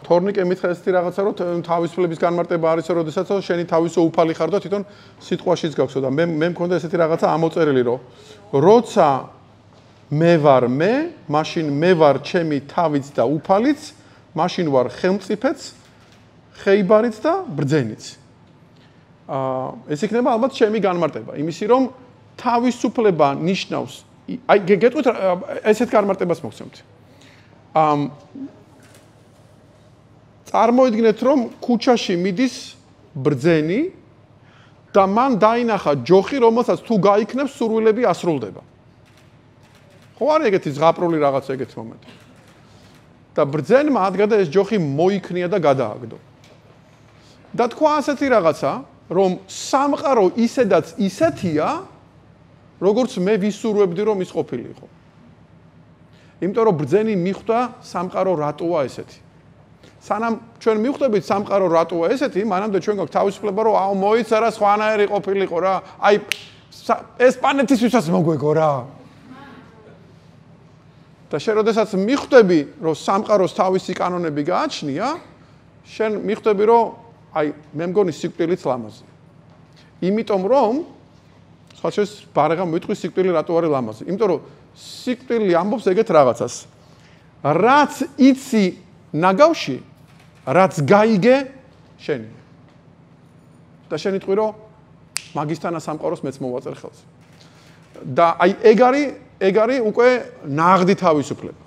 თორნიკე მითხრა ესეთი რაღაცა, რომ თავისუფლების განმარტება არისო, როდესაც შენი თავისო უფალი ხარ და თვითონ სიტყვაშიც გაქვსო და მე მქონდა ესეთი რაღაცა ამოწერილი, რომ როცა მე ვარ მე, მაშინ მე ვარ ჩემი თავიც და უფალიც, მაშინ ვარ ხელმწიფეც, ხეიბარიც და ბრძენიც. ეს იქნება ალბათ ჩემი განმარტება, იმისი რომ თავისუფლება ნიშნავს, აი გეტყვით ესეთ განმარტებას მოგცემთ. წარმოიდგინეთ რომ ქუჩაში მიდის ბრძენი და მან დაინახა ჯოხი, რომელსაც თუ გაიქნებს სურვილები ასრულდება. ხო არის ეგეთი ზღაპრული რაღაც ეგეთი მომენტი. და ბრძენმა ადგა და ეს ჯოხი მოიქნია და გადააგდო. და თქვა ასეთი რაღაცა, რომ სამყარო ისედაც ისეთია, როგორც მე ვისურვებდი რომ ის ყოფილიყო. იმიტომ რომ ბრძენი მიხვდა სამყარო რატოა ესეთი. სანამ ჩვენ მივხვდებით სამყარო რატოა ესეთი, მანამდე ჩვენ გვაქვს თავისუფლება რომ მოიწერა სხვანაირი ყოფილიყო რა. აი ეს პლანეტისთვისაც მოგვეგო რა. და შენ როდესაც მიხვდები რომ სამყაროს თავისი კანონები გააჩნია, შენ მიხვდები რომ აი მე მგონი სიკვდილიც ლამაზი. იმიტომ რომ სხვა შეს ბარაღა მოიტყვი სიკვდილი რატო არის ლამაზი. იმიტომ რომ სიკვდილი ამბობს ეგეთ რაღაცას. რაც იცი ნაგავში, რაც გაიგე შენი. და შენ იტყვი რომ მაგისთანა სამყაროს მეც მოვაწერ ხელს. და აი ეგ არის უკვე ნაღდი თავისუფლება.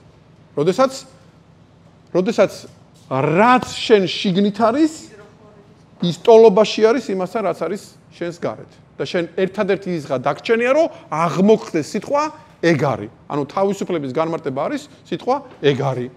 როდესაც რაც შენ შიგნით არის, ის ტოლობაში არის იმასთან, რაც არის შენს გარეთ. და შენ ერთადერთი ისღა დაგჭენია, რომ აღმოგხდეს სიტყვა ეგ არის. ანუ თავისუფლების განმარტება არის სიტყვა ეგ არის.